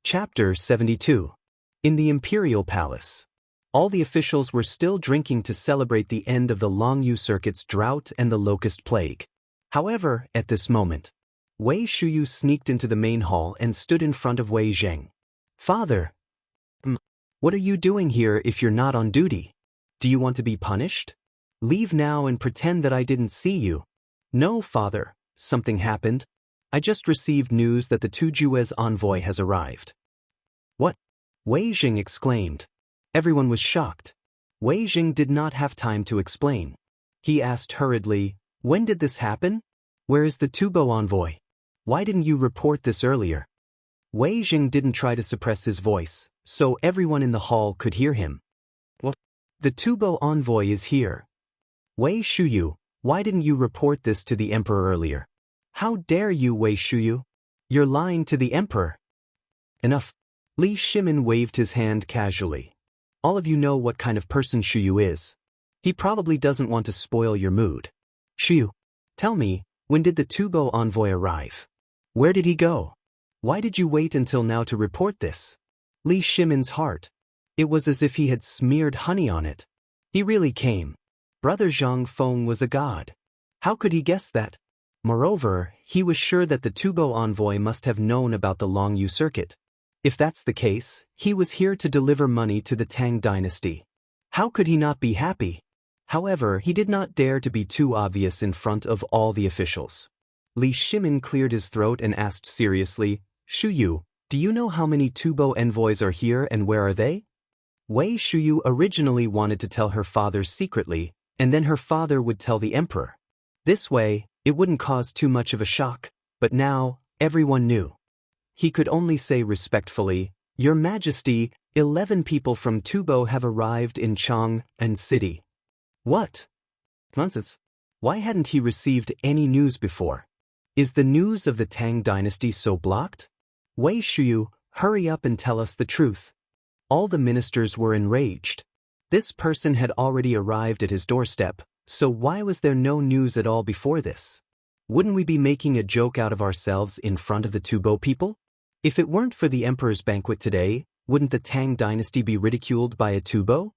A: Chapter 72. In the Imperial Palace. All the officials were still drinking to celebrate the end of the Longyu Circuit's drought and the locust plague. However, at this moment, Wei Shuyu sneaked into the main hall and stood in front of Wei Zheng. Father, what are you doing here if you're not on duty? Do you want to be punished? Leave now and pretend that I didn't see you. No, father, something happened. I just received news that the Tujue's envoy has arrived. What? Wei Zheng exclaimed. Everyone was shocked. Wei Zheng did not have time to explain. He asked hurriedly, when did this happen? Where is the Tubo envoy? Why didn't you report this earlier? Wei Zheng didn't try to suppress his voice, so everyone in the hall could hear him. What? The Tubo envoy is here. Wei Shuyu, why didn't you report this to the emperor earlier? How dare you, Wei Shuyu? You're lying to the emperor. Enough. Li Shimin waved his hand casually. All of you know what kind of person Shuyu is. He probably doesn't want to spoil your mood. Shuyu, tell me, when did the Tubo envoy arrive? Where did he go? Why did you wait until now to report this? Li Shimin's heart. It was as if he had smeared honey on it. He really came. Brother Zhang Feng was a god. How could he guess that? Moreover, he was sure that the Tubo envoy must have known about the Longyu Circuit. If that's the case, he was here to deliver money to the Tang dynasty. How could he not be happy? However, he did not dare to be too obvious in front of all the officials. Li Shimin cleared his throat and asked seriously, Shuyu, do you know how many Tubo envoys are here and where are they? Wei Shuyu originally wanted to tell her father secretly, and then her father would tell the emperor. This way, it wouldn't cause too much of a shock, but now, everyone knew. He could only say respectfully, Your Majesty, 11 people from Tubo have arrived in Chang'an City. What? Nonsense. Why hadn't he received any news before? Is the news of the Tang dynasty so blocked? Wei Shuyu, hurry up and tell us the truth. All the ministers were enraged. This person had already arrived at his doorstep, so why was there no news at all before this? Wouldn't we be making a joke out of ourselves in front of the Tubo people? If it weren't for the emperor's banquet today, wouldn't the Tang dynasty be ridiculed by a Tubo?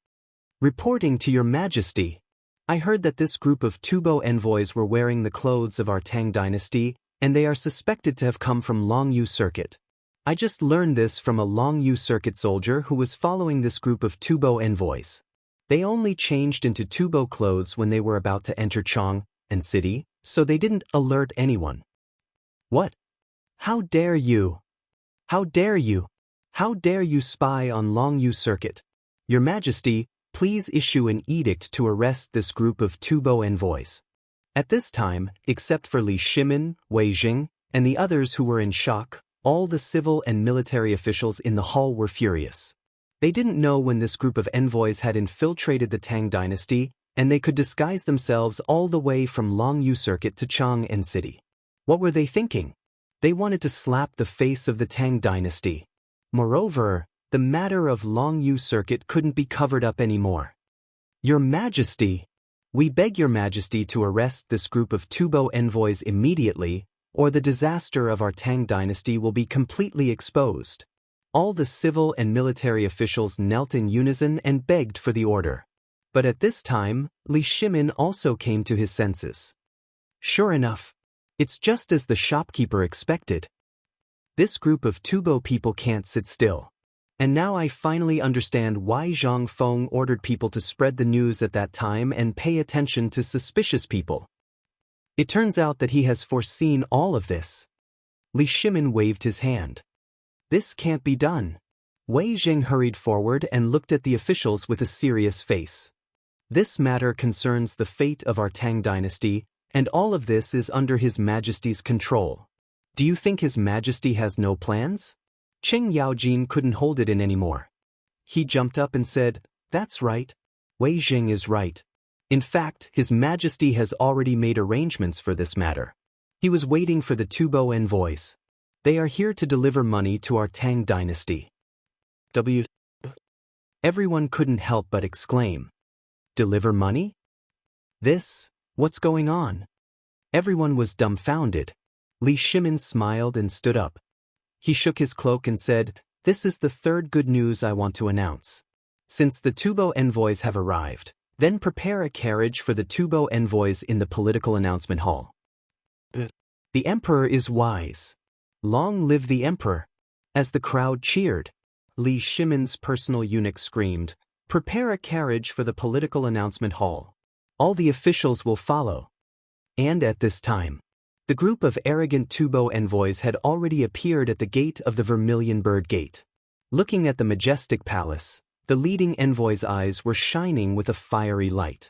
A: Reporting to your majesty. I heard that this group of Tubo envoys were wearing the clothes of our Tang dynasty, and they are suspected to have come from Longyu Circuit. I just learned this from a Longyu Circuit soldier who was following this group of Tubo envoys. They only changed into Tubo clothes when they were about to enter Chang and city, so they didn't alert anyone. What? How dare you? How dare you? How dare you spy on Longyu Circuit? Your Majesty, please issue an edict to arrest this group of Tubo envoys. At this time, except for Li Shimin, Wei Jing, and the others who were in shock, all the civil and military officials in the hall were furious. They didn't know when this group of envoys had infiltrated the Tang dynasty, and they could disguise themselves all the way from Longyu Circuit to Chang'an City. What were they thinking? They wanted to slap the face of the Tang dynasty. Moreover, the matter of Longyu Circuit couldn't be covered up anymore. Your Majesty, we beg your Majesty to arrest this group of Tubo envoys immediately, or the disaster of our Tang dynasty will be completely exposed. All the civil and military officials knelt in unison and begged for the order. But at this time, Li Shimin also came to his senses. Sure enough, it's just as the shopkeeper expected. This group of Tubo people can't sit still. And now I finally understand why Zhang Feng ordered people to spread the news at that time and pay attention to suspicious people. It turns out that he has foreseen all of this. Li Shimin waved his hand. This can't be done. Wei Jing hurried forward and looked at the officials with a serious face. This matter concerns the fate of our Tang dynasty, and all of this is under His Majesty's control. Do you think His Majesty has no plans? Qing Yaojin couldn't hold it in anymore. He jumped up and said, "That's right. Wei Jing is right. In fact, His Majesty has already made arrangements for this matter. He was waiting for the Tubo envoys. They are here to deliver money to our Tang dynasty." Everyone couldn't help but exclaim. Deliver money? What's going on? Everyone was dumbfounded. Li Shimin smiled and stood up. He shook his cloak and said, "This is the third good news I want to announce. Since the Tubo envoys have arrived, then prepare a carriage for the Tubo envoys in the political announcement hall." The emperor is wise. Long live the emperor. As the crowd cheered, Li Shimin's personal eunuch screamed, "Prepare a carriage for the political announcement hall. All the officials will follow." And at this time, the group of arrogant Tubo envoys had already appeared at the gate of the Vermilion Bird Gate. Looking at the majestic palace, the leading envoy's eyes were shining with a fiery light.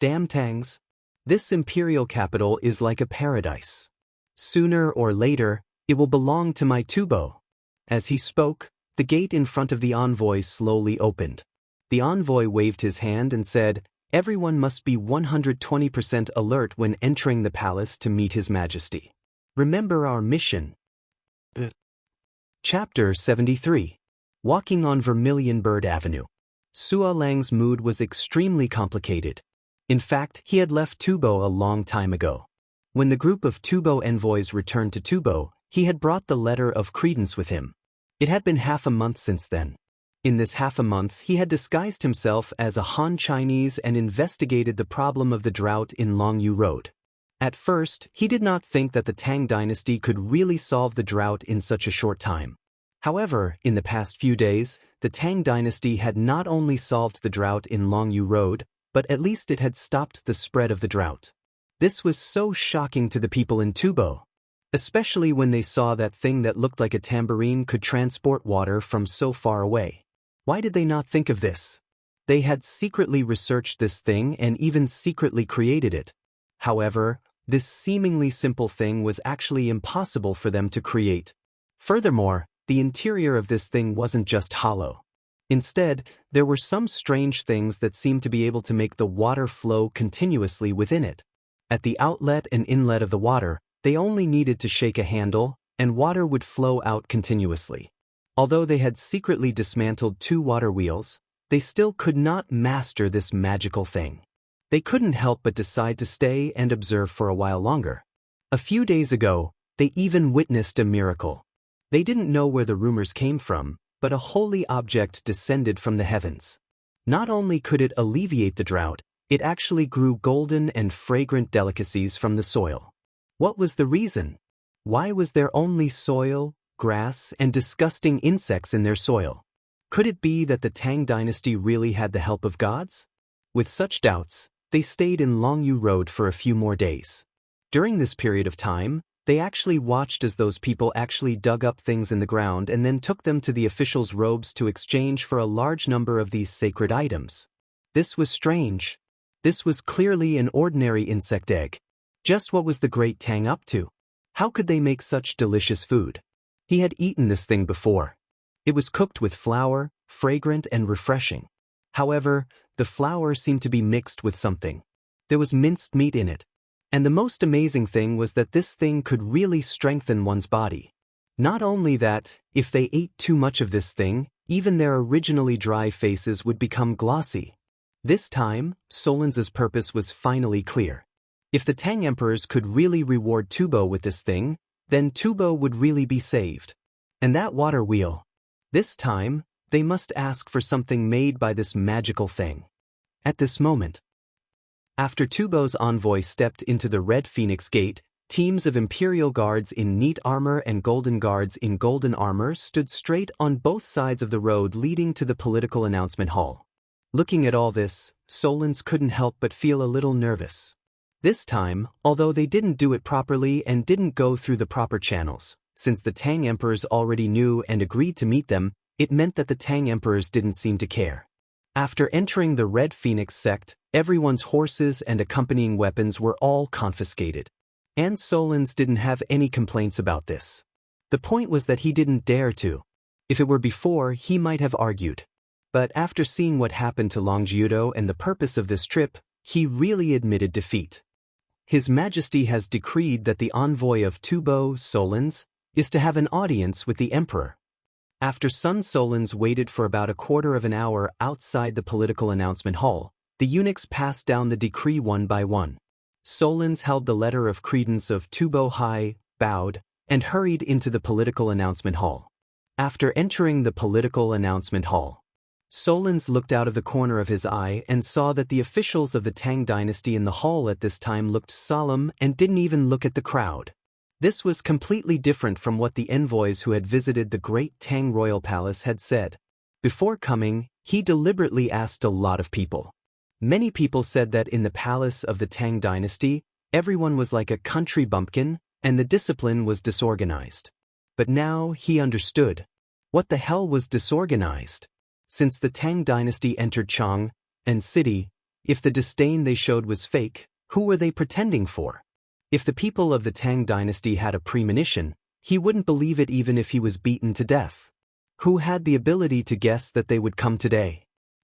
A: Damn Tangs! This imperial capital is like a paradise. Sooner or later, it will belong to my Tubo. As he spoke, the gate in front of the envoy slowly opened. The envoy waved his hand and said, "Everyone must be 120% alert when entering the palace to meet His Majesty. Remember our mission." Chapter 73. Walking on Vermilion Bird Avenue. Sua Lang's mood was extremely complicated. In fact, he had left Tubo a long time ago. When the group of Tubo envoys returned to Tubo, he had brought the letter of credence with him. It had been half a month since then. In this half a month, he had disguised himself as a Han Chinese and investigated the problem of the drought in Longyu Road. At first, he did not think that the Tang dynasty could really solve the drought in such a short time. However, in the past few days, the Tang dynasty had not only solved the drought in Longyu Road, but at least it had stopped the spread of the drought. This was so shocking to the people in Tubo, especially when they saw that thing that looked like a tambourine could transport water from so far away. Why did they not think of this? They had secretly researched this thing and even secretly created it. However, this seemingly simple thing was actually impossible for them to create. Furthermore, the interior of this thing wasn't just hollow. Instead, there were some strange things that seemed to be able to make the water flow continuously within it. At the outlet and inlet of the water, they only needed to shake a handle, and water would flow out continuously. Although they had secretly dismantled 2 water wheels, they still could not master this magical thing. They couldn't help but decide to stay and observe for a while longer. A few days ago, they even witnessed a miracle. They didn't know where the rumors came from, but a holy object descended from the heavens. Not only could it alleviate the drought, it actually grew golden and fragrant delicacies from the soil. What was the reason? Why was there only soil, grass, and disgusting insects in their soil? Could it be that the Tang dynasty really had the help of gods? With such doubts, they stayed in Longyu Road for a few more days. During this period of time, they actually watched as those people actually dug up things in the ground and then took them to the officials' robes to exchange for a large number of these sacred items. This was strange. This was clearly an ordinary insect egg. Just what was the great Tang up to? How could they make such delicious food? He had eaten this thing before. It was cooked with flour, fragrant and refreshing. However, the flour seemed to be mixed with something. There was minced meat in it. And the most amazing thing was that this thing could really strengthen one's body. Not only that, if they ate too much of this thing, even their originally dry faces would become glossy. This time, Solenz's purpose was finally clear. If the Tang emperors could really reward Tubo with this thing, then Tubo would really be saved. And that water wheel. This time, they must ask for something made by this magical thing. At this moment, after Tubo's envoy stepped into the Red Phoenix Gate, teams of imperial guards in neat armor and golden guards in golden armor stood straight on both sides of the road leading to the political announcement hall. Looking at all this, Solenz couldn't help but feel a little nervous. This time, although they didn't do it properly and didn't go through the proper channels, since the Tang emperors already knew and agreed to meet them, it meant that the Tang emperors didn't seem to care. After entering the Red Phoenix sect, everyone's horses and accompanying weapons were all confiscated. And Solenz didn't have any complaints about this. The point was that he didn't dare to. If it were before, he might have argued. But after seeing what happened to Longjiudo and the purpose of this trip, he really admitted defeat. His Majesty has decreed that the envoy of Tubo, Solenz, is to have an audience with the emperor. After Sun Solenz waited for about a quarter of an hour outside the political announcement hall, the eunuchs passed down the decree one by one. Solenz held the letter of credence of Tubo high, bowed, and hurried into the political announcement hall. After entering the political announcement hall, Solenz looked out of the corner of his eye and saw that the officials of the Tang dynasty in the hall at this time looked solemn and didn't even look at the crowd. This was completely different from what the envoys who had visited the great Tang royal palace had said. Before coming, he deliberately asked a lot of people. Many people said that in the palace of the Tang dynasty, everyone was like a country bumpkin, and the discipline was disorganized. But now he understood. What the hell was disorganized? Since the Tang dynasty entered Chang and city, if the disdain they showed was fake, who were they pretending for? If the people of the Tang dynasty had a premonition, he wouldn't believe it even if he was beaten to death. Who had the ability to guess that they would come today?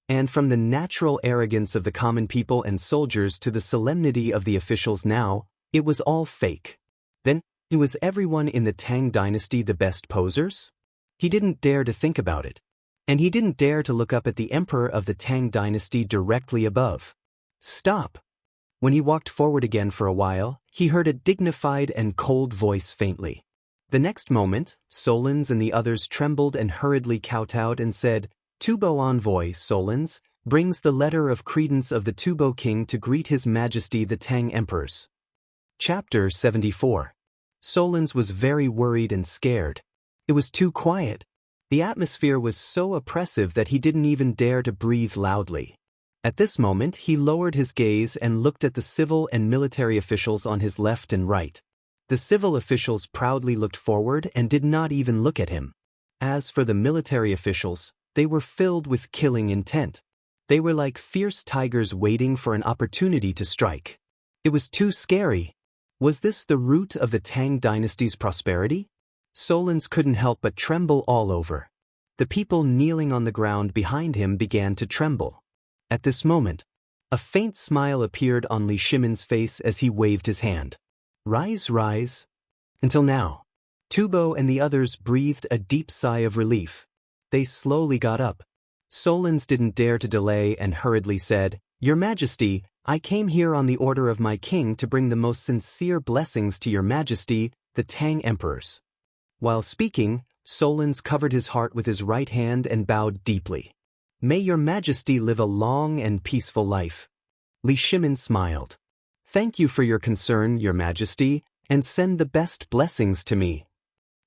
A: And from the natural arrogance of the common people and soldiers to the solemnity of the officials now, it was all fake. Then, was everyone in the Tang dynasty the best posers? He didn't dare to think about it. And he didn't dare to look up at the emperor of the Tang dynasty directly above. Stop! When he walked forward again for a while, he heard a dignified and cold voice faintly. The next moment, Solenz and the others trembled and hurriedly kowtowed and said, Tubo envoy, Solenz, brings the letter of credence of the Tubo king to greet his majesty the Tang emperors. Chapter 74. Solenz was very worried and scared. It was too quiet. The atmosphere was so oppressive that he didn't even dare to breathe loudly. At this moment, he lowered his gaze and looked at the civil and military officials on his left and right. The civil officials proudly looked forward and did not even look at him. As for the military officials, they were filled with killing intent. They were like fierce tigers waiting for an opportunity to strike. It was too scary. Was this the root of the Tang dynasty's prosperity? Solenz couldn't help but tremble all over. The people kneeling on the ground behind him began to tremble. At this moment, a faint smile appeared on Li Shimin's face as he waved his hand. Rise, rise. Until now, Tubo and the others breathed a deep sigh of relief. They slowly got up. Solenz didn't dare to delay and hurriedly said, Your Majesty, I came here on the order of my king to bring the most sincere blessings to your majesty, the Tang emperors. While speaking, Solons covered his heart with his right hand and bowed deeply. May your majesty live a long and peaceful life. Li Shimin smiled. Thank you for your concern, your majesty, and send the best blessings to me.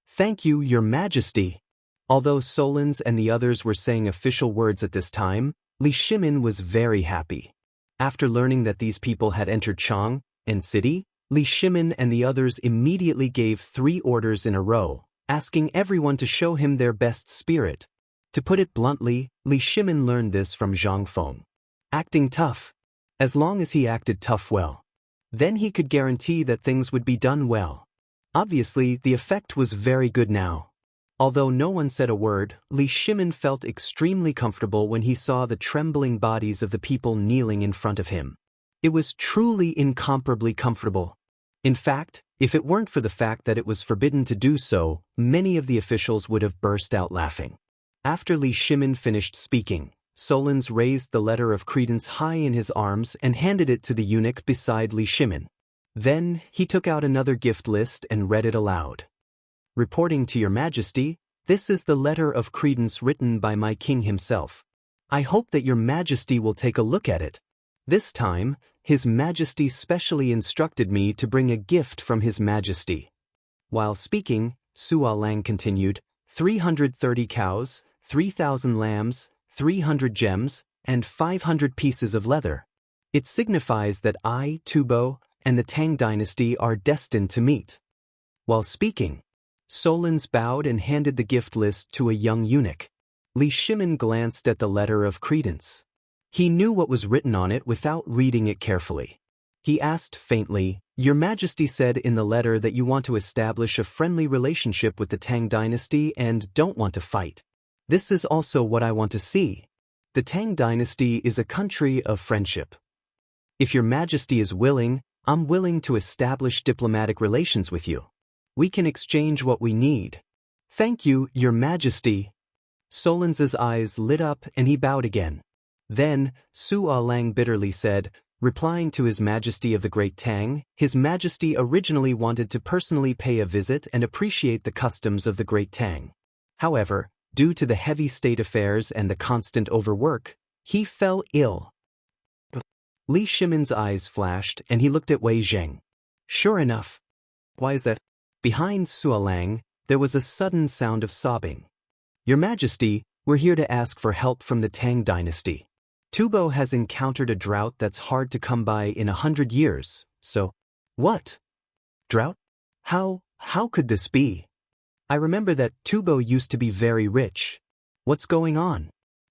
A: Thank you, your majesty. Although Solons and the others were saying official words at this time, Li Shimin was very happy. After learning that these people had entered Chang and city, Li Shimin and the others immediately gave 3 orders in a row, asking everyone to show him their best spirit. To put it bluntly, Li Shimin learned this from Zhang Feng. Acting tough. As long as he acted tough well, then he could guarantee that things would be done well. Obviously, the effect was very good now. Although no one said a word, Li Shimin felt extremely comfortable when he saw the trembling bodies of the people kneeling in front of him. It was truly incomparably comfortable. In fact, if it weren't for the fact that it was forbidden to do so, many of the officials would have burst out laughing. After Li Shimin finished speaking, Solons raised the letter of credence high in his arms and handed it to the eunuch beside Li Shimin. Then, he took out another gift list and read it aloud. Reporting to your majesty, this is the letter of credence written by my king himself. I hope that your majesty will take a look at it. This time, his majesty specially instructed me to bring a gift from his majesty. While speaking, Sua Lang continued, 330 cows, 3,000 lambs, 300 gems, and 500 pieces of leather. It signifies that I, Tubo, and the Tang dynasty are destined to meet. While speaking, Solons bowed and handed the gift list to a young eunuch. Li Shimin glanced at the letter of credence. He knew what was written on it without reading it carefully. He asked faintly, Your Majesty said in the letter that you want to establish a friendly relationship with the Tang dynasty and don't want to fight. This is also what I want to see. The Tang dynasty is a country of friendship. If your Majesty is willing, I'm willing to establish diplomatic relations with you. We can exchange what we need. Thank you, your Majesty. Solons's eyes lit up and he bowed again. Then, Sua Lang bitterly said, replying to His Majesty of the Great Tang, His Majesty originally wanted to personally pay a visit and appreciate the customs of the Great Tang. However, due to the heavy state affairs and the constant overwork, he fell ill. Li Shimin's eyes flashed and he looked at Wei Zheng. Sure enough. Why is that? Behind Sua Lang, there was a sudden sound of sobbing. Your Majesty, we're here to ask for help from the Tang dynasty. Tubo has encountered a drought that's hard to come by in 100 years, so... What? Drought? How could this be? I remember that Tubo used to be very rich. What's going on?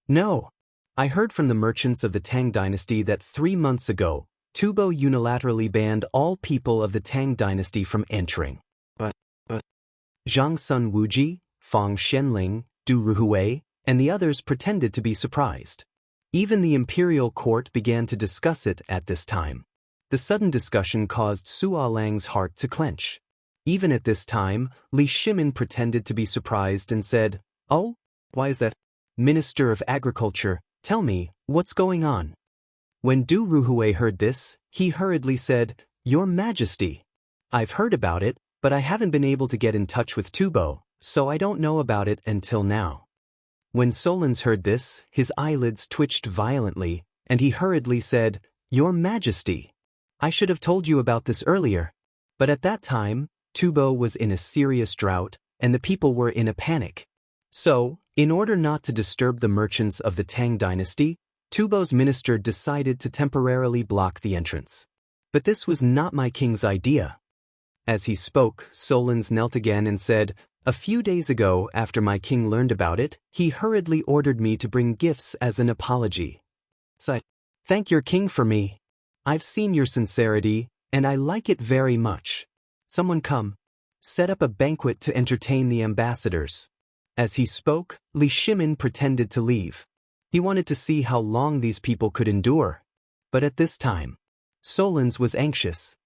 A: No. I heard from the merchants of the Tang dynasty that 3 months ago, Tubo unilaterally banned all people of the Tang dynasty from entering. But Zhang Sun Wuji, Fang Shenling, Du Ruhui, and the others pretended to be surprised. Even the imperial court began to discuss it at this time. The sudden discussion caused Sua Lang's heart to clench. Even at this time, Li Shimin pretended to be surprised and said, Oh, why is that? Minister of Agriculture, tell me, what's going on? When Du Ruhui heard this, he hurriedly said, Your Majesty. I've heard about it, but I haven't been able to get in touch with Tubo, so I don't know about it until now. When Solons heard this, his eyelids twitched violently, and he hurriedly said, Your Majesty. I should have told you about this earlier. But at that time, Tubo was in a serious drought, and the people were in a panic. So, in order not to disturb the merchants of the Tang dynasty, Tubo's minister decided to temporarily block the entrance. But this was not my king's idea. As he spoke, Solons knelt again and said, A few days ago, after my king learned about it, he hurriedly ordered me to bring gifts as an apology. So thank your king for me. I've seen your sincerity, and I like it very much. Someone come. Set up a banquet to entertain the ambassadors. As he spoke, Li Shimin pretended to leave. He wanted to see how long these people could endure. But at this time, Solons was anxious.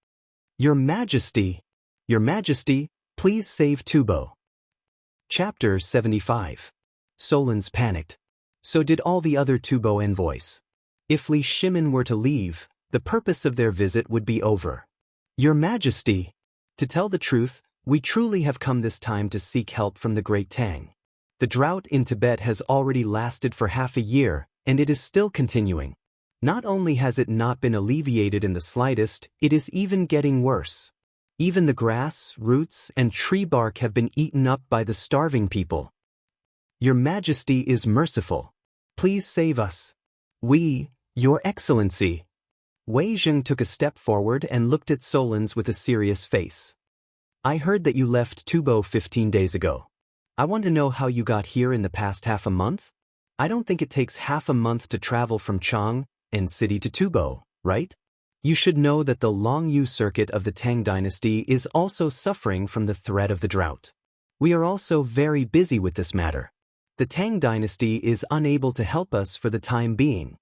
A: Your Majesty, please save Tubo. Chapter 75. Solons panicked. So did all the other Tubo envoys. If Li Shimin were to leave, the purpose of their visit would be over. Your Majesty, to tell the truth, we truly have come this time to seek help from the great Tang. The drought in Tibet has already lasted for half a year, and it is still continuing. Not only has it not been alleviated in the slightest, it is even getting worse. Even the grass, roots, and tree bark have been eaten up by the starving people. Your Majesty is merciful. Please save us. We, Your Excellency. Wei Zheng took a step forward and looked at Solons with a serious face. I heard that you left Tubo 15 days ago. I want to know how you got here in the past half a month? I don't think it takes half a month to travel from Chang and city to Tubo, right? You should know that the Longyu circuit of the Tang dynasty is also suffering from the threat of the drought. We are also very busy with this matter. The Tang dynasty is unable to help us for the time being.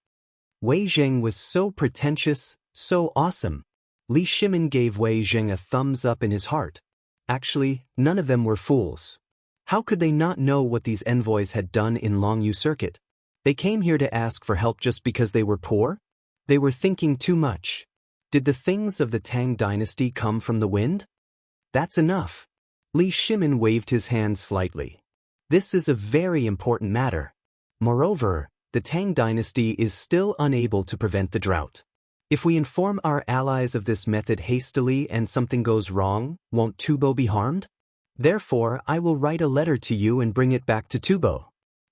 A: Wei Zheng was so pretentious, so awesome. Li Shimin gave Wei Zheng a thumbs up in his heart. Actually, none of them were fools. How could they not know what these envoys had done in Longyu circuit? They came here to ask for help just because they were poor? They were thinking too much. Did the things of the Tang dynasty come from the wind? That's enough. Li Shimin waved his hand slightly. This is a very important matter. Moreover, the Tang dynasty is still unable to prevent the drought. If we inform our allies of this method hastily and something goes wrong, won't Tubo be harmed? Therefore, I will write a letter to you and bring it back to Tubo.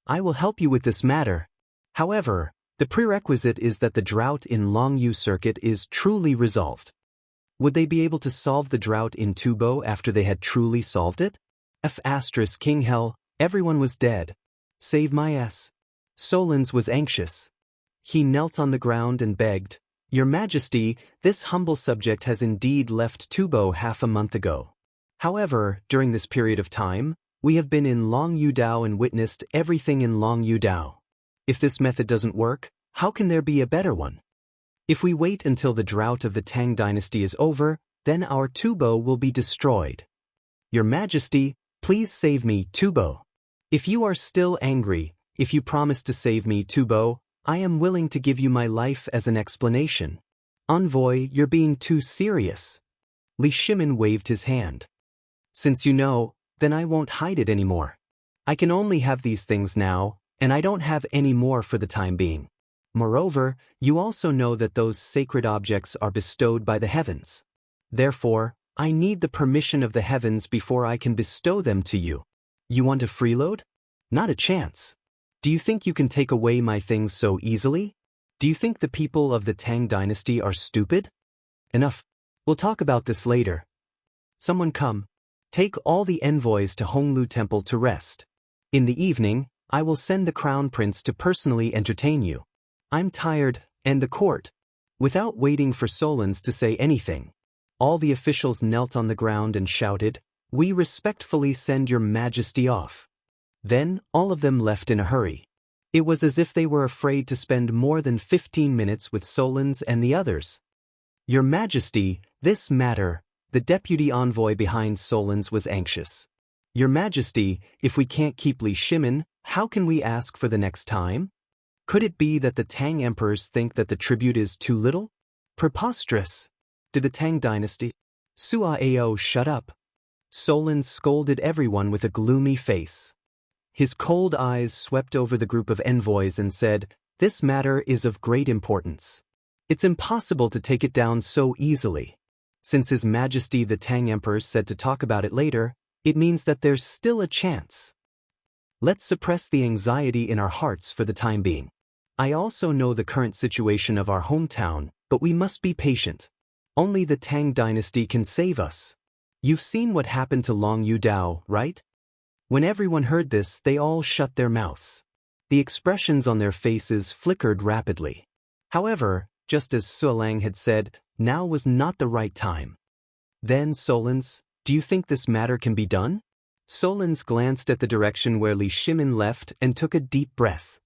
A: I will help you with this matter. However, the prerequisite is that the drought in Longyu circuit is truly resolved. Would they be able to solve the drought in Tubo after they had truly solved it? King Hell, everyone was dead. Save my ass. Solons was anxious. He knelt on the ground and begged, Your Majesty, this humble subject has indeed left Tubo half a month ago. However, during this period of time, we have been in Longyu Dao and witnessed everything in Longyu Dao. If this method doesn't work, how can there be a better one? If we wait until the drought of the Tang dynasty is over, then our Tubo will be destroyed. Your Majesty, please save me, Tubo. If you are still angry, if you promise to save me, Tubo, I am willing to give you my life as an explanation. Envoy, you're being too serious. Li Shimin waved his hand. Since you know, then I won't hide it anymore. I can only have these things now, and I don't have any more for the time being. Moreover, you also know that those sacred objects are bestowed by the heavens. Therefore, I need the permission of the heavens before I can bestow them to you. You want a freeload? Not a chance. Do you think you can take away my things so easily? Do you think the people of the Tang dynasty are stupid? Enough. We'll talk about this later. Someone come. Take all the envoys to Honglu Temple to rest. In the evening, I will send the crown prince to personally entertain you. I'm tired, and the court. Without waiting for Solons to say anything, all the officials knelt on the ground and shouted, We respectfully send your Majesty off. Then, all of them left in a hurry. It was as if they were afraid to spend more than 15 minutes with Solons and the others. Your Majesty, this matter. The deputy envoy behind Solons was anxious. Your Majesty, if we can't keep Li Shimin, how can we ask for the next time? Could it be that the Tang emperors think that the tribute is too little? Preposterous. Did the Tang dynasty? Suao, shut up. Solons scolded everyone with a gloomy face. His cold eyes swept over the group of envoys and said, This matter is of great importance. It's impossible to take it down so easily. Since His Majesty the Tang Emperor said to talk about it later, it means that there's still a chance. Let's suppress the anxiety in our hearts for the time being. I also know the current situation of our hometown, but we must be patient. Only the Tang dynasty can save us. You've seen what happened to Longyu Dao, right? When everyone heard this, they all shut their mouths. The expressions on their faces flickered rapidly. However, just as Suolang had said, now was not the right time. Then Solons, do you think this matter can be done? Solons glanced at the direction where Li Shimin left and took a deep breath.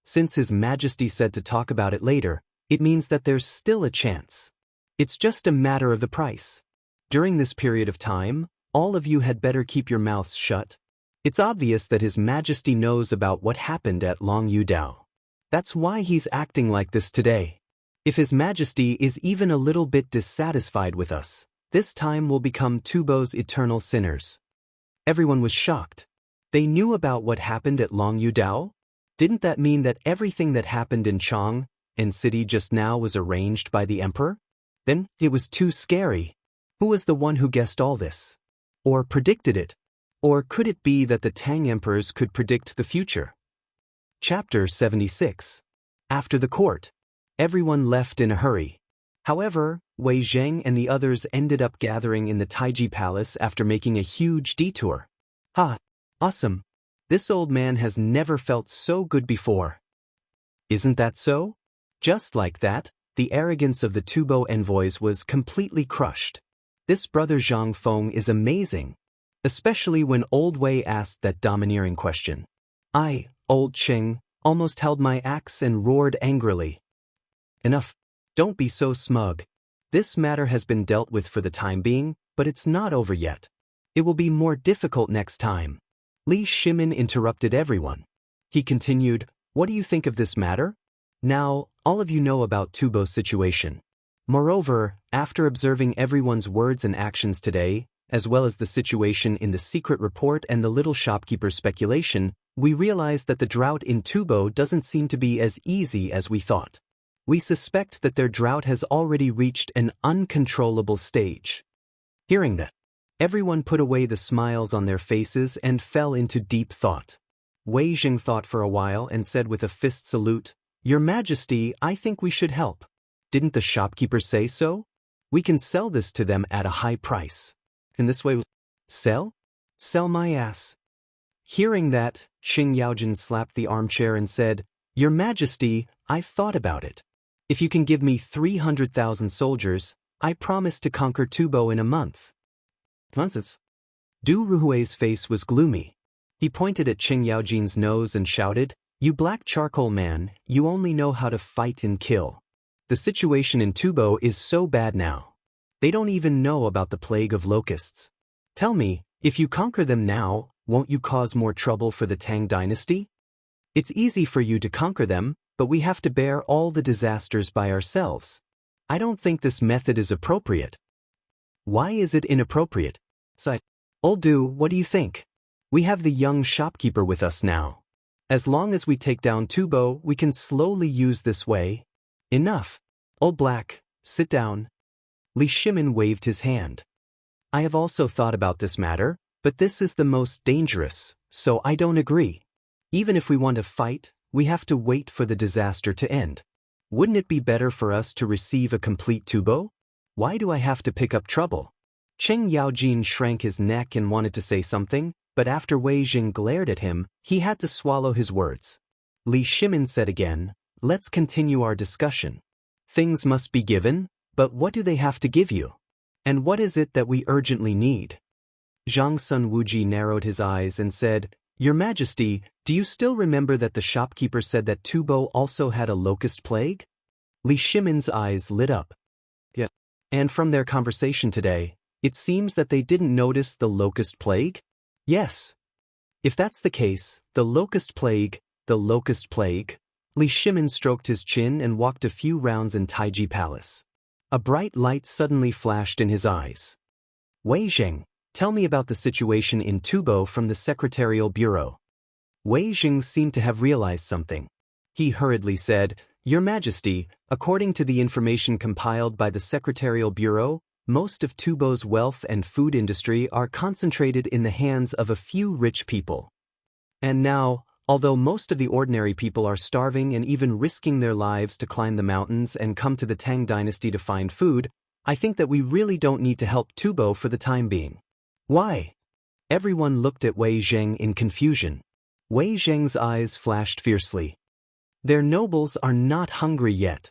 A: Since His Majesty said to talk about it later, it means that there's still a chance. It's just a matter of the price. During this period of time, all of you had better keep your mouths shut. It's obvious that His Majesty knows about what happened at Longyu Dao. That's why he's acting like this today. If His Majesty is even a little bit dissatisfied with us, this time we'll become Tubo's eternal sinners. Everyone was shocked. They knew about what happened at Long Yudao? Didn't that mean that everything that happened in Chang and city just now was arranged by the emperor? Then it was too scary. Who was the one who guessed all this? Or predicted it? Or could it be that the Tang emperors could predict the future? Chapter 76. After the court. Everyone left in a hurry. However, Wei Zheng and the others ended up gathering in the Taiji Palace after making a huge detour. Ha! Awesome! This old man has never felt so good before. Isn't that so? Just like that, the arrogance of the Tubo envoys was completely crushed. This brother Zhang Feng is amazing. Especially when old Wei asked that domineering question. I, old Cheng, almost held my axe and roared angrily. Enough. Don't be so smug. This matter has been dealt with for the time being, but it's not over yet. It will be more difficult next time. Li Shimin interrupted everyone. He continued, what do you think of this matter? Now, all of you know about Tubo's situation. Moreover, after observing everyone's words and actions today, as well as the situation in the secret report and the little shopkeeper's speculation, we realized that the drought in Tubo doesn't seem to be as easy as we thought. We suspect that their drought has already reached an uncontrollable stage. Hearing that, everyone put away the smiles on their faces and fell into deep thought. Wei Jing thought for a while and said with a fist salute, Your Majesty, I think we should help. Didn't the shopkeeper say so? We can sell this to them at a high price. In this way, sell? Sell my ass. Hearing that, Xing Yaojin slapped the armchair and said, Your Majesty, I've thought about it. If you can give me 300,000 soldiers, I promise to conquer Tubo in a month. Nonsense. Du Ruhui's face was gloomy. He pointed at Xing Yaojin's nose and shouted, You black charcoal man, you only know how to fight and kill. The situation in Tubo is so bad now. They don't even know about the plague of locusts. Tell me, if you conquer them now, won't you cause more trouble for the Tang dynasty? It's easy for you to conquer them, but we have to bear all the disasters by ourselves. I don't think this method is appropriate. Why is it inappropriate? Sighed. Old Du, what do you think? We have the young shopkeeper with us now. As long as we take down Tubo, we can slowly use this way. Enough. Old Black, sit down. Li Shimin waved his hand. I have also thought about this matter, but this is the most dangerous, so I don't agree. Even if we want to fight, we have to wait for the disaster to end. Wouldn't it be better for us to receive a complete Tubo? Why do I have to pick up trouble? Cheng Yaojin shrank his neck and wanted to say something, but after Wei Jing glared at him, he had to swallow his words. Li Shimin said again, Let's continue our discussion. Things must be given, but what do they have to give you? And what is it that we urgently need? Zhang Sun Wuji narrowed his eyes and said, Your Majesty, do you still remember that the shopkeeper said that Tubo also had a locust plague? Li Shimin's eyes lit up. Yeah. And from their conversation today, it seems that they didn't notice the locust plague? Yes. If that's the case, the locust plague. Li Shimin stroked his chin and walked a few rounds in Taiji Palace. A bright light suddenly flashed in his eyes. Wei Zheng, tell me about the situation in Tubo from the Secretarial Bureau. Wei Zheng seemed to have realized something. He hurriedly said, Your Majesty, according to the information compiled by the Secretarial Bureau, most of Tubo's wealth and food industry are concentrated in the hands of a few rich people. And now, although most of the ordinary people are starving and even risking their lives to climb the mountains and come to the Tang dynasty to find food, I think that we really don't need to help Tubo for the time being. Why? Everyone looked at Wei Zheng in confusion. Wei Zheng's eyes flashed fiercely. Their nobles are not hungry yet.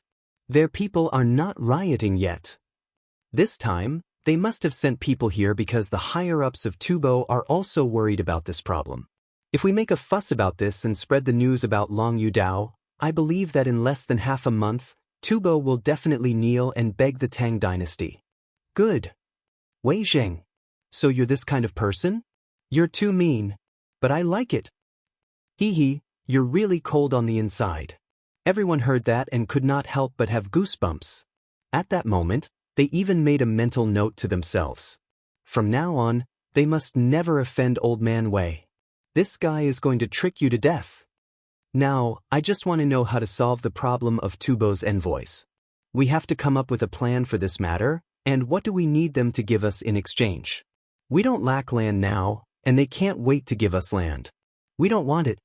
A: Their people are not rioting yet. This time, they must have sent people here because the higher-ups of Tubo are also worried about this problem. If we make a fuss about this and spread the news about Long Yudao, I believe that in less than half a month, Tubo will definitely kneel and beg the Tang dynasty. Good. Wei Zheng. So you're this kind of person? You're too mean. But I like it. Hee hee, you're really cold on the inside. Everyone heard that and could not help but have goosebumps. At that moment, they even made a mental note to themselves. From now on, they must never offend Old Man Wei. This guy is going to trick you to death. Now, I just want to know how to solve the problem of Tubo's envoys. We have to come up with a plan for this matter, and what do we need them to give us in exchange? We don't lack land now, and they can't wait to give us land. We don't want it.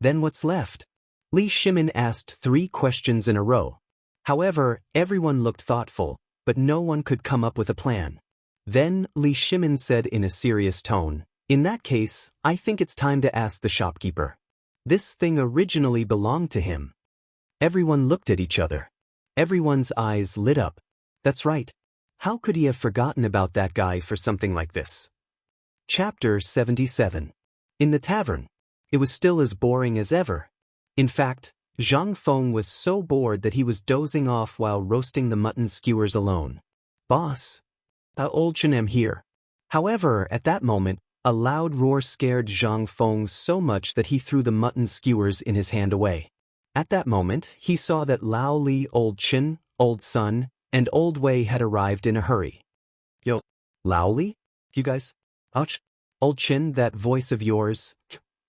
A: Then what's left? Li Shimin asked 3 questions in a row. However, everyone looked thoughtful, but no one could come up with a plan. Then, Li Shimin said in a serious tone, "In that case, I think it's time to ask the shopkeeper. This thing originally belonged to him." Everyone looked at each other. Everyone's eyes lit up. That's right. How could he have forgotten about that guy for something like this? Chapter 77. In the tavern. It was still as boring as ever. In fact, Zhang Feng was so bored that he was dozing off while roasting the mutton skewers alone. "Boss, the old Chen am here." However, at that moment, a loud roar scared Zhang Feng so much that he threw the mutton skewers in his hand away. At that moment, he saw that Lao Li, Old Chen, Old Sun, and Old Wei had arrived in a hurry. "Yo, Lao Li? You guys? Ouch. Old Chen, that voice of yours.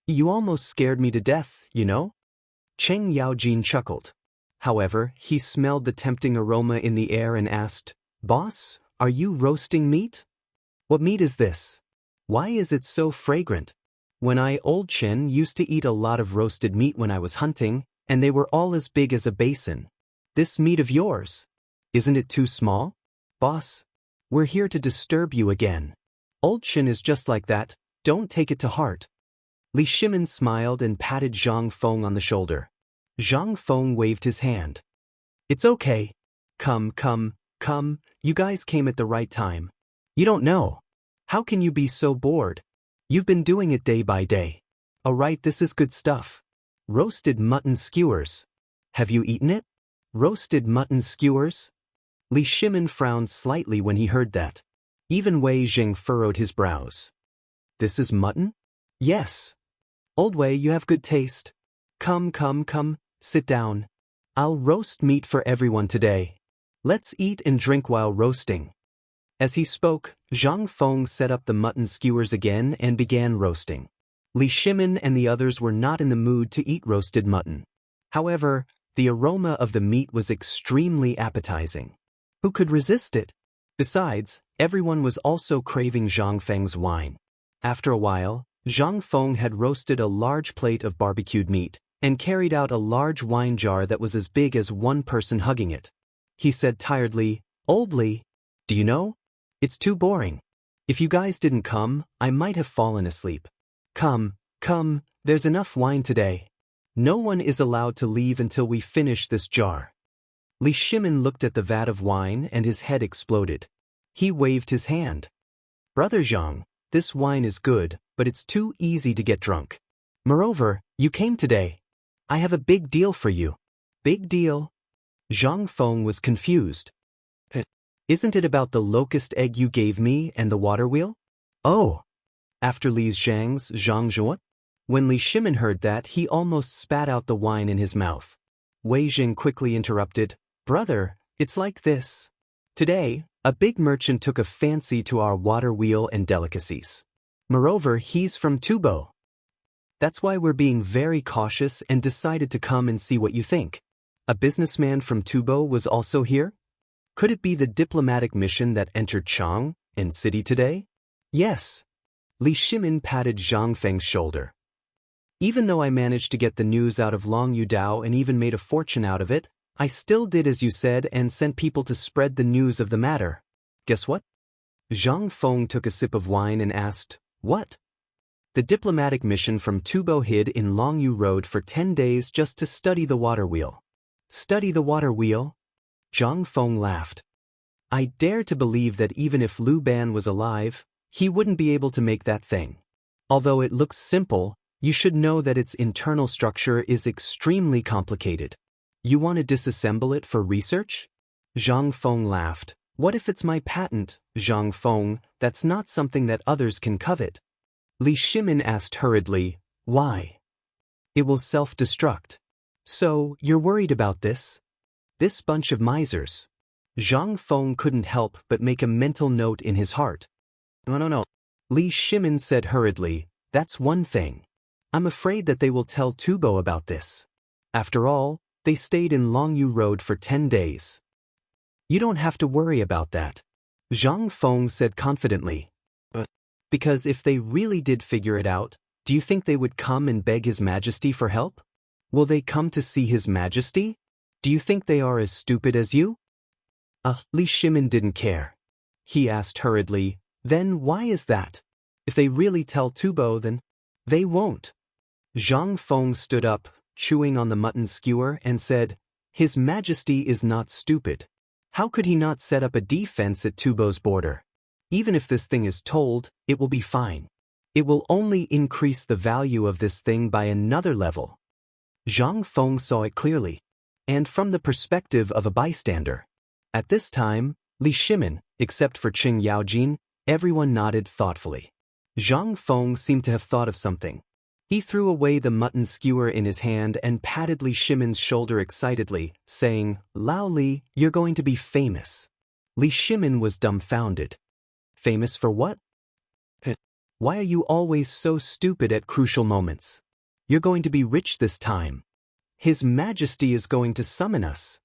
A: You almost scared me to death, you know?" Cheng Yaojin chuckled. However, he smelled the tempting aroma in the air and asked, "Boss, are you roasting meat? What meat is this? Why is it so fragrant? When I, Old Chen, used to eat a lot of roasted meat when I was hunting, and they were all as big as a basin. This meat of yours, isn't it too small? Boss, we're here to disturb you again. Old Chen is just like that, don't take it to heart." Li Shimin smiled and patted Zhang Feng on the shoulder. Zhang Feng waved his hand. "It's okay. Come, you guys came at the right time. You don't know. How can you be so bored? You've been doing it day by day. Alright, this is good stuff. Roasted mutton skewers. Have you eaten it? Roasted mutton skewers?" Li Shimin frowned slightly when he heard that. Even Wei Jing furrowed his brows. "This is mutton?" "Yes." "Old Wei, you have good taste. Come, sit down. I'll roast meat for everyone today. Let's eat and drink while roasting." As he spoke, Zhang Feng set up the mutton skewers again and began roasting. Li Shimin and the others were not in the mood to eat roasted mutton. However, the aroma of the meat was extremely appetizing. Who could resist it? Besides, everyone was also craving Zhang Feng's wine. After a while, Zhang Feng had roasted a large plate of barbecued meat and carried out a large wine jar that was as big as one person hugging it. He said tiredly, "Old Li, do you know? It's too boring. If you guys didn't come, I might have fallen asleep. Come, there's enough wine today. No one is allowed to leave until we finish this jar." Li Shimin looked at the vat of wine and his head exploded. He waved his hand. "Brother Zhang, this wine is good, but it's too easy to get drunk. Moreover, you came today. I have a big deal for you." "Big deal?" Zhang Feng was confused. "Isn't it about the locust egg you gave me and the water wheel?" "Oh." After Li Zhang's Zhang Zhuo? When Li Shimin heard that, he almost spat out the wine in his mouth. Wei Jing quickly interrupted, "Brother, it's like this. Today, a big merchant took a fancy to our water wheel and delicacies. Moreover, he's from Tubo. That's why we're being very cautious and decided to come and see what you think." A businessman from Tubo was also here? Could it be the diplomatic mission that entered Chang and city today? Yes. Li Shimin patted Zhang Feng's shoulder. "Even though I managed to get the news out of Long Yudao and even made a fortune out of it, I still did as you said and sent people to spread the news of the matter. Guess what?" Zhang Feng took a sip of wine and asked, "What?" "The diplomatic mission from Tubo hid in Longyu Road for 10 days just to study the water wheel." "Study the water wheel?" Zhang Feng laughed. "I dare to believe that even if Lu Ban was alive, he wouldn't be able to make that thing. Although it looks simple, you should know that its internal structure is extremely complicated. You want to disassemble it for research?" Zhang Feng laughed. "What if it's my patent, Zhang Feng? That's not something that others can covet." Li Shimin asked hurriedly, "Why?" "It will self-destruct." So, you're worried about this? This bunch of misers. Zhang Feng couldn't help but make a mental note in his heart. No. Li Shimin said hurriedly, that's one thing. I'm afraid that they will tell Tubo about this. After all, they stayed in Longyu Road for 10 days. You don't have to worry about that. Zhang Feng said confidently. Because if they really did figure it out, do you think they would come and beg His Majesty for help? Will they come to see His Majesty? Do you think they are as stupid as you? Li Shimin didn't care. He asked hurriedly, then why is that? If they really tell Tubo, then they won't. Zhang Feng stood up, chewing on the mutton skewer, and said, His Majesty is not stupid. How could he not set up a defense at Tubo's border? Even if this thing is told, it will be fine. It will only increase the value of this thing by another level. Zhang Feng saw it clearly, and from the perspective of a bystander. At this time, Li Shimin, except for Qing Yaojin, everyone nodded thoughtfully. Zhang Feng seemed to have thought of something. He threw away the mutton skewer in his hand and patted Li Shimin's shoulder excitedly, saying, Lao Li, you're going to be famous. Li Shimin was dumbfounded. Famous for what? Why are you always so stupid at crucial moments? You're going to be rich this time. His Majesty is going to summon us.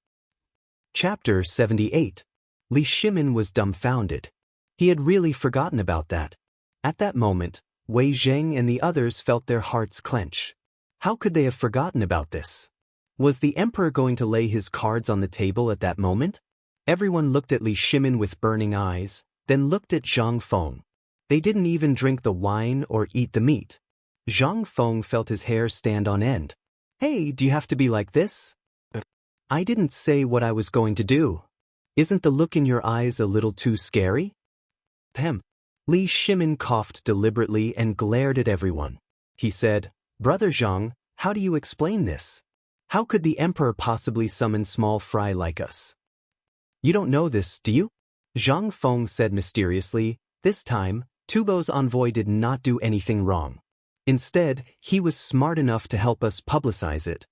A: Chapter 78. Li Shimin was dumbfounded. He had really forgotten about that. At that moment, Wei Zheng and the others felt their hearts clench. How could they have forgotten about this? Was the emperor going to lay his cards on the table at that moment? Everyone looked at Li Shimin with burning eyes, then looked at Zhang Feng. They didn't even drink the wine or eat the meat. Zhang Feng felt his hair stand on end. Hey, do you have to be like this? I didn't say what I was going to do. Isn't the look in your eyes a little too scary? Li Shimin coughed deliberately and glared at everyone. He said, Brother Zhang, how do you explain this? How could the emperor possibly summon small fry like us? You don't know this, do you? Zhang Feng said mysteriously. This time, Tubo's envoy did not do anything wrong. Instead, he was smart enough to help us publicize it.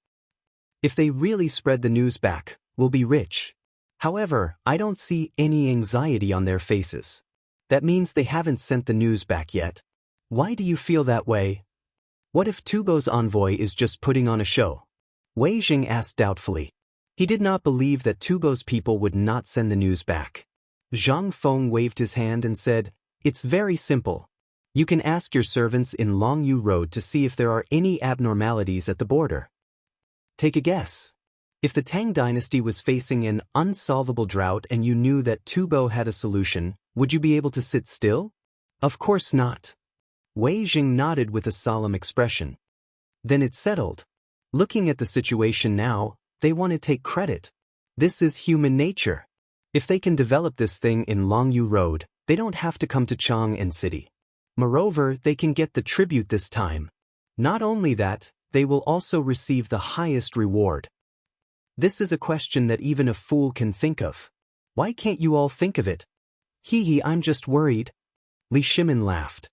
A: If they really spread the news back, we'll be rich. However, I don't see any anxiety on their faces. That means they haven't sent the news back yet. Why do you feel that way? What if Tubo's envoy is just putting on a show? Wei Zheng asked doubtfully. He did not believe that Tubo's people would not send the news back. Zhang Feng waved his hand and said, It's very simple. You can ask your servants in Longyu Road to see if there are any abnormalities at the border. Take a guess. If the Tang dynasty was facing an unsolvable drought and you knew that Tubo had a solution, would you be able to sit still? Of course not. Wei Zheng nodded with a solemn expression. Then it's settled. Looking at the situation now, they want to take credit. This is human nature. If they can develop this thing in Longyu Road, they don't have to come to Chang'an City. Moreover, they can get the tribute this time. Not only that, they will also receive the highest reward. This is a question that even a fool can think of. Why can't you all think of it? Hee, I'm just worried. Li Shimin laughed.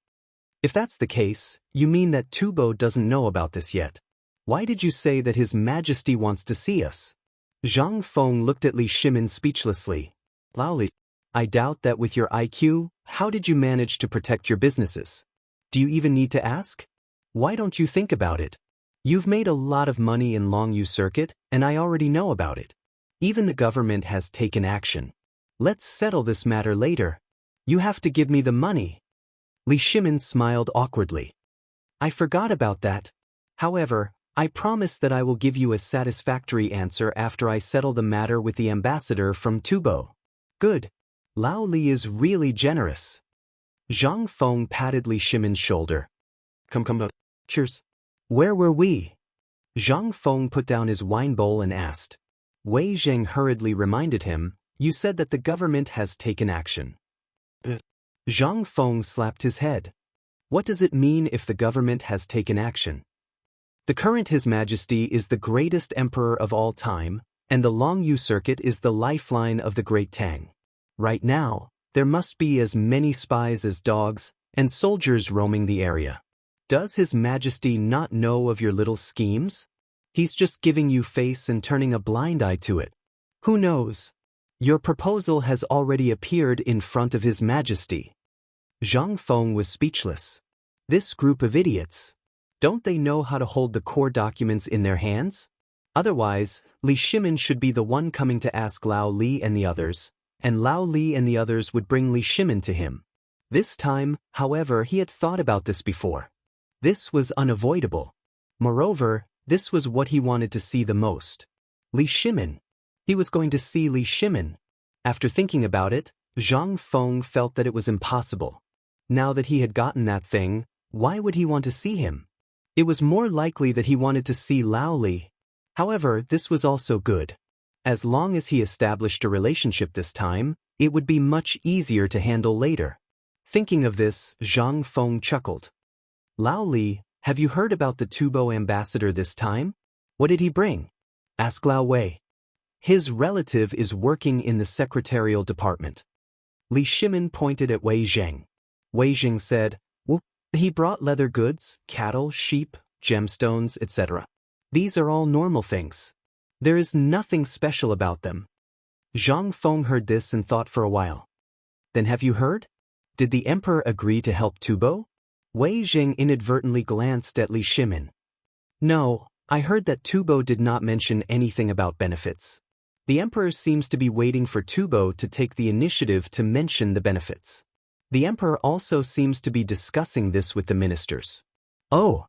A: If that's the case, you mean that Tubo doesn't know about this yet. Why did you say that His Majesty wants to see us? Zhang Feng looked at Li Shimin speechlessly. Lao Li, I doubt that with your IQ, how did you manage to protect your businesses? Do you even need to ask? Why don't you think about it? You've made a lot of money in Longyu Circuit, and I already know about it. Even the government has taken action. Let's settle this matter later. You have to give me the money. Li Shimin smiled awkwardly. I forgot about that. However, I promise that I will give you a satisfactory answer after I settle the matter with the ambassador from Tubo. Good. Lao Li is really generous. Zhang Feng patted Li Shimin's shoulder. Come. Cheers. Where were we? Zhang Feng put down his wine bowl and asked. Wei Zheng hurriedly reminded him, You said that the government has taken action. Zhang Feng slapped his head. What does it mean if the government has taken action? The current His Majesty is the greatest emperor of all time, and the Longyu Circuit is the lifeline of the great Tang. Right now, there must be as many spies as dogs and soldiers roaming the area. Does His Majesty not know of your little schemes? He's just giving you face and turning a blind eye to it. Who knows? Your proposal has already appeared in front of His Majesty. Zhang Feng was speechless. This group of idiots. Don't they know how to hold the core documents in their hands? Otherwise, Li Shimin should be the one coming to ask Lao Li and the others, and Lao Li and the others would bring Li Shimin to him. This time, however, he had thought about this before. This was unavoidable. Moreover, this was what he wanted to see the most. Li Shimin. He was going to see Li Shimin. After thinking about it, Zhang Feng felt that it was impossible. Now that he had gotten that thing, why would he want to see him? It was more likely that he wanted to see Lao Li. However, this was also good. As long as he established a relationship this time, it would be much easier to handle later. Thinking of this, Zhang Feng chuckled. Lao Li, have you heard about the Tubo ambassador this time? What did he bring? Asked Lao Wei. His relative is working in the secretarial department. Li Shimin pointed at Wei Zheng. Wei Zheng said, well, he brought leather goods, cattle, sheep, gemstones, etc. These are all normal things. There is nothing special about them. Zhang Feng heard this and thought for a while. Then have you heard? Did the emperor agree to help Tubo? Wei Zheng inadvertently glanced at Li Shimin. No, I heard that Tubo did not mention anything about benefits. The emperor seems to be waiting for Tubo to take the initiative to mention the benefits. The emperor also seems to be discussing this with the ministers. Oh!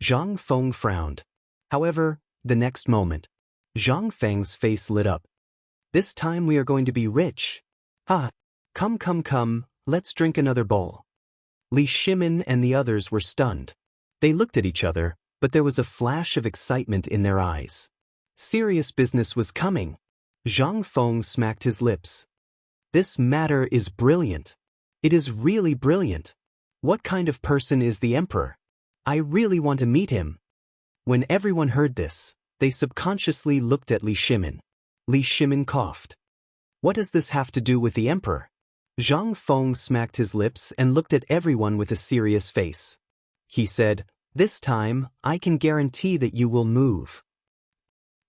A: Zhang Feng frowned. However, the next moment, Zhang Feng's face lit up. This time we are going to be rich. Ha! Come, let's drink another bowl. Li Shimin and the others were stunned. They looked at each other, but there was a flash of excitement in their eyes. Serious business was coming. Zhang Feng smacked his lips. This matter is brilliant. It is really brilliant. What kind of person is the emperor? I really want to meet him. When everyone heard this, they subconsciously looked at Li Shimin. Li Shimin coughed. What does this have to do with the emperor? Zhang Feng smacked his lips and looked at everyone with a serious face. He said, this time, I can guarantee that you will move.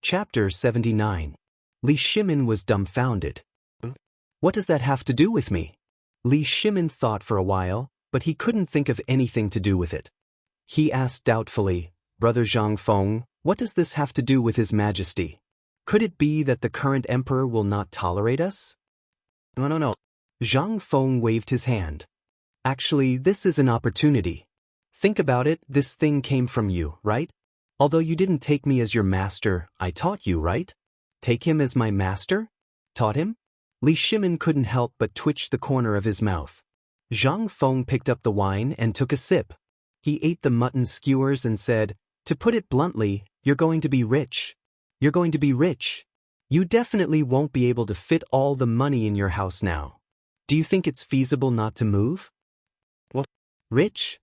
A: Chapter 79. Li Shimin was dumbfounded. What does that have to do with me? Li Shimin thought for a while, but he couldn't think of anything to do with it. He asked doubtfully, Brother Zhang Feng, what does this have to do with His Majesty? Could it be that the current emperor will not tolerate us? No. Zhang Feng waved his hand. Actually, this is an opportunity. Think about it, this thing came from you, right? Although you didn't take me as your master, I taught you, right? Take him as my master? Taught him? Li Shimin couldn't help but twitch the corner of his mouth. Zhang Feng picked up the wine and took a sip. He ate the mutton skewers and said, to put it bluntly, you're going to be rich. You're going to be rich. You definitely won't be able to fit all the money in your house now. Do you think it's feasible not to move? What? Rich?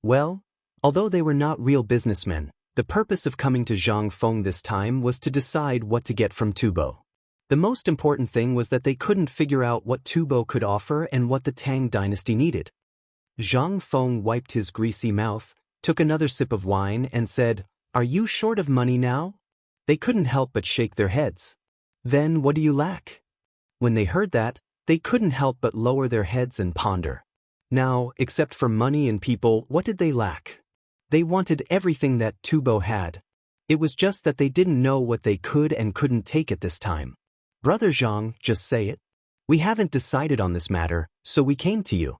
A: Well, although they were not real businessmen, the purpose of coming to Zhang Feng this time was to decide what to get from Tubo. The most important thing was that they couldn't figure out what Tubo could offer and what the Tang dynasty needed. Zhang Feng wiped his greasy mouth, took another sip of wine and said, are you short of money now? They couldn't help but shake their heads. Then what do you lack? When they heard that, they couldn't help but lower their heads and ponder. Now, except for money and people, what did they lack? They wanted everything that Tubo had. It was just that they didn't know what they could and couldn't take at this time. Brother Zhang, just say it. We haven't decided on this matter, so we came to you.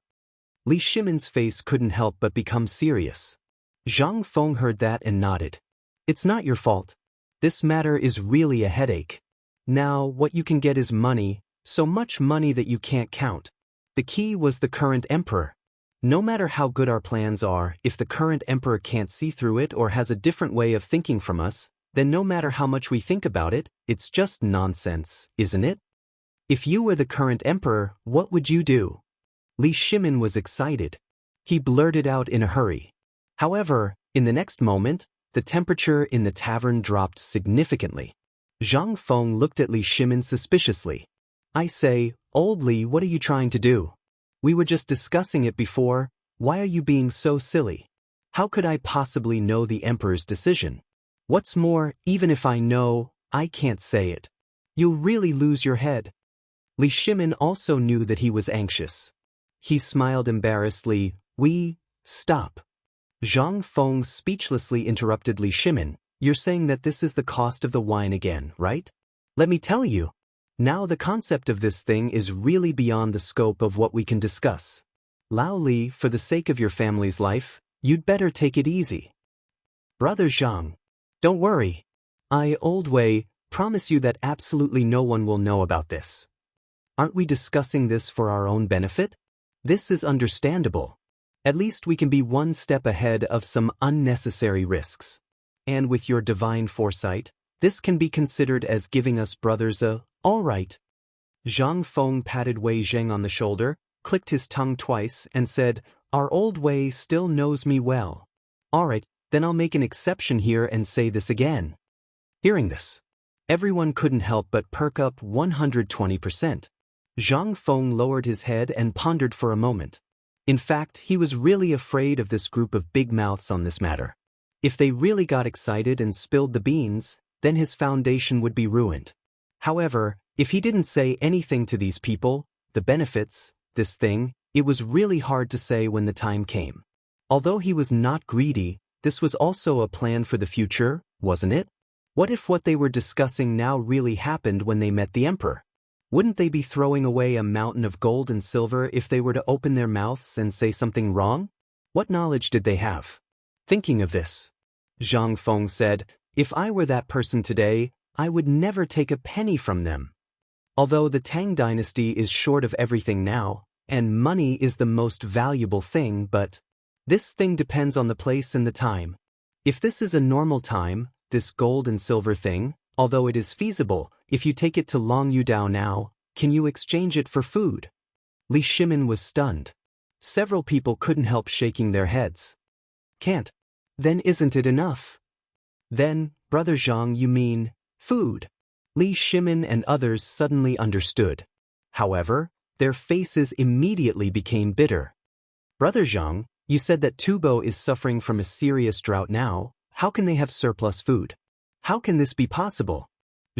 A: Li Shimin's face couldn't help but become serious. Zhang Feng heard that and nodded. It's not your fault. This matter is really a headache. Now, what you can get is money, so much money that you can't count. The key was the current emperor. No matter how good our plans are, if the current emperor can't see through it or has a different way of thinking from us, then no matter how much we think about it, it's just nonsense, isn't it? If you were the current emperor, what would you do? Li Shimin was excited. He blurted out in a hurry. However, in the next moment, the temperature in the tavern dropped significantly. Zhang Feng looked at Li Shimin suspiciously. I say, old Li, what are you trying to do? We were just discussing it before. Why are you being so silly? How could I possibly know the emperor's decision? What's more, even if I know, I can't say it. You'll really lose your head. Li Shimin also knew that he was anxious. He smiled embarrassedly. Stop. Zhang Feng speechlessly interrupted Li Shimin. You're saying that this is the cost of the wine again, right? Let me tell you. Now the concept of this thing is really beyond the scope of what we can discuss. Lao Li, for the sake of your family's life, you'd better take it easy. Brother Zhang. Don't worry. I, Old Wei, promise you that absolutely no one will know about this. Aren't we discussing this for our own benefit? This is understandable. At least we can be one step ahead of some unnecessary risks. And with your divine foresight, this can be considered as giving us brothers a, all right. Zhang Feng patted Wei Zheng on the shoulder, clicked his tongue twice, and said, Our Old Wei still knows me well. All right, then I'll make an exception here and say this again. Hearing this, everyone couldn't help but perk up 120%. Zhang Feng lowered his head and pondered for a moment. In fact, he was really afraid of this group of big mouths on this matter. If they really got excited and spilled the beans, then his foundation would be ruined. However, if he didn't say anything to these people, the benefits, this thing, it was really hard to say when the time came. Although he was not greedy, this was also a plan for the future, wasn't it? What if what they were discussing now really happened when they met the emperor? Wouldn't they be throwing away a mountain of gold and silver if they were to open their mouths and say something wrong? What knowledge did they have? Thinking of this, Zhang Feng said, if I were that person today, I would never take a penny from them. Although the Tang dynasty is short of everything now, and money is the most valuable thing, but this thing depends on the place and the time. If this is a normal time, this gold and silver thing, although it is feasible, if you take it to Long Yudao now, can you exchange it for food? Li Shimin was stunned. Several people couldn't help shaking their heads. Can't. Then isn't it enough? Then, Brother Zhang, you mean food? Li Shimin and others suddenly understood. However, their faces immediately became bitter. Brother Zhang, you said that Tubo is suffering from a serious drought now. How can they have surplus food? How can this be possible?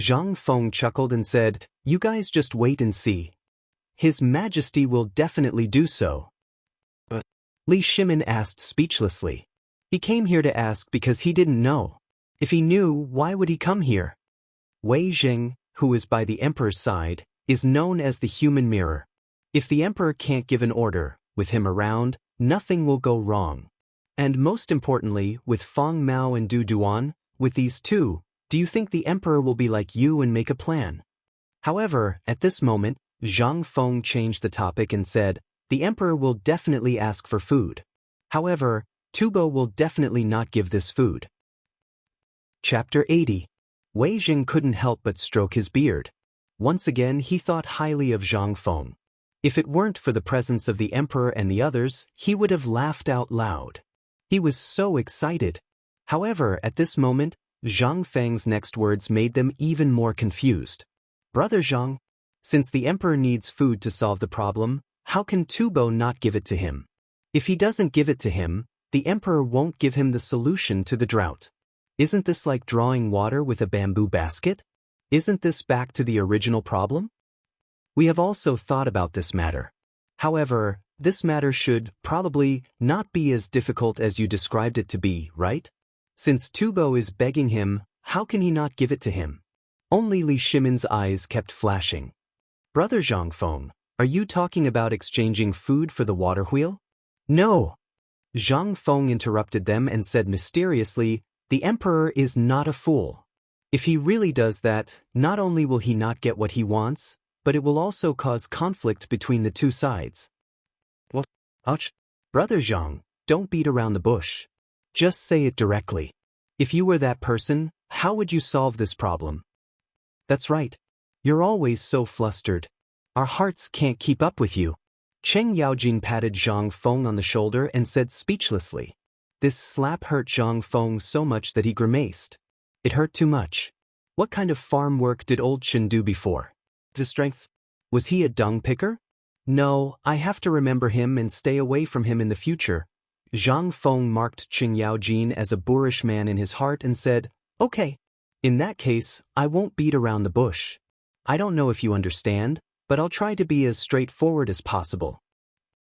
A: Zhang Feng chuckled and said, You guys just wait and see. His Majesty will definitely do so. But Li Shimin asked speechlessly. He came here to ask because he didn't know. If he knew, why would he come here? Wei Zheng, who is by the emperor's side, is known as the human mirror. If the emperor can't give an order, with him around, nothing will go wrong. And most importantly, with Feng Mao and Du Duan, with these two, do you think the emperor will be like you and make a plan? However, at this moment, Zhang Feng changed the topic and said, the emperor will definitely ask for food. However, Tubo will definitely not give this food. Chapter 80. Wei Zheng couldn't help but stroke his beard. Once again he thought highly of Zhang Feng. If it weren't for the presence of the emperor and the others, he would have laughed out loud. He was so excited. However, at this moment, Zhang Feng's next words made them even more confused. Brother Zhang, since the emperor needs food to solve the problem, how can Tubo not give it to him? If he doesn't give it to him, the emperor won't give him the solution to the drought. Isn't this like drawing water with a bamboo basket? Isn't this back to the original problem? We have also thought about this matter. However, this matter should probably not be as difficult as you described it to be, right? Since Tubo is begging him, how can he not give it to him? Only Li Shimin's eyes kept flashing. Brother Zhang Feng, are you talking about exchanging food for the water wheel? No. Zhang Feng interrupted them and said mysteriously, the emperor is not a fool. If he really does that, not only will he not get what he wants, but it will also cause conflict between the two sides. What? Ouch. Brother Zhang, don't beat around the bush. Just say it directly. If you were that person, how would you solve this problem? That's right. You're always so flustered. Our hearts can't keep up with you. Cheng Yaojin patted Zhang Feng on the shoulder and said speechlessly. This slap hurt Zhang Feng so much that he grimaced. It hurt too much. What kind of farm work did old Chen do before? To strength? Was he a dung picker? No, I have to remember him and stay away from him in the future. Zhang Feng marked Cheng Yaojin as a boorish man in his heart and said, Okay. In that case, I won't beat around the bush. I don't know if you understand, but I'll try to be as straightforward as possible.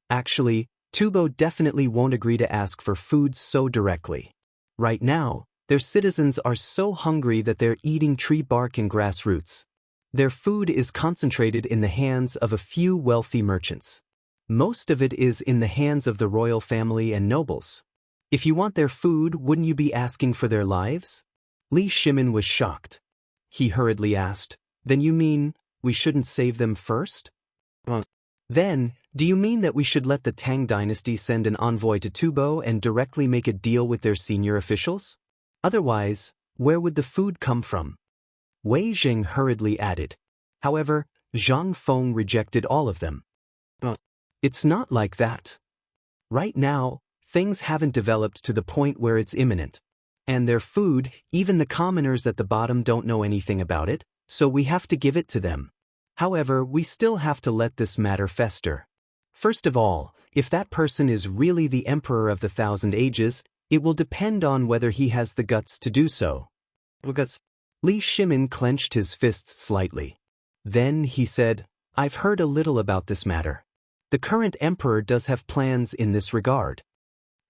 A: Actually, Tubo definitely won't agree to ask for food so directly. Right now, their citizens are so hungry that they're eating tree bark and grass roots. Their food is concentrated in the hands of a few wealthy merchants. Most of it is in the hands of the royal family and nobles. If you want their food, wouldn't you be asking for their lives? Li Shimin was shocked. He hurriedly asked, Then you mean we shouldn't save them first? Then, do you mean that we should let the Tang dynasty send an envoy to Tubo and directly make a deal with their senior officials? Otherwise, where would the food come from? Wei Zheng hurriedly added. However, Zhang Feng rejected all of them. It's not like that. Right now, things haven't developed to the point where it's imminent. And their food, even the commoners at the bottom don't know anything about it, so we have to give it to them. However, we still have to let this matter fester. First of all, if that person is really the Emperor of the Thousand Ages, it will depend on whether he has the guts to do so. Li Shimin clenched his fists slightly. Then he said, I've heard a little about this matter. The current emperor does have plans in this regard.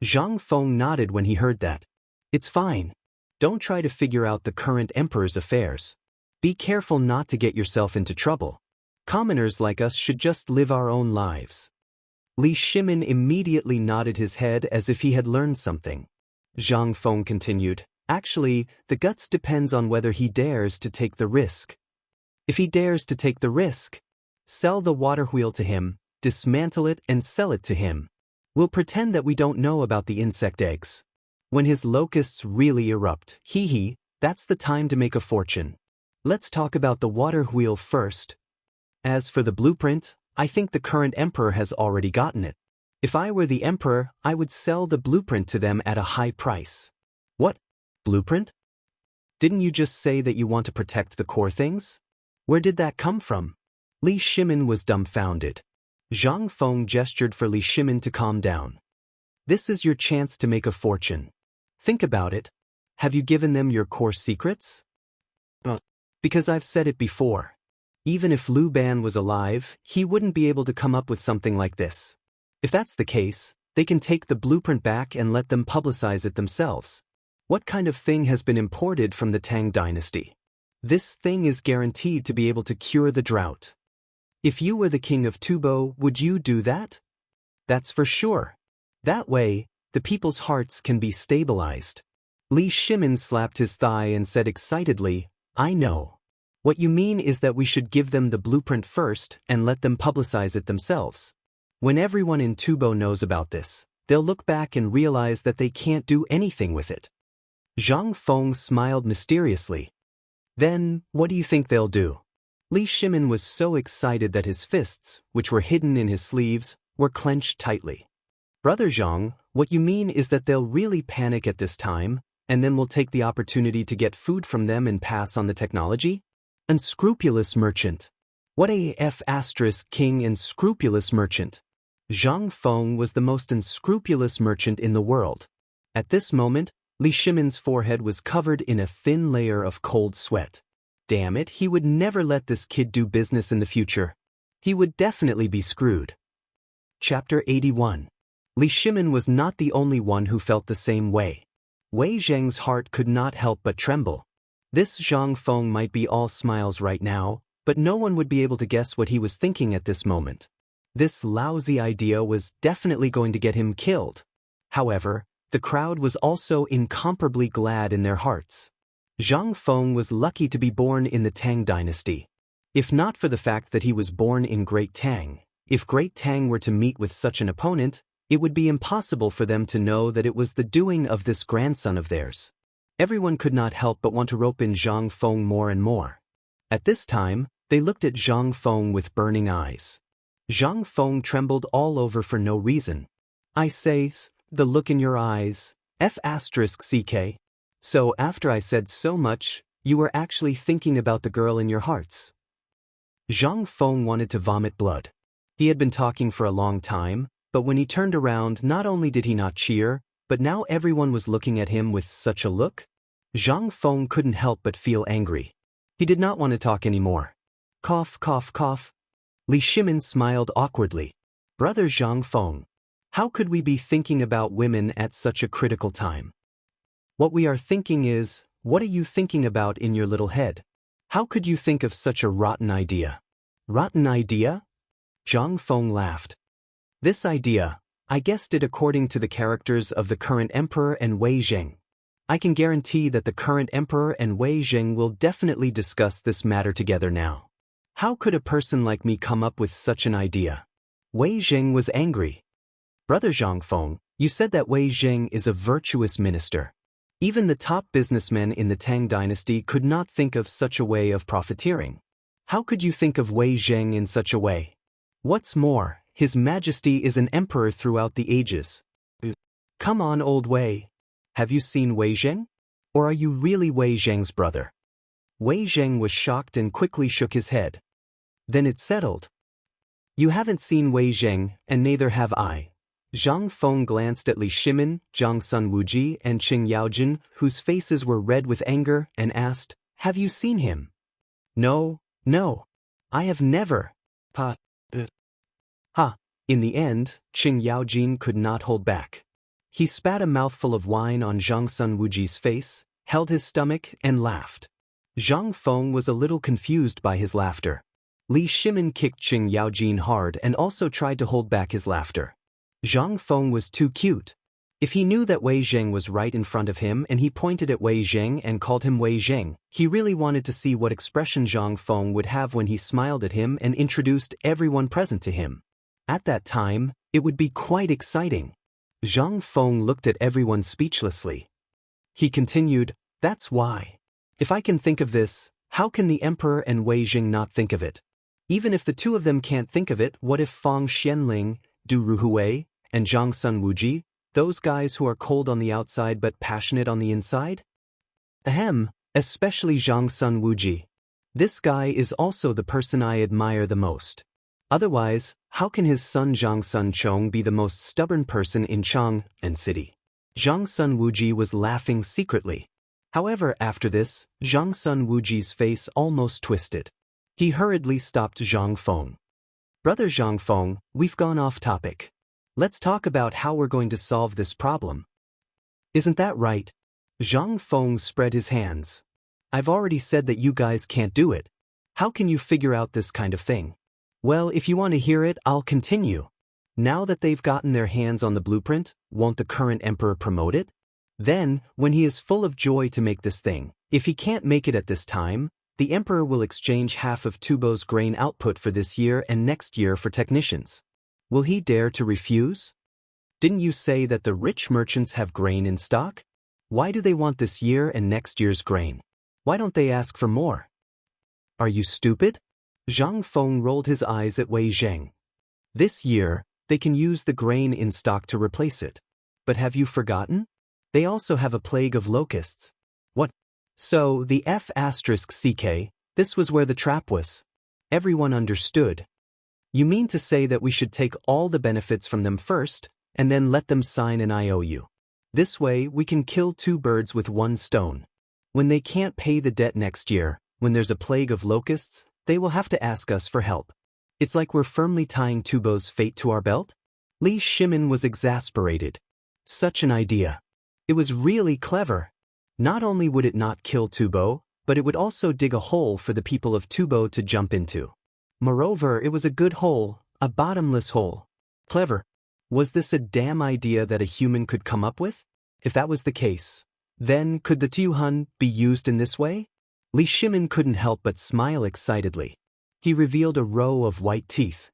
A: Zhang Feng nodded when he heard that. It's fine. Don't try to figure out the current emperor's affairs. Be careful not to get yourself into trouble. Commoners like us should just live our own lives. Li Shimin immediately nodded his head as if he had learned something. Zhang Feng continued, Actually, the guts depends on whether he dares to take the risk. If he dares to take the risk, sell the water wheel to him, dismantle it and sell it to him. We'll pretend that we don't know about the insect eggs. When his locusts really erupt, that's the time to make a fortune. Let's talk about the water wheel first. As for the blueprint, I think the current emperor has already gotten it. If I were the emperor, I would sell the blueprint to them at a high price. What? Blueprint? Didn't you just say that you want to protect the core things? Where did that come from? Li Shimin was dumbfounded. Zhang Feng gestured for Li Shimin to calm down. This is your chance to make a fortune. Think about it. Have you given them your core secrets? Because I've said it before. Even if Lu Ban was alive, he wouldn't be able to come up with something like this. If that's the case, they can take the blueprint back and let them publicize it themselves. What kind of thing has been imported from the Tang dynasty? This thing is guaranteed to be able to cure the drought. If you were the king of Tubo, would you do that? That's for sure. That way, the people's hearts can be stabilized. Li Shimin slapped his thigh and said excitedly, I know. What you mean is that we should give them the blueprint first and let them publicize it themselves. When everyone in Tubo knows about this, they'll look back and realize that they can't do anything with it. Zhang Feng smiled mysteriously. Then, what do you think they'll do? Li Shimin was so excited that his fists, which were hidden in his sleeves, were clenched tightly. Brother Zhang, what you mean is that they'll really panic at this time, and then we'll take the opportunity to get food from them and pass on the technology? Unscrupulous merchant. What a king unscrupulous merchant. Zhang Feng was the most unscrupulous merchant in the world. At this moment, Li Shimin's forehead was covered in a thin layer of cold sweat. Damn it, he would never let this kid do business in the future. He would definitely be screwed. Chapter 81. Li Shimin was not the only one who felt the same way. Wei Zheng's heart could not help but tremble. This Zhang Feng might be all smiles right now, but no one would be able to guess what he was thinking at this moment. This lousy idea was definitely going to get him killed. However, the crowd was also incomparably glad in their hearts. Zhang Feng was lucky to be born in the Tang dynasty. If not for the fact that he was born in Great Tang, if Great Tang were to meet with such an opponent, it would be impossible for them to know that it was the doing of this grandson of theirs. Everyone could not help but want to rope in Zhang Feng more and more. At this time, they looked at Zhang Feng with burning eyes. Zhang Feng trembled all over for no reason. I say, the look in your eyes, *CK. So after I said so much, you were actually thinking about the girl in your hearts. Zhang Feng wanted to vomit blood. He had been talking for a long time, but when he turned around, not only did he not cheer, but now everyone was looking at him with such a look. Zhang Feng couldn't help but feel angry. He did not want to talk anymore. Cough, cough, cough. Li Shimin smiled awkwardly. Brother Zhang Feng, how could we be thinking about women at such a critical time? What we are thinking is, what are you thinking about in your little head? How could you think of such a rotten idea? Rotten idea? Zhang Feng laughed. This idea, I guessed it according to the characters of the current emperor and Wei Zheng. I can guarantee that the current emperor and Wei Zheng will definitely discuss this matter together now. How could a person like me come up with such an idea? Wei Zheng was angry. Brother Zhang Feng, you said that Wei Zheng is a virtuous minister. Even the top businessmen in the Tang dynasty could not think of such a way of profiteering. How could you think of Wei Zheng in such a way? What's more, His Majesty is an emperor throughout the ages. Come on, old Wei. Have you seen Wei Zheng? Or are you really Wei Zheng's brother? Wei Zheng was shocked and quickly shook his head. Then it settled. You haven't seen Wei Zheng, and neither have I. Zhang Feng glanced at Li Shimin, Zhang Sun Wuji, and Qing Yaojin, whose faces were red with anger, and asked, Have you seen him? No, no. I have never. Ha. In the end, Qing Yaojin could not hold back. He spat a mouthful of wine on Zhang Sun Wuji's face, held his stomach, and laughed. Zhang Feng was a little confused by his laughter. Li Shimin kicked Qing Yaojin hard and also tried to hold back his laughter. Zhang Feng was too cute. If he knew that Wei Zheng was right in front of him and he pointed at Wei Zheng and called him Wei Zheng, he really wanted to see what expression Zhang Feng would have when he smiled at him and introduced everyone present to him. At that time, it would be quite exciting. Zhang Feng looked at everyone speechlessly. He continued, That's why. If I can think of this, how can the emperor and Wei Zheng not think of it? Even if the two of them can't think of it, what if Fang Xianling, Du Ruhui, and Zhang Sun Wuji, those guys who are cold on the outside but passionate on the inside? Ahem, especially Zhang Sun Wuji. This guy is also the person I admire the most. Otherwise, how can his son Zhang Sun Chong be the most stubborn person in Chang and city? Zhang Sun Wuji was laughing secretly. However, after this, Zhang Sun Wuji's face almost twisted. He hurriedly stopped Zhang Feng. Brother Zhang Feng, we've gone off topic. Let's talk about how we're going to solve this problem. Isn't that right? Zhang Feng spread his hands. I've already said that you guys can't do it. How can you figure out this kind of thing? Well, if you want to hear it, I'll continue. Now that they've gotten their hands on the blueprint, won't the current emperor promote it? Then, when he is full of joy to make this thing, if he can't make it at this time, the emperor will exchange half of Tubo's grain output for this year and next year for technicians. Will he dare to refuse? Didn't you say that the rich merchants have grain in stock? Why do they want this year and next year's grain? Why don't they ask for more? Are you stupid? Zhang Feng rolled his eyes at Wei Zheng. This year, they can use the grain in stock to replace it. But have you forgotten? They also have a plague of locusts. What? So, the F***CK, this was where the trap was. Everyone understood. You mean to say that we should take all the benefits from them first, and then let them sign an IOU. This way, we can kill two birds with one stone. When they can't pay the debt next year, when there's a plague of locusts, they will have to ask us for help. It's like we're firmly tying Tubo's fate to our belt? Li Shimin was exasperated. Such an idea. It was really clever. Not only would it not kill Tubo, but it would also dig a hole for the people of Tubo to jump into. Moreover, it was a good hole, a bottomless hole. Clever. Was this a damn idea that a human could come up with? If that was the case, then could the Tuyuhun be used in this way? Li Shimin couldn't help but smile excitedly. He revealed a row of white teeth.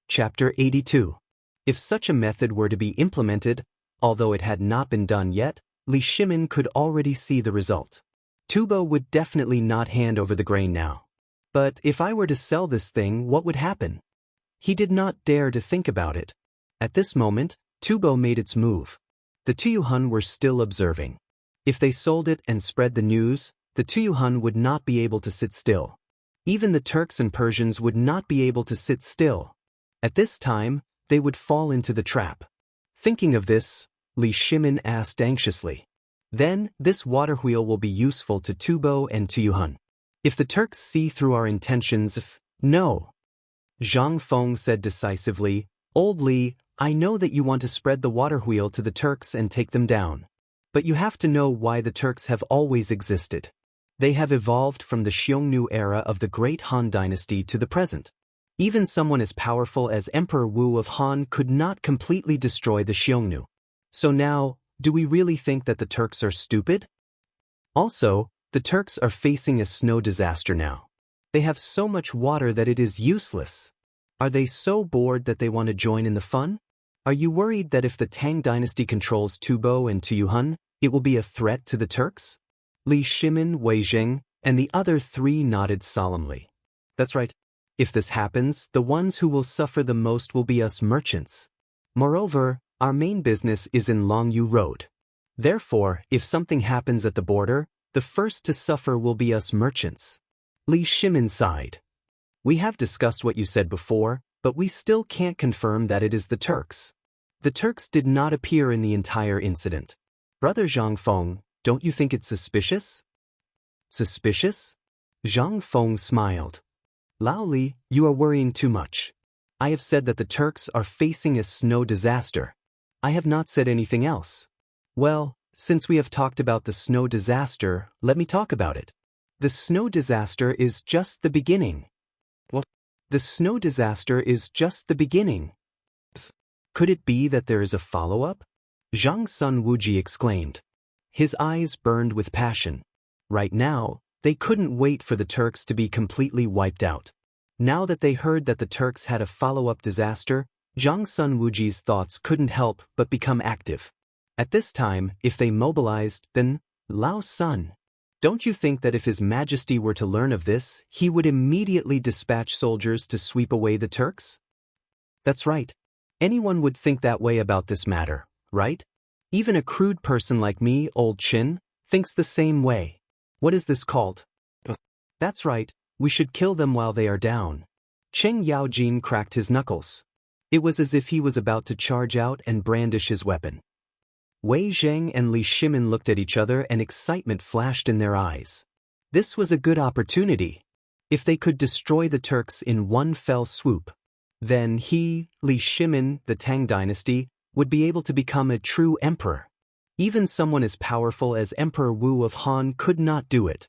A: Chapter 82. If such a method were to be implemented, although it had not been done yet, Li Shimin could already see the result. Tubo would definitely not hand over the grain now. But if I were to sell this thing, what would happen? He did not dare to think about it. At this moment, Tubo made its move. The Tuyuhun were still observing. If they sold it and spread the news, the Tuyuhun would not be able to sit still. Even the Turks and Persians would not be able to sit still. At this time, they would fall into the trap. Thinking of this, Li Shimin asked anxiously, Then, this water wheel will be useful to Tubo and to Yuhun. If the Turks see through our intentions, no. Zhang Feng said decisively, Old Li, I know that you want to spread the water wheel to the Turks and take them down. But you have to know why the Turks have always existed. They have evolved from the Xiongnu era of the Great Han Dynasty to the present. Even someone as powerful as Emperor Wu of Han could not completely destroy the Xiongnu. So now, do we really think that the Turks are stupid? Also, the Turks are facing a snow disaster now. They have so much water that it is useless. Are they so bored that they want to join in the fun? Are you worried that if the Tang dynasty controls Tubo and Tuyuhun, it will be a threat to the Turks? Li Shimin, Wei Zheng, and the other three nodded solemnly. That's right. If this happens, the ones who will suffer the most will be us merchants. Moreover, our main business is in Longyu Road. Therefore, if something happens at the border, the first to suffer will be us merchants. Li Shimin sighed. We have discussed what you said before, but we still can't confirm that it is the Turks. The Turks did not appear in the entire incident. Brother Zhang Feng, don't you think it's suspicious? Suspicious? Zhang Feng smiled. Lao Li, you are worrying too much. I have said that the Turks are facing a snow disaster. I have not said anything else. Well, since we have talked about the snow disaster, let me talk about it. The snow disaster is just the beginning. What? The snow disaster is just the beginning. Could it be that there is a follow-up? Zhang Sun Wuji exclaimed. His eyes burned with passion. Right now, they couldn't wait for the Turks to be completely wiped out. Now that they heard that the Turks had a follow-up disaster, Zhang Sun Wuji's thoughts couldn't help but become active. At this time, if they mobilized, then, Lao Sun. Don't you think that if His Majesty were to learn of this, he would immediately dispatch soldiers to sweep away the Turks? That's right. Anyone would think that way about this matter, right? Even a crude person like me, Old Chin, thinks the same way. What is this called? That's right, we should kill them while they are down. Cheng Yaojin cracked his knuckles. It was as if he was about to charge out and brandish his weapon. Wei Zheng and Li Shimin looked at each other and excitement flashed in their eyes. This was a good opportunity. If they could destroy the Turks in one fell swoop, then he, Li Shimin, the Tang dynasty, would be able to become a true emperor. Even someone as powerful as Emperor Wu of Han could not do it.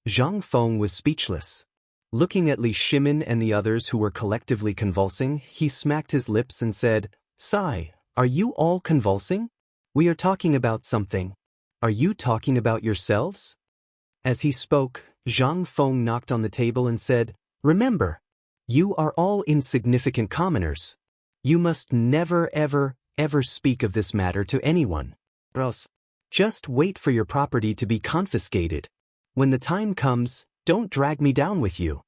A: Zhang Feng was speechless. Looking at Li Shimin and the others who were collectively convulsing, he smacked his lips and said, Sai, are you all convulsing? We are talking about something. Are you talking about yourselves? As he spoke, Zhang Feng knocked on the table and said, Remember, you are all insignificant commoners. You must never ever speak of this matter to anyone. Or else, just wait for your property to be confiscated. When the time comes, don't drag me down with you.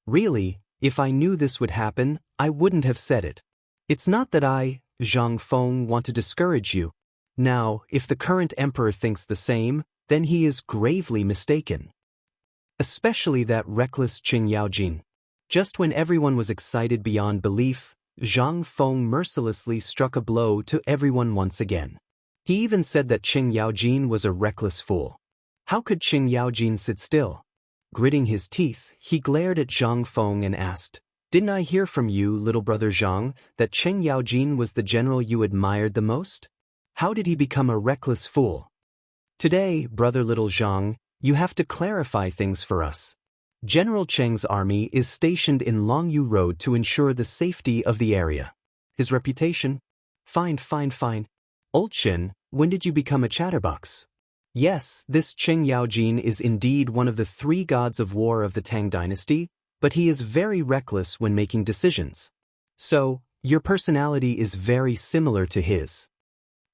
A: Really, if I knew this would happen, I wouldn't have said it. It's not that I, Zhang Feng, want to discourage you. Now, if the current emperor thinks the same, then he is gravely mistaken. Especially that reckless Qing Yaojin. Just when everyone was excited beyond belief, Zhang Feng mercilessly struck a blow to everyone once again. He even said that Qing Yaojin was a reckless fool. How could Qing Yaojin sit still? Gritting his teeth, he glared at Zhang Feng and asked, Didn't I hear from you, little brother Zhang, that Qing Yaojin was the general you admired the most? How did he become a reckless fool? Today, brother little Zhang, you have to clarify things for us. General Cheng's army is stationed in Longyu Road to ensure the safety of the area. His reputation? Fine. Old Qin, when did you become a chatterbox? Yes, this Qing Yaojin is indeed one of the three gods of war of the Tang dynasty, but he is very reckless when making decisions. So, your personality is very similar to his.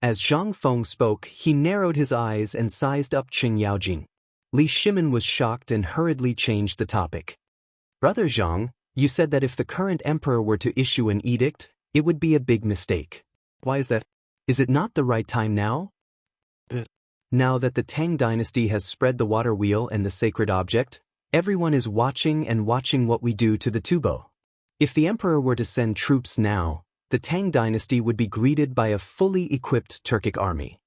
A: As Zhang Feng spoke, he narrowed his eyes and sized up Qing Yaojin. Li Shimin was shocked and hurriedly changed the topic. Brother Zhang, you said that if the current emperor were to issue an edict, it would be a big mistake. Why is that? Is it not the right time now? Now that the Tang dynasty has spread the water wheel and the sacred object, everyone is watching what we do to the Tubo. If the emperor were to send troops now, the Tang dynasty would be greeted by a fully equipped Turkic army.